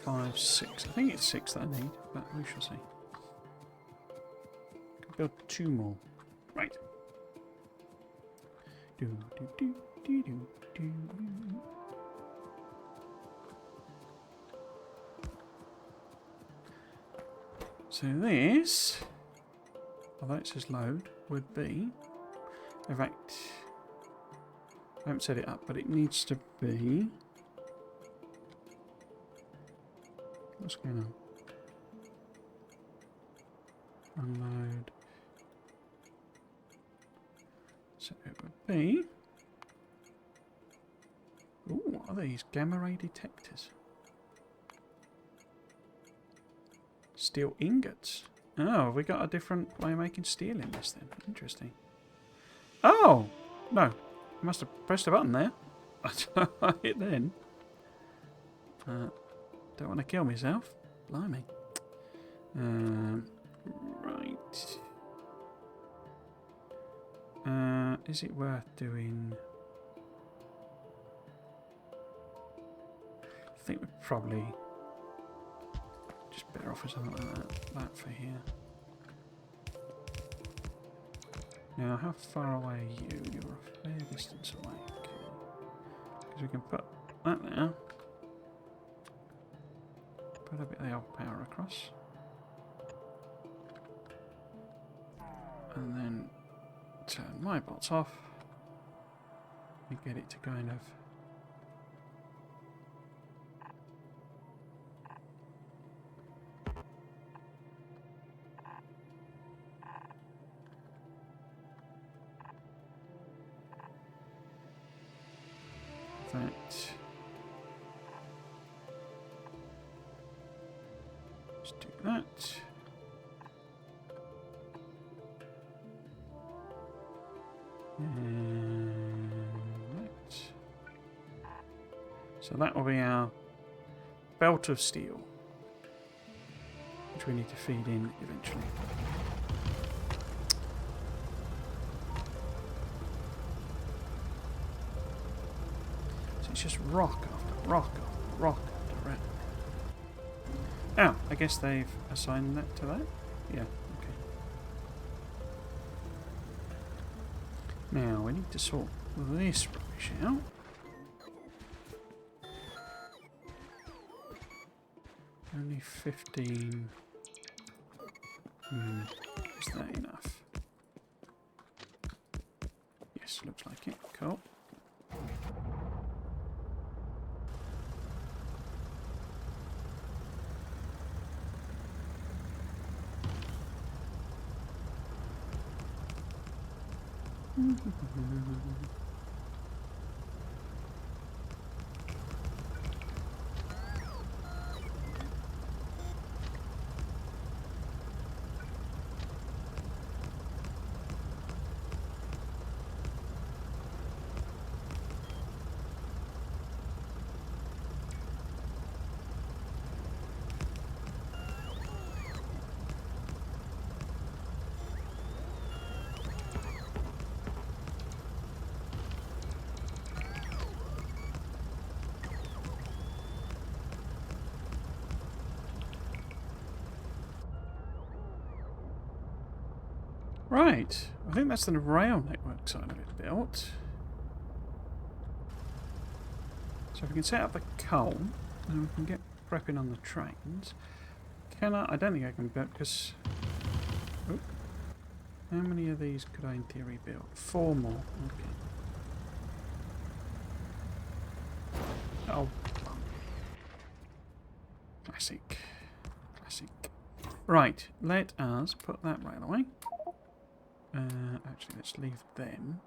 S1: 5, 6. I think it's 6 that I need, but we shall see. Can build 2 more. Right. Do, do, do, do, do, do. So this, although it says load, would be, in fact, I haven't set it up, but it needs to be, what's going on? Unload. So it would be, ooh, what are these? Gamma ray detectors. Steel ingots. Oh, have we got a different way of making steel in this then? Interesting. Oh! No. I must have pressed a button there. I hit then. Don't want to kill myself. Blimey. Right. Is it worth doing... I think we're probably... just better off with something like that for here. Now, how far away are you? You're a fair distance away. Because we can put that there. Put a bit of the old power across. And then turn my bots off. And get it to kind of... Let's do that. And that. So that will be our belt of steel, which we need to feed in eventually. So it's just rock after rock after rock after rock. Oh, I guess they've assigned that to that? Yeah, okay. Now, we need to sort this rubbish out. Only 15. Is that enough? Yes, looks like it. Cool. Right, I think that's the rail network side of it built. So if we can set up the coal, then we can get prepping on the trains. Can I? I don't think I can build because... Oh, how many of these could I in theory build? 4 more. Okay. Oh. Classic. Classic. Right, let us put that rail away. Actually, let's leave them,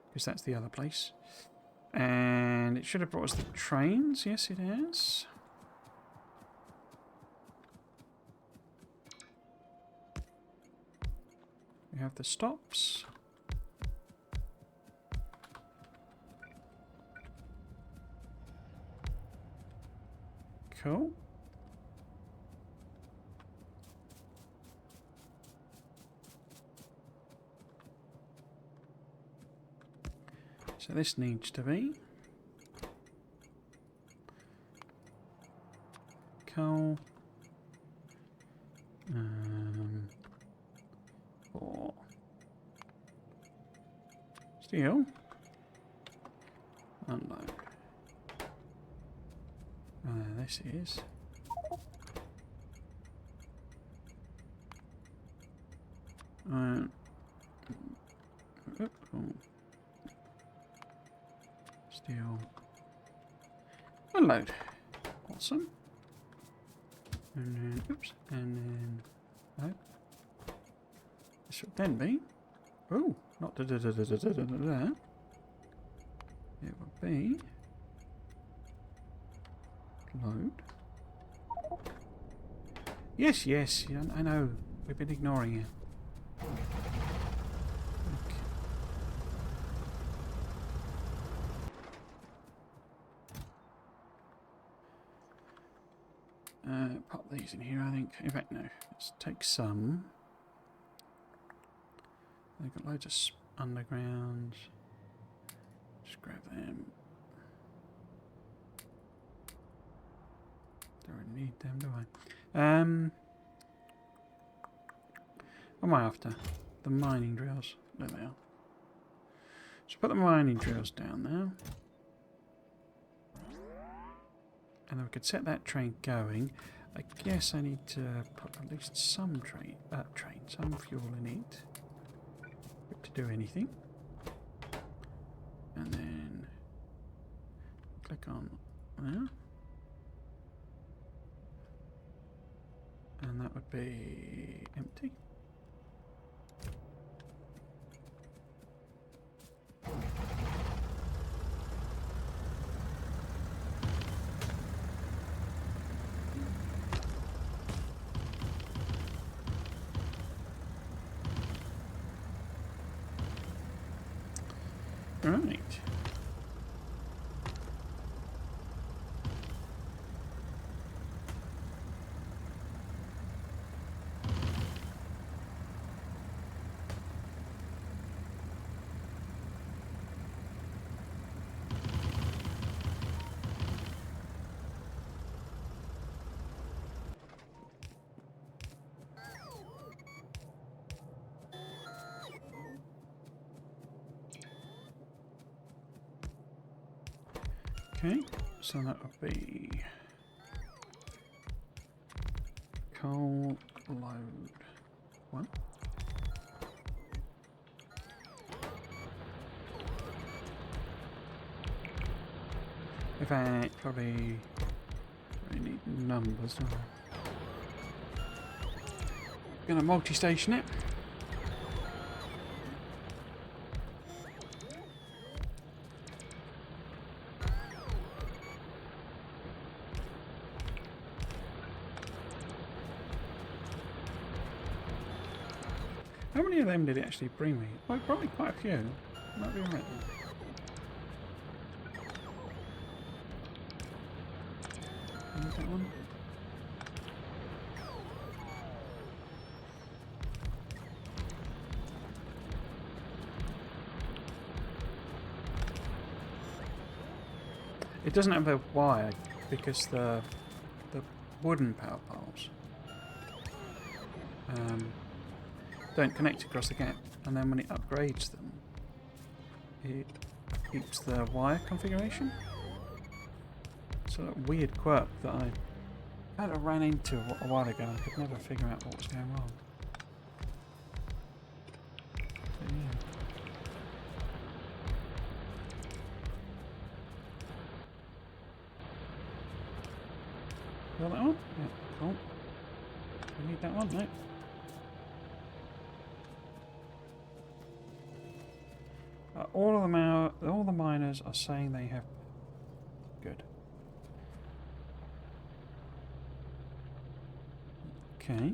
S1: because that's the other place. And it should have brought us the trains. Yes, it has. We have the stops. Cool. So this needs to be coal. 4. Steel. Unload. This is. Steel. Unload. Awesome. And then, oops, and then, no. This should then be, oh, not da da da da da da da da. It would be, load. Yes, yes, yeah, I know, we've been ignoring it. Pop these in here, I think. In fact, no. Let's take some. They've got loads of underground. Just grab them. Don't really need them, do I? What am I after? The mining drills. There they are. So put the mining drills down there. And then we could set that train going. I guess I need to put at least some some fuel in it to do anything. And then click on there. And that would be empty. Right. Okay, so that would be coal load 1. In fact, probably need numbers. Gonna multi-station it. How many of them did it actually bring me? Well, probably quite a few. Might be right then. That one. It doesn't have a wire because the wooden power poles don't connect across the gap, and then when it upgrades them, it keeps the wire configuration. So that weird quirk that I kind of ran into a while ago and I could never figure out what was going wrong. So, yeah. Got that one? Yeah, cool. We need that one, no? All the miners are saying they have. Good. Okay.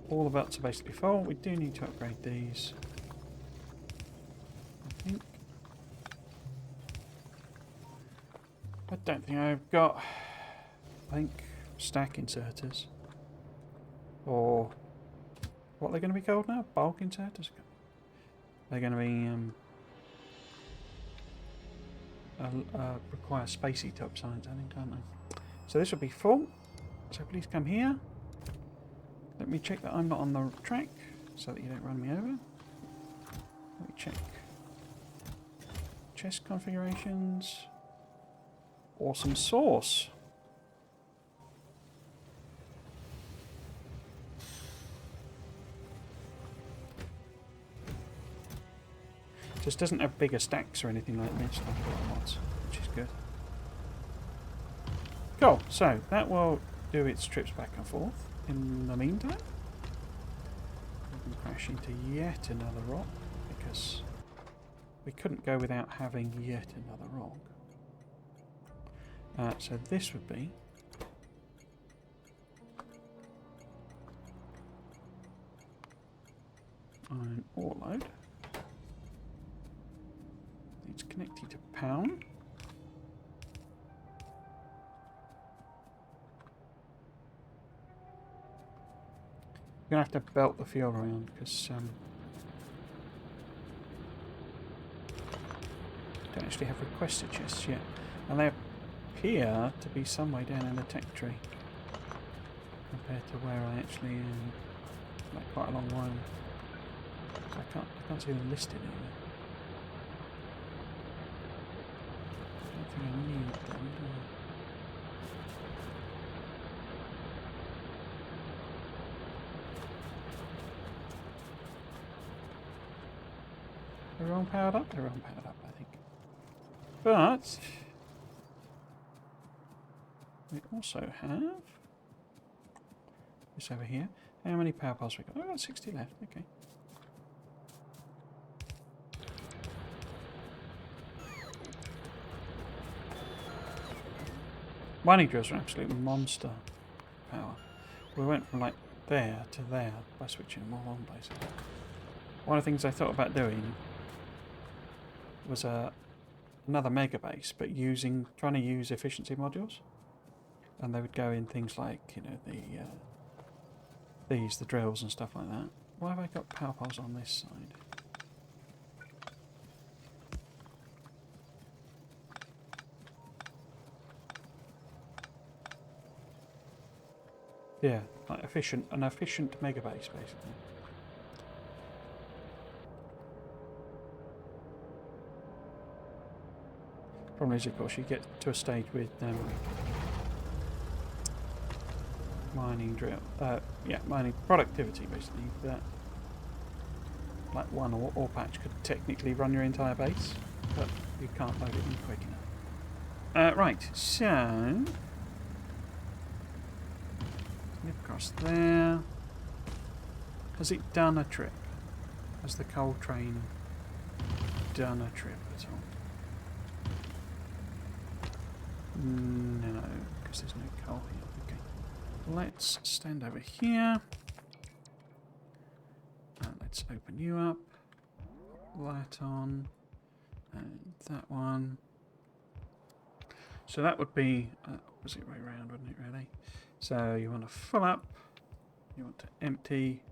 S1: All the belts are basically full. We do need to upgrade these. I think. I don't think I've got. I think stack inserters. Or what they're going to be called now? Bulk inserters? They're going to be require spacey top signs, I think, aren't they? So this will be full. So please come here. Let me check that I'm not on the track, so that you don't run me over. Let me check. Chest configurations. Awesome sauce. Just doesn't have bigger stacks or anything like this, like a lot of mods, which is good. Cool, so that will do its trips back and forth. In the meantime, we can crash into yet another rock, because we couldn't go without having yet another rock. So this would be an ore load. It's connected to pound. We're going to have to belt the fuel around because don't actually have requested chests yet. And they appear to be some way down in the tech tree compared to where I actually am. Like quite a long way. So I can't see them listed anywhere. I don't think I need them, do I? They're all powered up? They're all powered up, I think. But we also have this over here. How many power piles we got? Oh, we've got 60 left, okay. Mining drills are an absolute monster power. We went from like there to there by switching them all on basically. One of the things I thought about doing was another mega base, but trying to use efficiency modules, and they would go in things like, you know, the drills and stuff like that. Why have I got power poles on this side? Yeah, like an efficient mega base basically. Problem is, of course, you get to a stage with mining mining productivity basically. That like one ore patch could technically run your entire base, but you can't load it in quick enough. Right, so nip across there. Has it done a trip? Has the coal train done a trip at all? No, because there's no coal here. Okay. Let's stand over here. Let's open you up. Put that on. And that one. So that would be opposite way around, wouldn't it, really? So you want to fill up. You want to empty.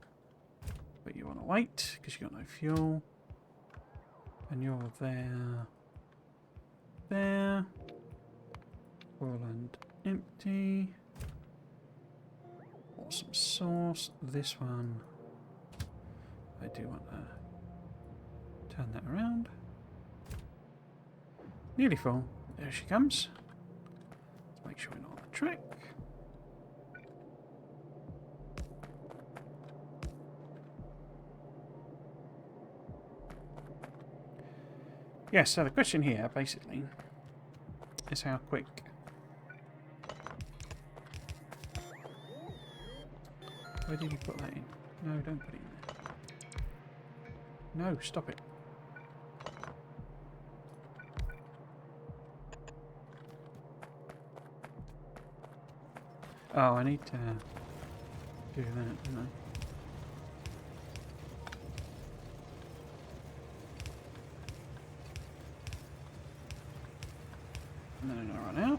S1: But you want to wait, because you've got no fuel. And you're there. There. Full and empty. Awesome sauce. This one, I do want to turn that around. Nearly full. There she comes. Let's make sure we're not on the track. Yes, so the question here, basically, is how quick. Where did you put that in? No, don't put it in there. No, stop it. Oh, I need to do that, don't I? No, not right now.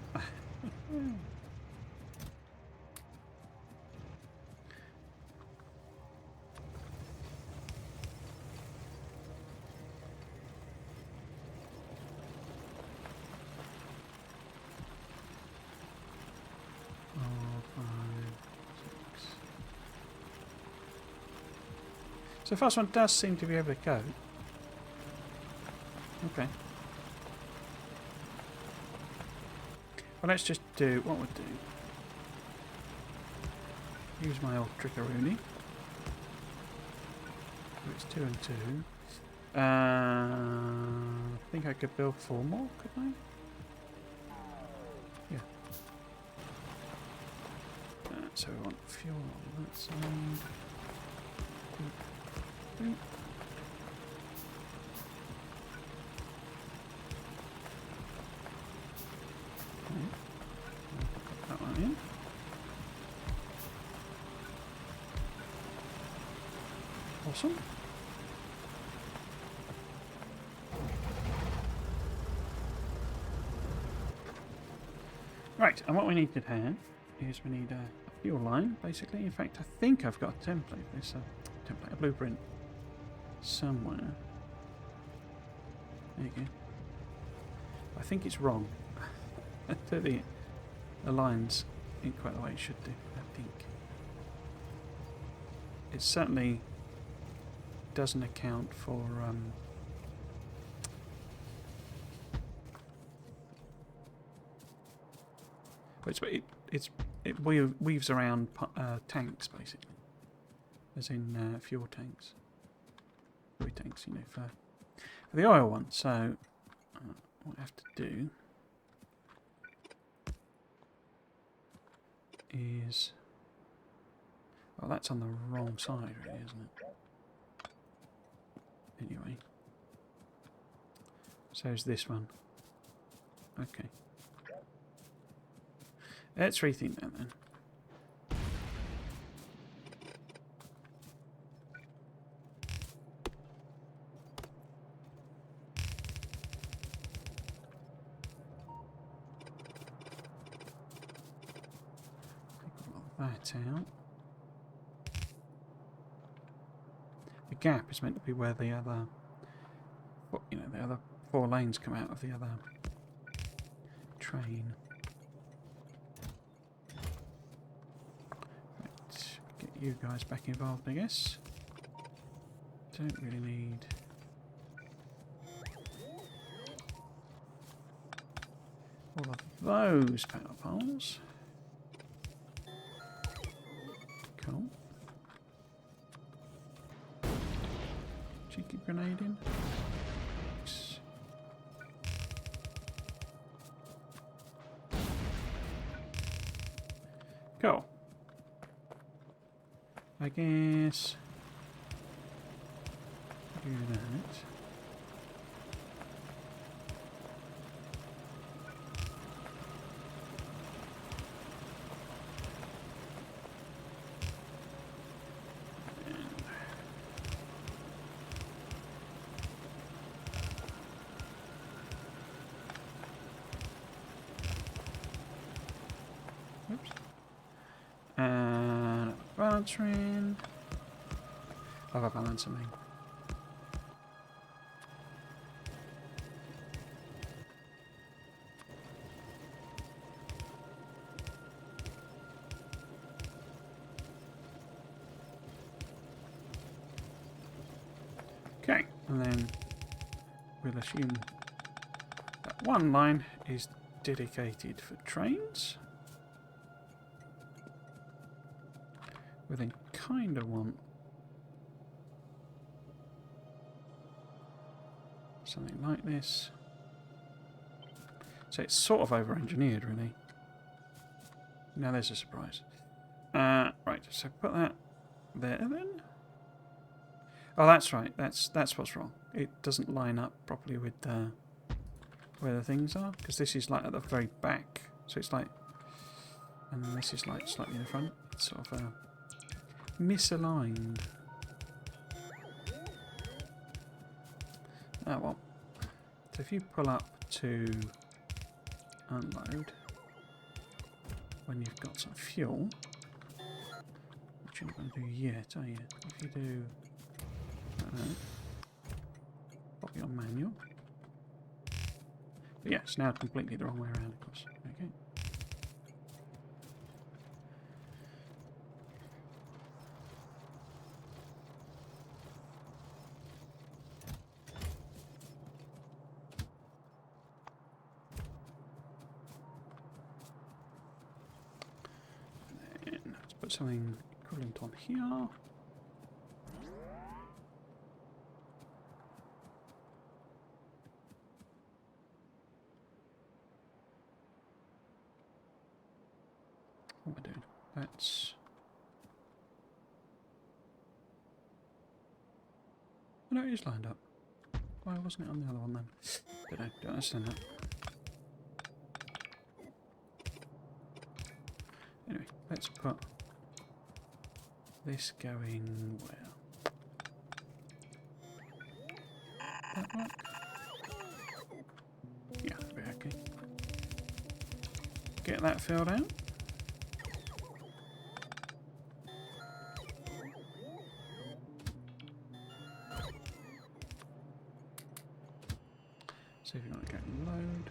S1: 4, 5, 6. So the first one does seem to be able to go. Okay. Well, let's just do what we'll do. Use my old trickeroony. It's 2 and 2. I think I could build 4 more, couldn't I? Yeah. So we want fuel on that side. Boop. Put that one in. Awesome. Right, and what we need to have is we need a fuel line, basically. In fact, I think I've got a template. There's a template, a blueprint somewhere. There you go. I think it's wrong. the lines ain't quite the way it should do, I think. It certainly doesn't account for it weaves around tanks, basically, as in fuel tanks, fuel tanks, you know, for the oil one. So what I have to do is, well, that's on the wrong side, really, isn't it? Anyway, so is this one. Okay. Let's rethink that then. Take that out. The gap is meant to be where the other, you know, the other 4 lanes come out of the other train. Right, get you guys back involved, I guess. Don't really need all of those power poles. Cool. Cheeky grenade in. Thanks. Cool. I guess do that. Oops. And balancing. I've got balancing. Okay, and then we'll assume that one line is dedicated for trains. We then kind of want something like this. So it's sort of over-engineered, really. Now there's a surprise. Right, so put that there then. Oh, that's right. That's what's wrong. It doesn't line up properly with where the things are, because this is like at the very back. So it's like, and then this is like slightly in the front. It's sort of misaligned. Oh well. So if you pull up to unload when you've got some fuel, which you're not going to do yet, are you? If you do, I don't know, pop it on manual. But yeah, it's now completely the wrong way around, of course. Okay. put something equivalent on here. What am I doing? That's... Oh, no, it is lined up. Why wasn't it on the other one then? Don't understand that. Anyway, let's put this going where? That work? Yeah, that'll be okay. Get that filled out. See if you want to go load.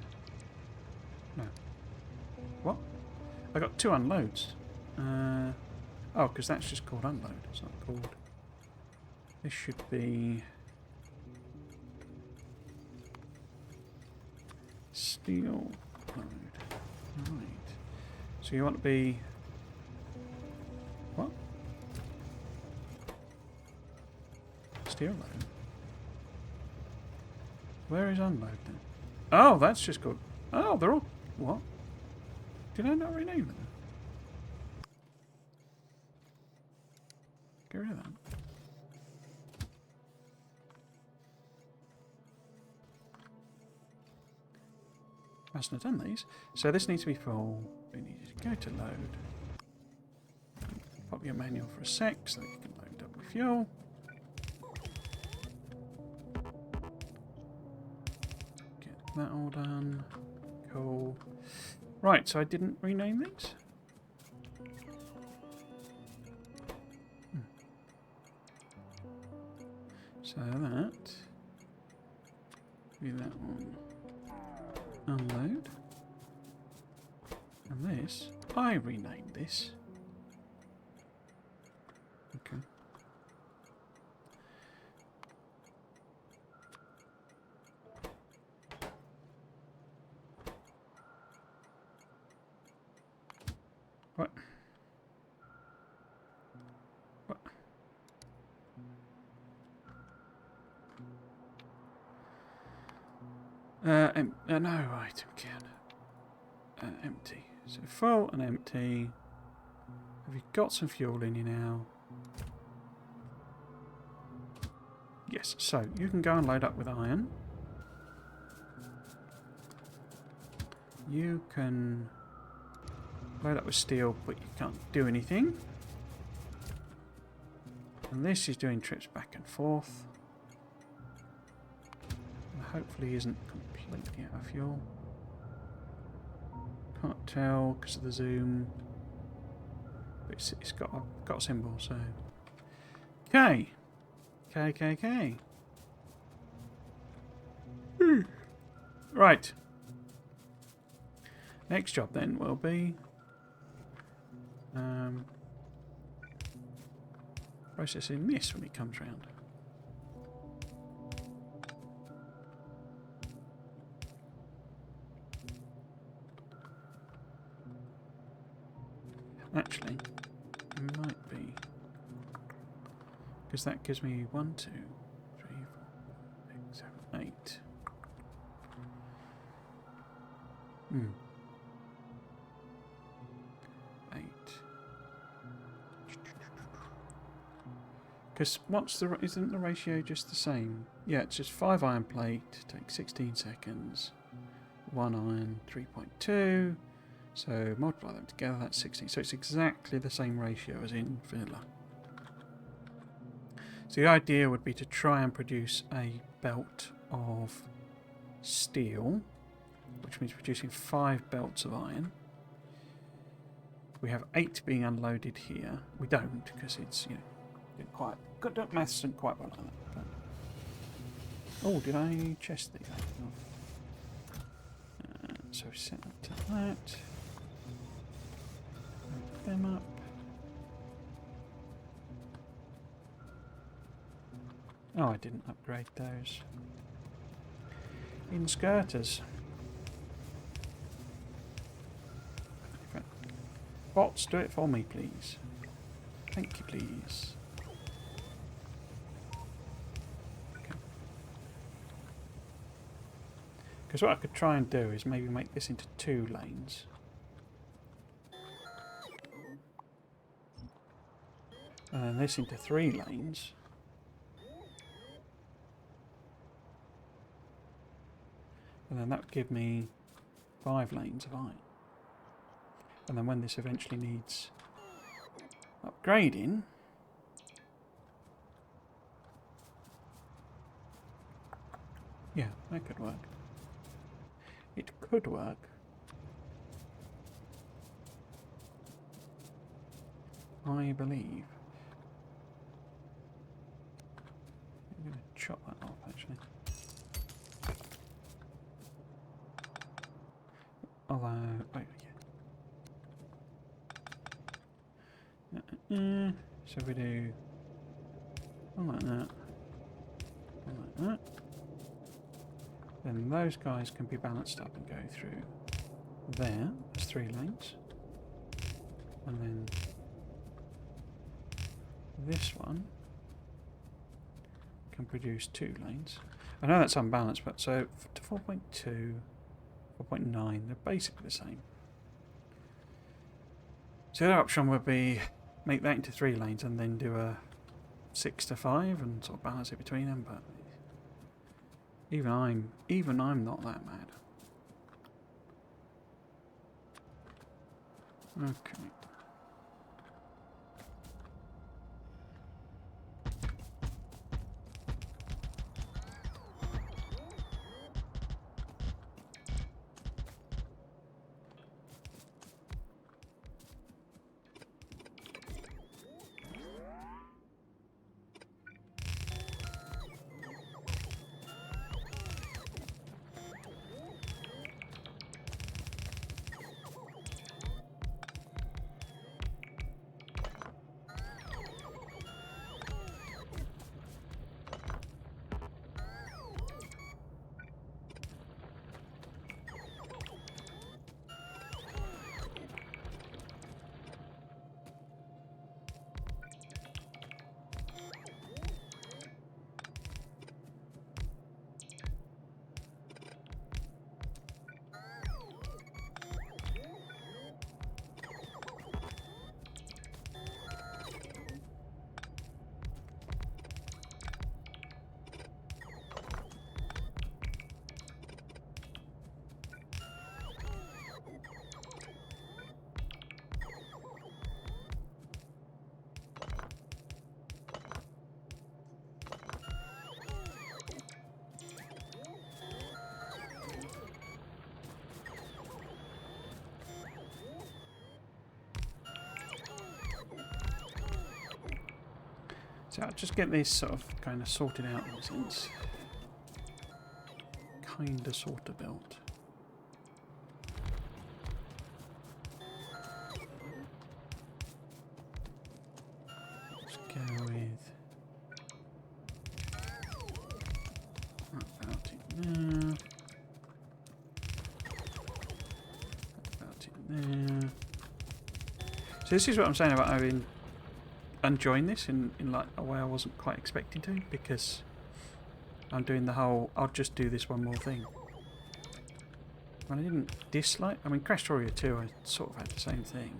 S1: No. What? I got 2 unloads. Oh, because that's just called unload. It's not called. This should be steel load. Right. So you want to be what? Steel load. Where is unload then? Oh, that's just called. Oh, they're all what? Did I not rename them? Get rid of that. Mustn't have done these. So this needs to be full. We need to go to load. Pop your manual for a sec so that you can load up with fuel. Get that all done. Cool. Right, so I didn't rename these. So that be that one. Unload. And this, I renamed this. Okay. What? What? No, item can. Empty. So full and empty. Have you got some fuel in you now? Yes, so you can go and load up with iron. You can load up with steel, but you can't do anything. And this is doing trips back and forth. And hopefully isn't completely out of fuel. Can't tell because of the zoom. But it's got a symbol, so. Okay. Okay. Right. Next job then will be processing this when it comes round. Actually, it might be because that gives me 1, 2, 3, 4, 5, 6, 7, 8. Hmm. 8. Because isn't the ratio just the same? Yeah, it's just 5 iron plate, takes 16 seconds. 1 iron, 3.2. So multiply them together, that's 16. So it's exactly the same ratio as in vanilla. So the idea would be to try and produce a belt of steel, which means producing 5 belts of iron. We have 8 being unloaded here. We don't, because it's, didn't quite, maths didn't quite well like that. But. Oh, did I chest these? So set that to that. Load them up. Oh, I didn't upgrade those. Inskirters. Bots, do it for me, please. Thank you, please. Because what I could try and do is maybe make this into 2 lanes. And then this into 3 lanes. And then that would give me 5 lanes of iron. And then when this eventually needs upgrading, yeah, that could work. It could work. I believe. I'm going to chop that off, actually. Although, oh yeah. So we do one like that, one like that. Then those guys can be balanced up and go through there. There's 3 lanes. And then this one can produce 2 lanes. I know that's unbalanced, but so to 4.2, 4.9, they're basically the same. So the other option would be make that into 3 lanes and then do a 6 to 5 and sort of balance it between them, but even I'm not that mad. Okay. So I'll just get this sort of kind of sorted out in a sense. Kind of sort of built. Let's go with about it there. About it there. So this is what I'm saying about having unjoin this in like a way I wasn't quite expecting to, because I'm doing the whole I'll just do this one more thing. And I didn't dislike, I mean Crash Factorio 2 I sort of had the same thing.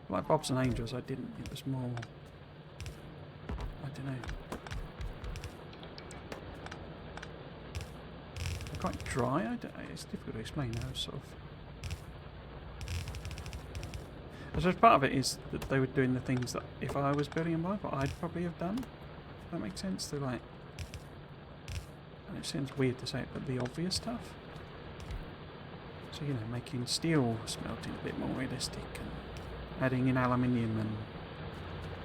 S1: Like Bobs and Angels I didn't, it was more, I don't know, quite dry. It's difficult to explain how sort of. I suppose part of it is that they were doing the things that if I was building a mod, what I'd probably have done. If that makes sense. They're like, and it seems weird to say it, but the obvious stuff. So you know, making steel smelting a bit more realistic, and adding in aluminium, and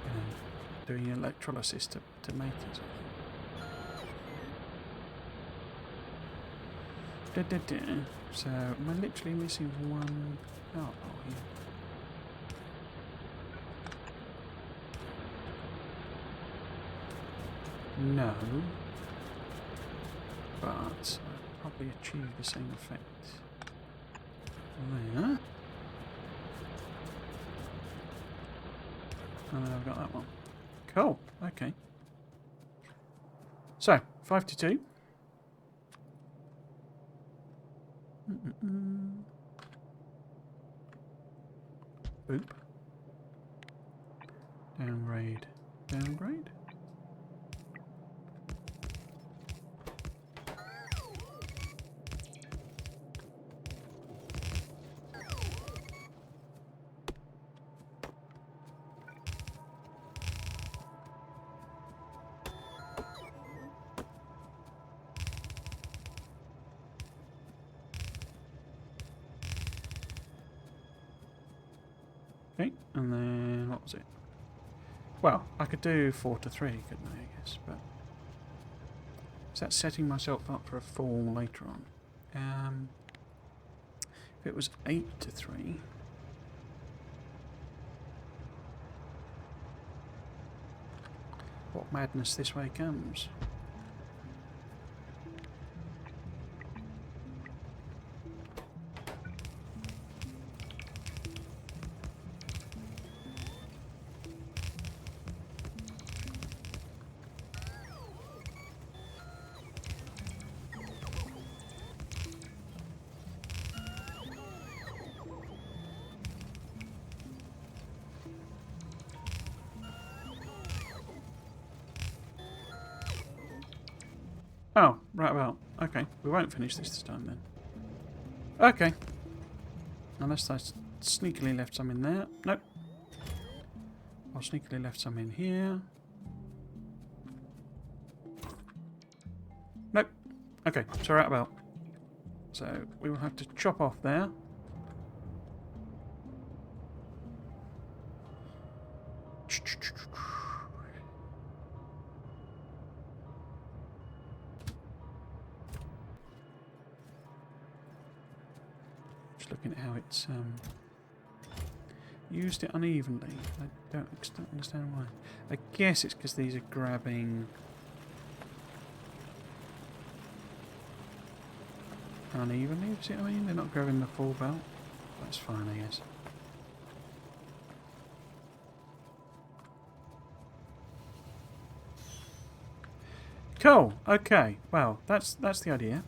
S1: you know, doing electrolysis to make it. Sort of. So, am I literally missing one power pole here? No. But probably achieve the same effect there. And then I've got that one. Cool. Okay. So, 5 to 2. Boop. Downgrade. Downgrade. Okay, and then what was it? Well, I could do 4 to 3, couldn't I guess, but is that setting myself up for a fall later on? If it was 8 to 3, what madness this way comes. Oh, right about. Okay, we won't finish this time then. Okay. Unless I sneakily left some in there. Nope. I'll sneakily left some in here. Nope. Okay, so right about. So we will have to chop off there. Just looking at how it's used it unevenly. I don't understand why. I guess it's because these are grabbing unevenly, see what I mean? They're not grabbing the full belt. That's fine, I guess. Cool. Okay. Well, that's the idea.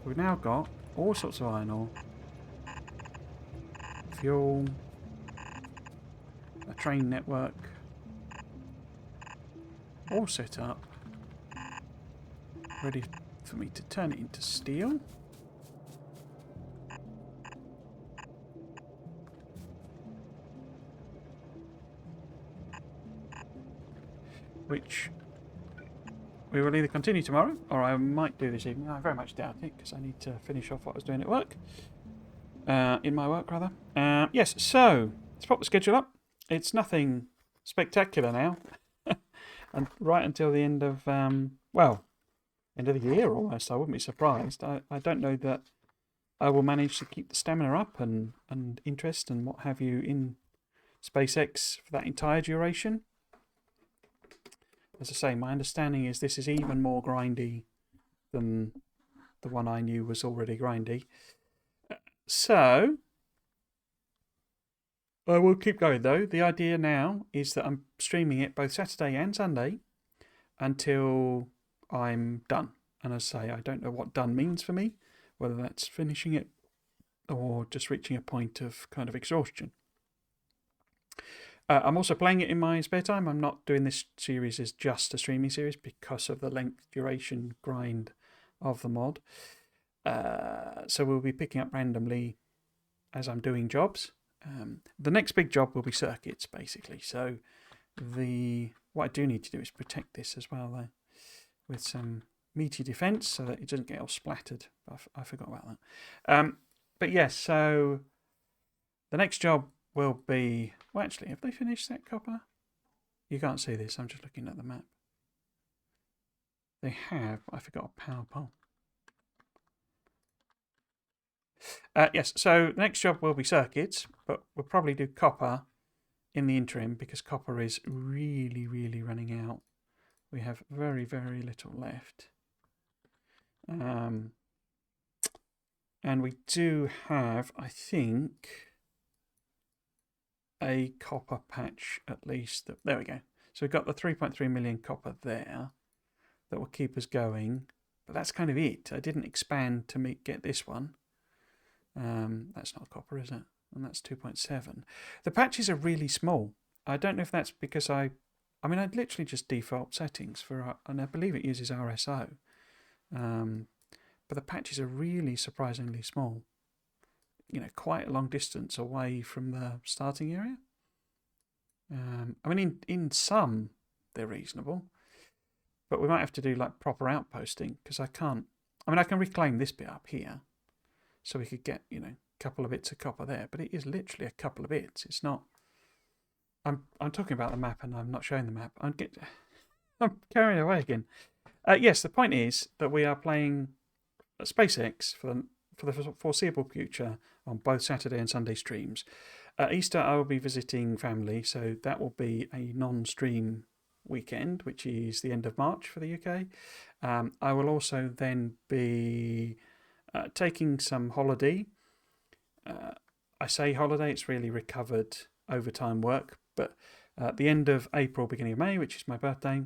S1: We've now got all sorts of iron ore, fuel, a train network, all set up, ready for me to turn it into steel. Which we will either continue tomorrow, or I might do this evening. I very much doubt it, because I need to finish off what I was doing at work. In my work, rather. Yes, so, let's pop the schedule up. It's nothing spectacular now. And right until the end of, well, end of the year almost. I wouldn't be surprised. I don't know that I will manage to keep the stamina up and interest and what have you in SpaceX for that entire duration. As I say, my understanding is this is even more grindy than the one I knew was already grindy. So, I will keep going though. The idea now is that I'm streaming it both Saturday and Sunday until I'm done. And as I say, I don't know what done means for me, whether that's finishing it or just reaching a point of kind of exhaustion. I'm also playing it in my spare time. I'm not doing this series as just a streaming series because of the length, duration, grind of the mod. So we'll be picking up randomly as I'm doing jobs. The next big job will be circuits, basically. So what I do need to do is protect this as well, though, with some meaty defence so that it doesn't get all splattered. I forgot about that. But yes, so the next job will be... Well, actually, have they finished that copper? You can't see this. I'm just looking at the map. They have, but I forgot a power pole. Yes, so the next job will be circuits, but we'll probably do copper in the interim because copper is really, really running out. We have very, very little left. And we do have, I think, a copper patch at least. There we go. So we've got the 3.3 million copper there that will keep us going. But that's kind of it. I didn't expand to get this one. That's not copper, is it? And that's 2.7. The patches are really small. I don't know if that's because I mean, I'd literally just default settings for, and I believe it uses RSO. But the patches are really surprisingly small. You know, quite a long distance away from the starting area. I mean, in some, they're reasonable. But we might have to do like proper outposting because I can't. I mean, I can reclaim this bit up here. So we could get, you know, a couple of bits of copper there. But it is literally a couple of bits. It's not. I'm talking about the map and I'm not showing the map. I'm carrying away again. Yes, the point is that we are playing SpaceX for the foreseeable future on both Saturday and Sunday streams. Easter, I will be visiting family, so that will be a non-stream weekend, which is the end of March for the UK. I will also then be taking some holiday. I say holiday, it's really recovered overtime work, but at the end of April, beginning of May, which is my birthday.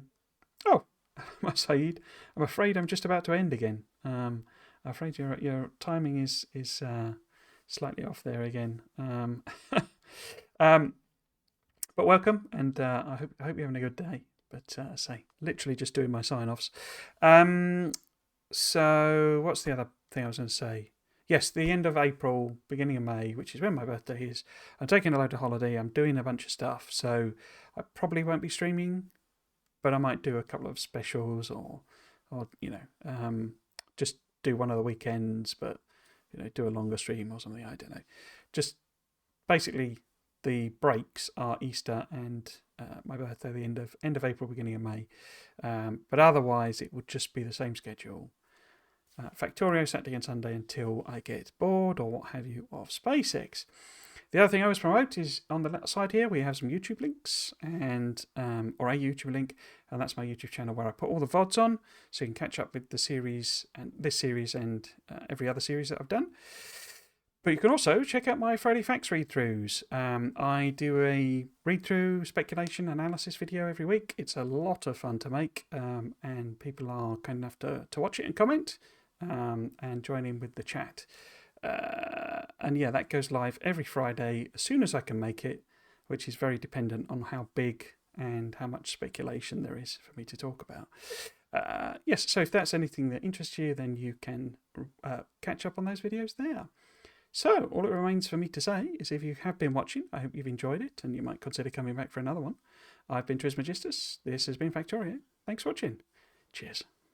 S1: Oh, Saeed, I'm afraid I'm just about to end again. I'm afraid your timing is slightly off there again. But welcome, and I hope you're having a good day. But literally just doing my sign-offs. So what's the other thing I was going to say? Yes, the end of April, beginning of May, which is when my birthday is. I'm taking a load of holiday. I'm doing a bunch of stuff, so I probably won't be streaming, but I might do a couple of specials or you know, just do one of the weekends, but you know, do a longer stream or something. I don't know. Just basically, the breaks are Easter and my birthday, the end of April, beginning of May. But otherwise, it would just be the same schedule. Factorio Saturday and Sunday until I get bored or what have you of SpaceX. The other thing I always promote is on the left side here we have some YouTube links and or a YouTube link, and that's my YouTube channel where I put all the VODs on, so you can catch up with the series and this series and every other series that I've done. But you can also check out my Friday Facts read-throughs. I do a read-through speculation analysis video every week. It's a lot of fun to make, and people are kind enough to watch it and comment and join in with the chat. And yeah, that goes live every Friday as soon as I can make it, which is very dependent on how big and how much speculation there is for me to talk about. Yes, so if that's anything that interests you, then you can catch up on those videos there. So, all it remains for me to say is if you have been watching, I hope you've enjoyed it and you might consider coming back for another one. I've been Trismegistus. This has been Factorio. Thanks for watching. Cheers.